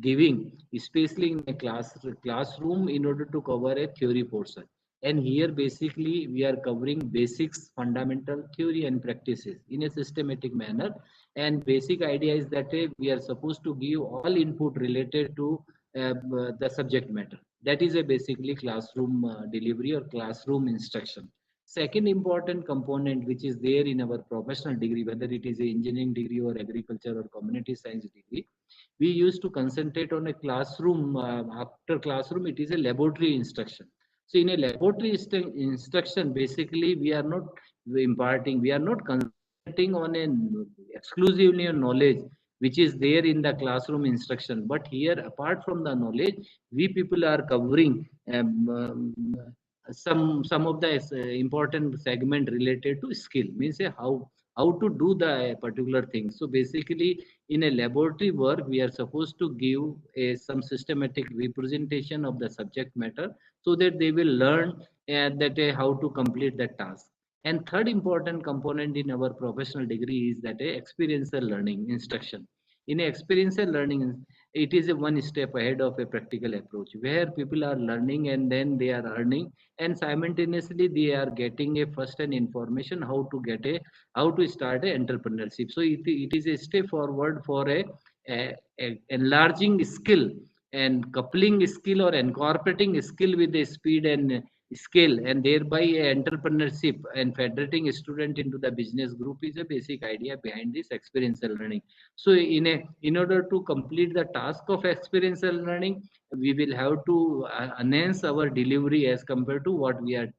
giving, especially in a classroom, in order to cover a theory portion. And here basically we are covering basics, fundamental theory and practices in a systematic manner. And basic idea is that we are supposed to give all input related to the subject matter. That is a basically classroom delivery or classroom instruction. Second important component which is there in our professional degree, whether it is a engineering degree or agriculture or community science degree, we used to concentrate on a classroom. After classroom, it is a laboratory instruction. So in a laboratory instruction, basically we are not imparting, we are not concentrating on an exclusively on knowledge which is there in the classroom instruction. But here, apart from the knowledge, we people are covering some of the important segment related to skill. Means how to do the particular thing. So basically, in a laboratory work, we are supposed to give some systematic representation of the subject matter so that they will learn that how to complete that task. And third important component in our professional degree is that experiential learning instruction. In experiential learning, it is a one step ahead of a practical approach where people are learning and then they are earning, and simultaneously they are getting a first hand information how to start a entrepreneurship. So it is a step forward for a enlarging skill and coupling skill or incorporating skill with the speed and skill, and thereby entrepreneurship and federating a student into the business group is a basic idea behind this experiential learning. So in order to complete the task of experiential learning, we will have to enhance our delivery as compared to what we are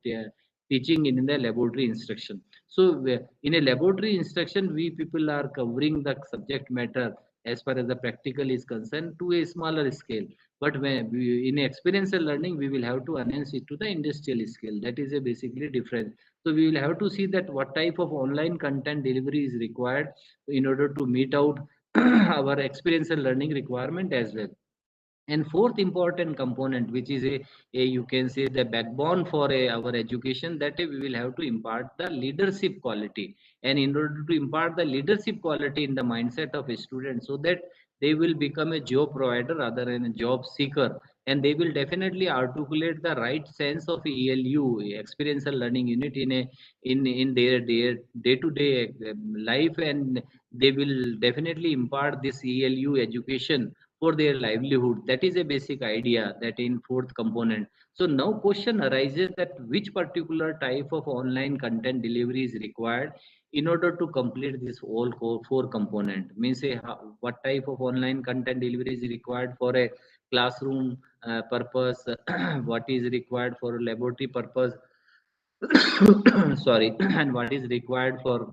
teaching in the laboratory instruction. So in a laboratory instruction, we people are covering the subject matter as far as the practical is concerned to a smaller scale. But when in experiential learning, we will have to enhance it to the industrial scale. That is a basically different. So we will have to see that what type of online content delivery is required in order to meet out our experiential learning requirement as well. And fourth important component, which is a you can say the backbone for our education, that we will have to impart the leadership quality. And in order to impart the leadership quality in the mindset of a student, so that they will become a job provider rather than a job seeker, and they will definitely articulate the right sense of ELU, experiential learning unit, in their day to day life, and they will definitely impart this ELU education for their livelihood. That is a basic idea that in fourth component. So now question arises that which particular type of online content delivery is required in order to complete this all four component. Means what type of online content delivery is required for a classroom purpose, what is required for laboratory purpose, sorry, and what is required for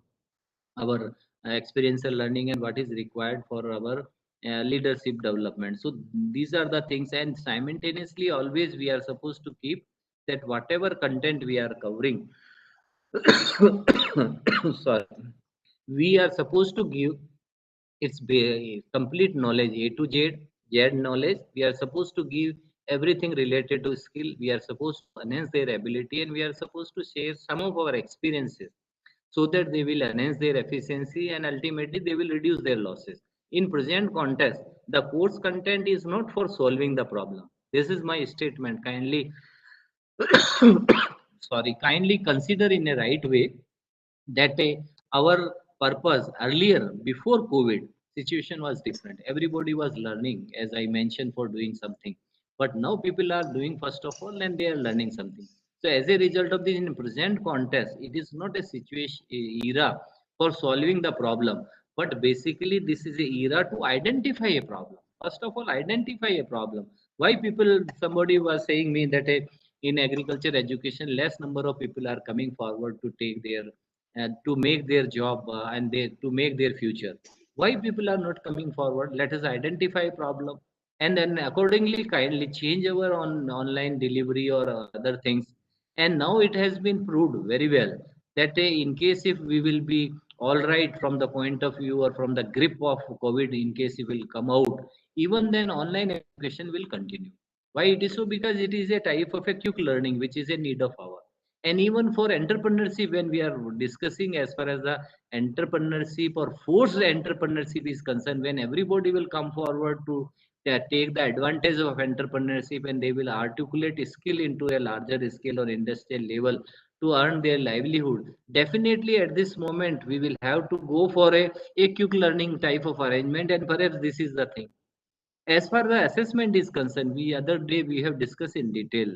our experiential learning, and what is required for our leadership development. So these are the things, and simultaneously always we are supposed to keep that whatever content we are covering, sorry, we are supposed to give its complete knowledge, A to Z knowledge. We are supposed to give everything related to skill. We are supposed to enhance their ability, and we are supposed to share some of our experiences so that they will enhance their efficiency, and ultimately they will reduce their losses. In present context, the course content is not for solving the problem. This is my statement. Kindly, sorry, kindly consider in a right way that our purpose earlier, before COVID, situation was different. Everybody was learning, as I mentioned, for doing something. But now people are doing first of all, and they are learning something. So as a result of this, in present context, it is not a situation era for solving the problem, but basically this is a era to identify a problem. First of all, identify a problem. Why people, somebody was saying me that in agriculture education, less number of people are coming forward to take their to make their job, and they to make their future. Why people are not coming forward? Let us identify problem, and then accordingly kindly change our online delivery or other things. And now it has been proved very well that in case if we will be all right from the point of view or from the grip of COVID, in case it will come out, even then online education will continue. Why it is so? Because it is a type of a quick learning which is a need of our. And even for entrepreneurship, when we are discussing as far as the entrepreneurship or forced entrepreneurship is concerned, when everybody will come forward to take the advantage of entrepreneurship, and they will articulate skill into a larger scale or industrial level to earn their livelihood, definitely at this moment we will have to go for a quick learning type of arrangement. And perhaps this is the thing. As far the assessment is concerned, we other day we have discussed in detail,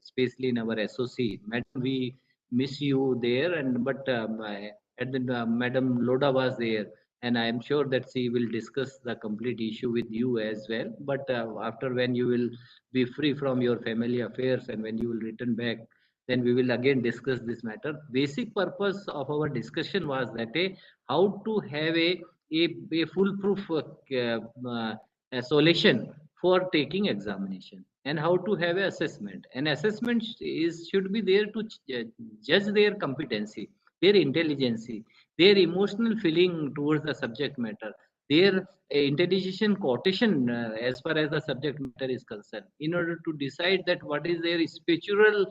especially in our SOC. Madam, we miss you there, and but at the Madam Loda was there, and I am sure that she will discuss the complete issue with you as well. But after when you will be free from your family affairs, and when you will return back, then we will again discuss this matter. Basic purpose of our discussion was that how to have a foolproof a solution for taking examination, and how to have an assessment. An assessment is should be there to judge their competency, their intelligence, their emotional feeling towards the subject matter, their intelligence quotation as far as the subject matter is concerned, in order to decide that what is their spiritual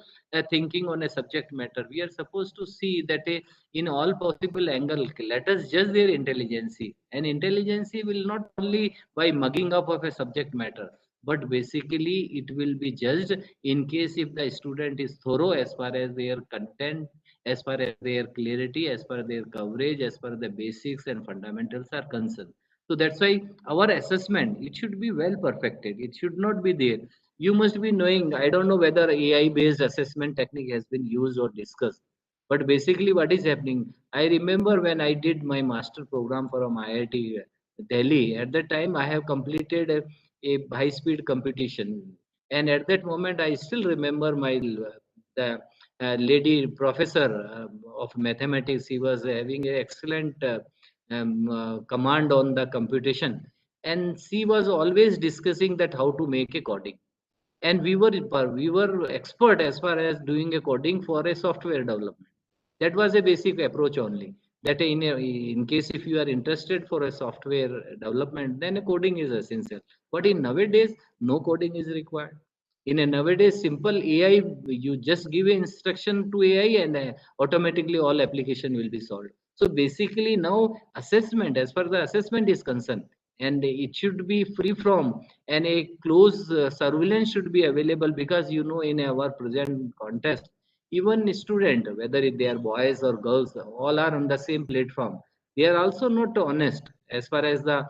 thinking on a subject matter. We are supposed to see that in all possible angle, let us judge their intelligence. And intelligence will not only by mugging up of a subject matter, but basically it will be judged in case if the student is thorough as far as their content, as far as their clarity, as far as their coverage, as far as the basics and fundamentals are concerned. So that's why our assessment, it should be well perfected. It should not be there. You must be knowing, I don't know whether AI based assessment technique has been used or discussed, but basically what is happening, I remember when I did my master program from IIT Delhi. At that time, I have completed a high-speed competition, and at that moment, I still remember the lady professor of mathematics. He was having an excellent command on the computation, and she was always discussing that how to make a coding. And we were expert as far as doing a coding for a software development. That was a basic approach only, that in case if you are interested for a software development, then a coding is essential. But in nowadays, no coding is required. In a nowadays simple AI, you just give an instruction to AI and automatically all application will be solved. So basically now assessment, as far as the assessment is concerned, and it should be free from, and a close surveillance should be available, because in our present context, even student, whether they are boys or girls, all are on the same platform. They are also not honest as far as the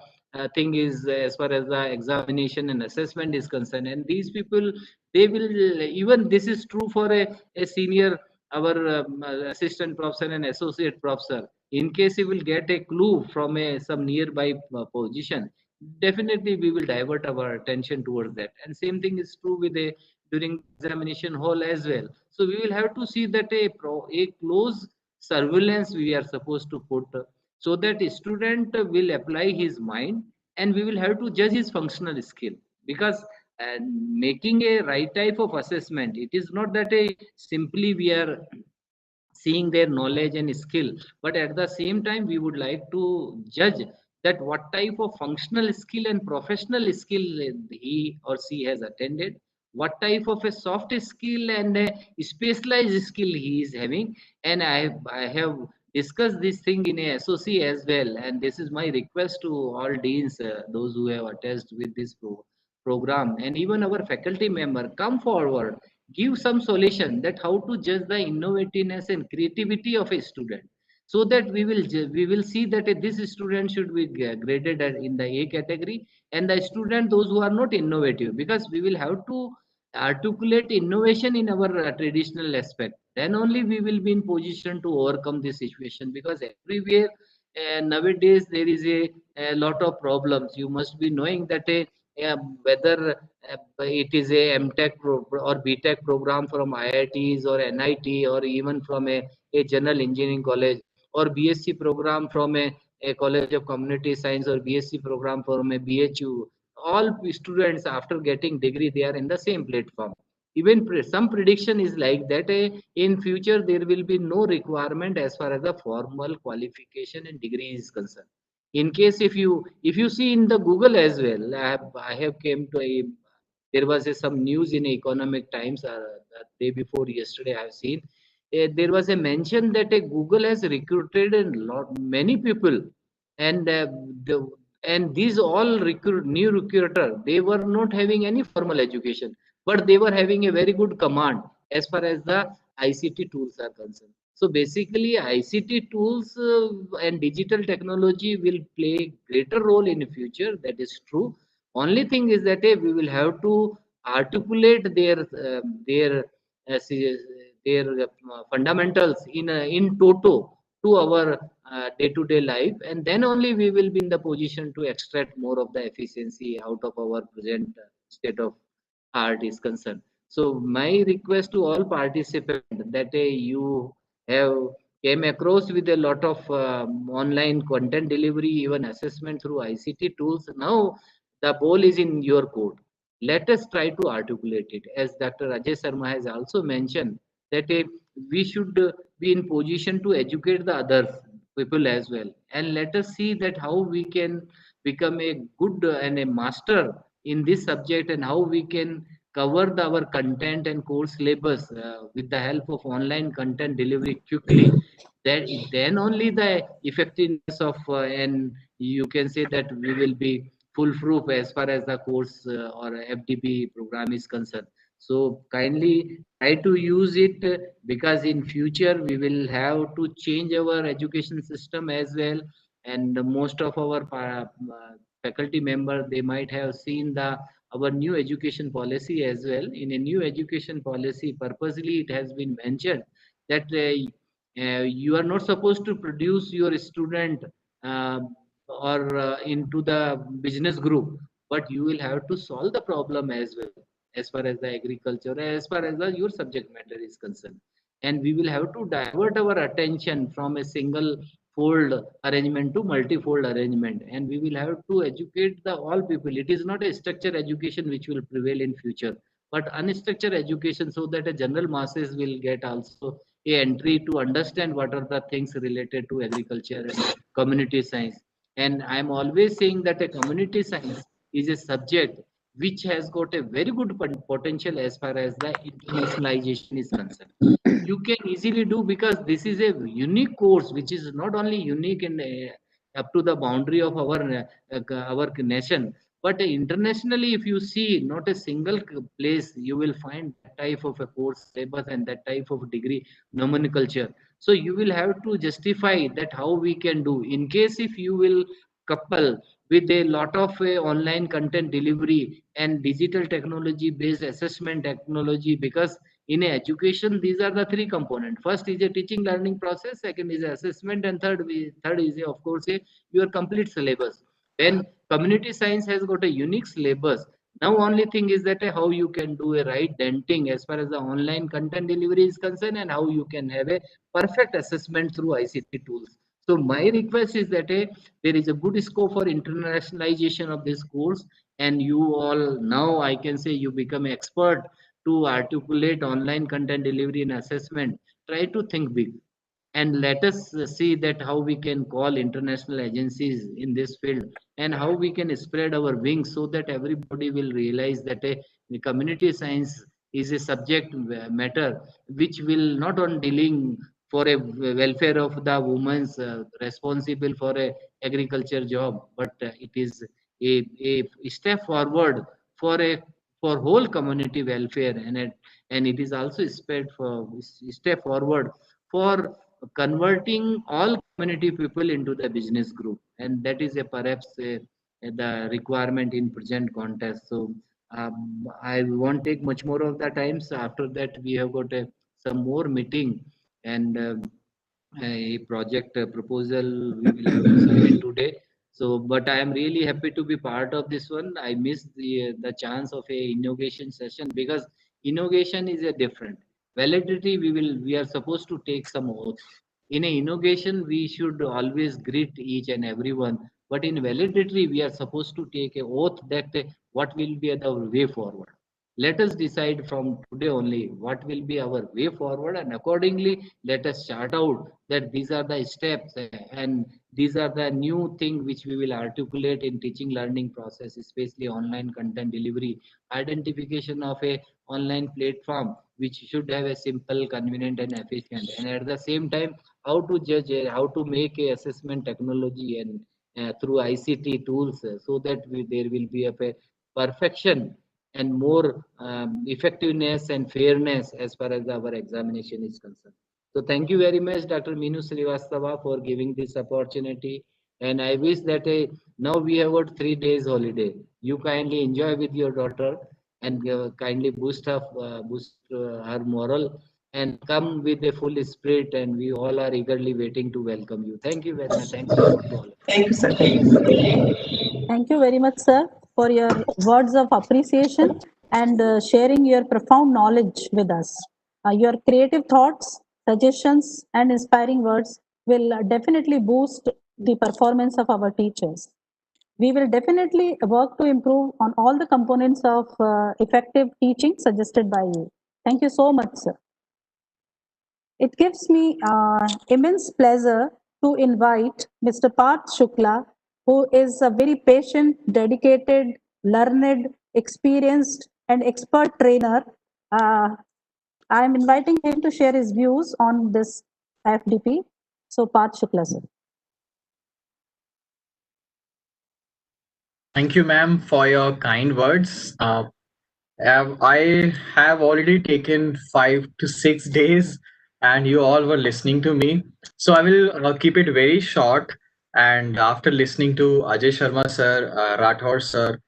thing is, as far as the examination and assessment is concerned. And these people, they will, even this is true for a senior, our assistant professor and associate professor. In case he will get a clue from some nearby position, definitely we will divert our attention towards that. And same thing is true with a during examination hall as well. So we will have to see that a close surveillance we are supposed to put, so that a student will apply his mind, and we will have to judge his functional skill. Because making a right type of assessment, it is not that a simply we are seeing their knowledge and skill, but at the same time we would like to judge that what type of functional skill and professional skill he or she has attended, what type of a soft skill and a specialized skill he is having. And I have discussed this thing in a SOC as well, and this is my request to all deans, those who have attached with this program, and even our faculty member, come forward, give some solution that how to judge the innovativeness and creativity of a student, so that we will see that this student should be graded in the A category, and the student those who are not innovative, because we will have to articulate innovation in our traditional aspect. Then only we will be in position to overcome this situation, because everywhere nowadays there is a lot of problems. You must be knowing that whether it is a MTech or BTech program from IITs or NIT, or even from a general engineering college, or BSc program from a college of community science, or BSc program from a BHU. All students after getting degree, they are in the same platform. Even some prediction is like that in future there will be no requirement as far as the formal qualification and degree is concerned. In case if you see in the Google as well, I have came to a, there was some news in Economic Times the day before yesterday. I have seen there was a mention that Google has recruited a lot many people, and the and these all new recruiter, they were not having any formal education, but they were having a very good command as far as the ICT tools are concerned. So basically, ICT tools and digital technology will play greater role in the future. That is true. Only thing is that we will have to articulate their uh, se- fundamentals in toto to our day-to-day life, and then only we will be in the position to extract more of the efficiency out of our present state of art is concerned. So my request to all participants that you have came across with a lot of online content delivery, even assessment through ICT tools. Now the ball is in your court. Let us try to articulate it. As Dr. Ajay Sharma has also mentioned, that we should be in position to educate the other people as well. And let us see that how we can become a good and a master in this subject, and how we can cover our content and course syllabus with the help of online content delivery quickly. That then only the effectiveness of and you can say that we will be foolproof as far as the course or FDP program is concerned. So kindly try to use it, because in future we will have to change our education system as well. And most of our faculty member, they might have seen the our new education policy as well. In a new education policy, purposely it has been mentioned that you are not supposed to produce your student uh, or into the business group, but you will have to solve the problem as well, as far as the agriculture, as far as your subject matter is concerned. And we will have to divert our attention from a single fold arrangement to multi-fold arrangement, and we will have to educate the all people. It is not a structured education which will prevail in future, but unstructured education, so that a general masses will get also a entry to understand what are the things related to agriculture and community science. And I'm always saying that a community science is a subject which has got a very good potential as far as the internationalization is concerned. You can easily do, because this is a unique course which is not only unique in up to the boundary of our nation, but internationally, if you see, not a single place you will find that type of a course syllabus and that type of degree nomenclature. So you will have to justify that how we can do. In case if you will couple with a lot of online content delivery and digital technology based assessment technology, because in education these are the three components. First is a teaching learning process, second is assessment, and third is of course your complete syllabus. When community science has got a unique syllabus, now only thing is that how you can do a right denting as far as the online content delivery is concerned, and how you can have a perfect assessment through ICT tools. So my request is that there is a good scope for internationalization of this course, and you all now I can say you become expert to articulate online content delivery and assessment. Try to think big, and let us see that how we can call international agencies in this field, and how we can spread our wings so that everybody will realize that the community science is a subject matter which will not on dealing for a welfare of the women's responsible for a agriculture job, but it is a step forward for a for whole community welfare, and it is also spread for step forward for converting all community people into the business group, and that is a perhaps the requirement in present context. So I won't take much more of the time. So after that we have got some more meeting, and a project proposal we will have to submit today. So but I am really happy to be part of this one. I missed the chance of a inauguration session, because inauguration is a different validity. We are supposed to take some oaths. In a inauguration we should always greet each and everyone, but in validity we are supposed to take a oath that what will be the way forward. Let us decide from today only what will be our way forward, and accordingly let us chart out that these are the steps, and these are the new thing which we will articulate in teaching learning process, especially online content delivery, identification of a online platform which should have a simple, convenient and efficient, and at the same time how to judge, how to make a assessment technology, and through ICT tools, so that there will be a perfection and more effectiveness and fairness as far as our examination is concerned. So thank you very much, Dr. Minu Srivastava, for giving this opportunity. And I wish that now we have got 3 days holiday. You kindly enjoy with your daughter, and kindly boost her moral, and come with a full spirit. And we all are eagerly waiting to welcome you. Thank you very much. Thanks a lot to all. Thank you, sir. Thank you. Thank you very much, sir, for your words of appreciation and sharing your profound knowledge with us. Your creative thoughts, suggestions, and inspiring words will definitely boost the performance of our teachers. We will definitely work to improve on all the components of effective teaching suggested by you. Thank you so much, sir. It gives me immense pleasure to invite Mr. Parth Shukla, who is a very patient, dedicated, learned, experienced, and expert trainer. I am inviting him to share his views on this FDP. So, Parth Shukla, sir. Thank you, ma'am, for your kind words. I have already taken 5 to 6 days, and you all were listening to me. So I will keep it very short. And after listening to Ajay Sharma sir, Rathore sir,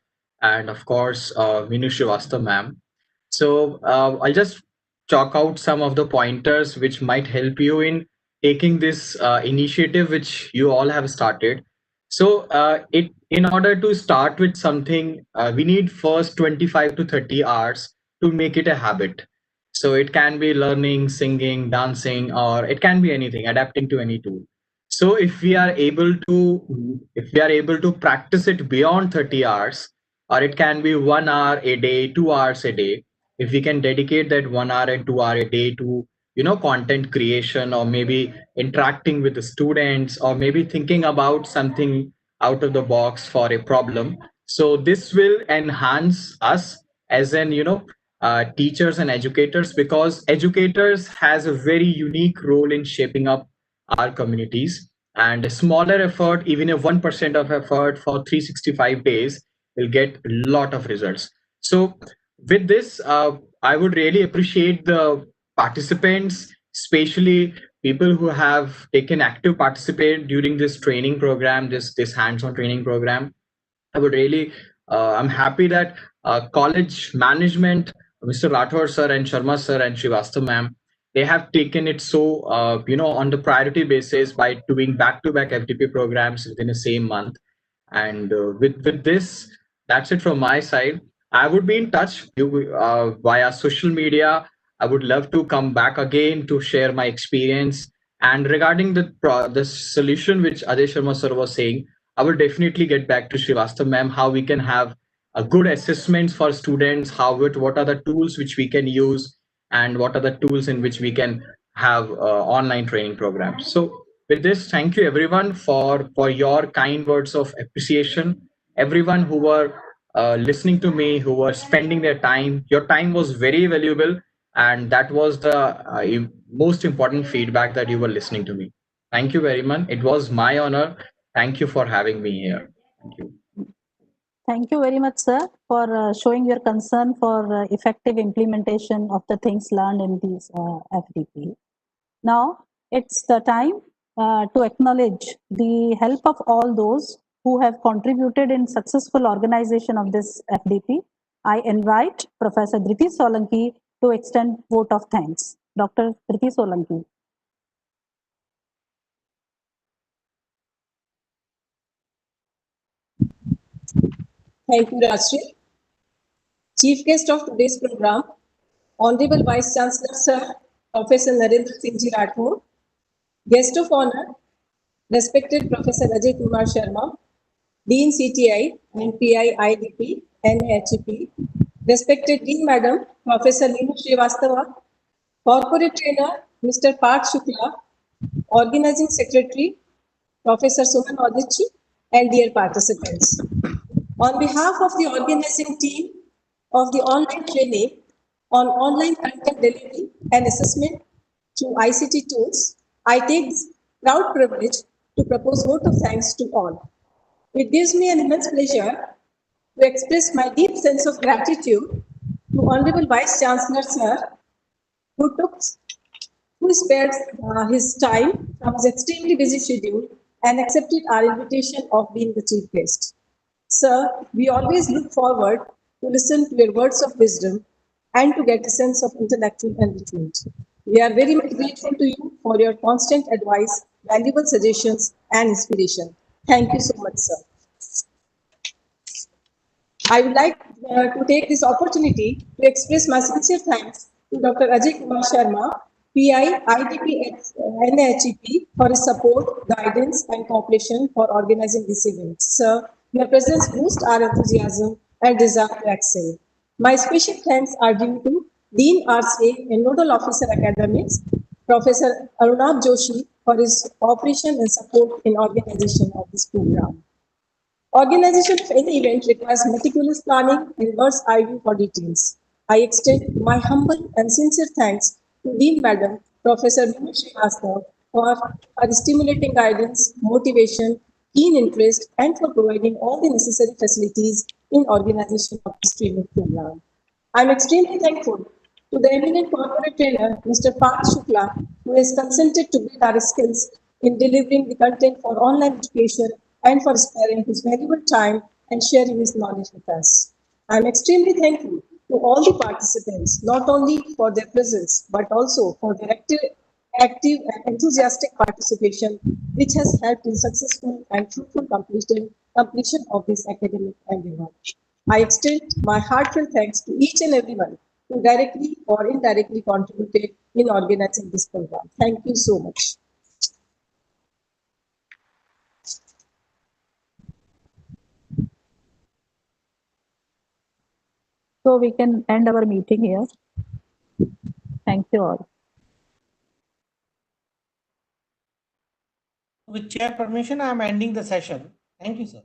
and of course Minu Srivastava ma'am, so I'll just chalk out some of the pointers which might help you in taking this initiative which you all have started. So it in order to start with something, we need first 25 to 30 hours to make it a habit. So it can be learning, singing, dancing, or it can be anything, adapting to any tool. So if we are able to practice it beyond 30 hours, or it can be 1 hour a day, 2 hours a day, if we can dedicate that 1 hour and 2 hour a day to content creation, or maybe interacting with the students, or maybe thinking about something out of the box for a problem, So this will enhance us as an teachers and educators, because educators has a very unique role in shaping up our communities, and a smaller effort, even a 1% of effort for 365 days, will get a lot of results. So with this, I would really appreciate the participants, especially people who have taken active participate during this training program, this hands-on training program. I would really, I'm happy that college management, Mr. Rathore sir and Sharma sir and Srivastav ma'am, they have taken it so, on the priority basis by doing back-to-back FDP programs within the same month. And with this, that's it from my side. I would be in touch via social media. I would love to come back again to share my experience. And regarding the solution which Ajay Sharma sir was saying, I will definitely get back to Srivastav ma'am how we can have a good assessments for students, what are the tools which we can use, and what are the tools in which we can have online training programs. So with this, thank you everyone for your kind words of appreciation. Everyone who were listening to me, who were spending their time, your time was very valuable, and that was the most important feedback, that you were listening to me. Thank you very much. It was my honor. Thank you for having me here. Thank you. Thank you very much, sir, for showing your concern for effective implementation of the things learned in these FDP. Now, it's the time to acknowledge the help of all those who have contributed in successful organization of this FDP. I invite Professor Dhriti Solanki to extend vote of thanks. Dr. Dhriti Solanki. Thank you, Rajshri. Chief guest of today's program, Honorable Vice Chancellor Sir, Professor Narendra Singh Ji Rathore, Guest of Honor, respected Professor Ajay Kumar Sharma, Dean CTI, NPI, IDP, NHEP, respected Dean Madam, Professor Neenu Srivastava, Corporate Trainer, Mr. Parth Shukla, Organizing Secretary, Professor Suman Odich, and dear participants. On behalf of the organizing team of the online training on online content delivery and assessment through ICT tools, I take this proud privilege to propose vote of thanks to all. It gives me an immense pleasure to express my deep sense of gratitude to Honorable Vice Chancellor Sir, who spared his time from his extremely busy schedule and accepted our invitation of being the chief guest. Sir, we always look forward to listen to your words of wisdom and to get a sense of intellectual enrichment. We are very much grateful to you for your constant advice, valuable suggestions, and inspiration. Thank you so much, sir. I would like to take this opportunity to express my sincere thanks to Dr. Ajay Kumar Sharma, PI, IDP, NHEP, for his support, guidance, and cooperation for organizing this event. Sir, your presence boosts our enthusiasm and desire to excel. My special thanks are due to Dean RCA and Nodal Officer Academics, Professor Arunabh Joshi, for his cooperation and support in organization of this program. Organization of any event requires meticulous planning and bird's eye view for details. I extend my humble and sincere thanks to Dean Madam, Professor Neenu Srivastava, for her stimulating guidance, motivation, keen interest, and for providing all the necessary facilities in organization of this training program. I am extremely thankful to the eminent corporate trainer, Mr. Parth Shukla, who has consented to build our skills in delivering the content for online education and for sparing his valuable time and sharing his knowledge with us. I am extremely thankful to all the participants, not only for their presence, but also for their active and enthusiastic participation, which has helped in successful and fruitful completion of this academic endeavor. I extend my heartfelt thanks to each and everyone who directly or indirectly contributed in organizing this program. Thank you so much. So we can end our meeting here. Thank you all. With chair permission, I am ending the session. Thank you, sir.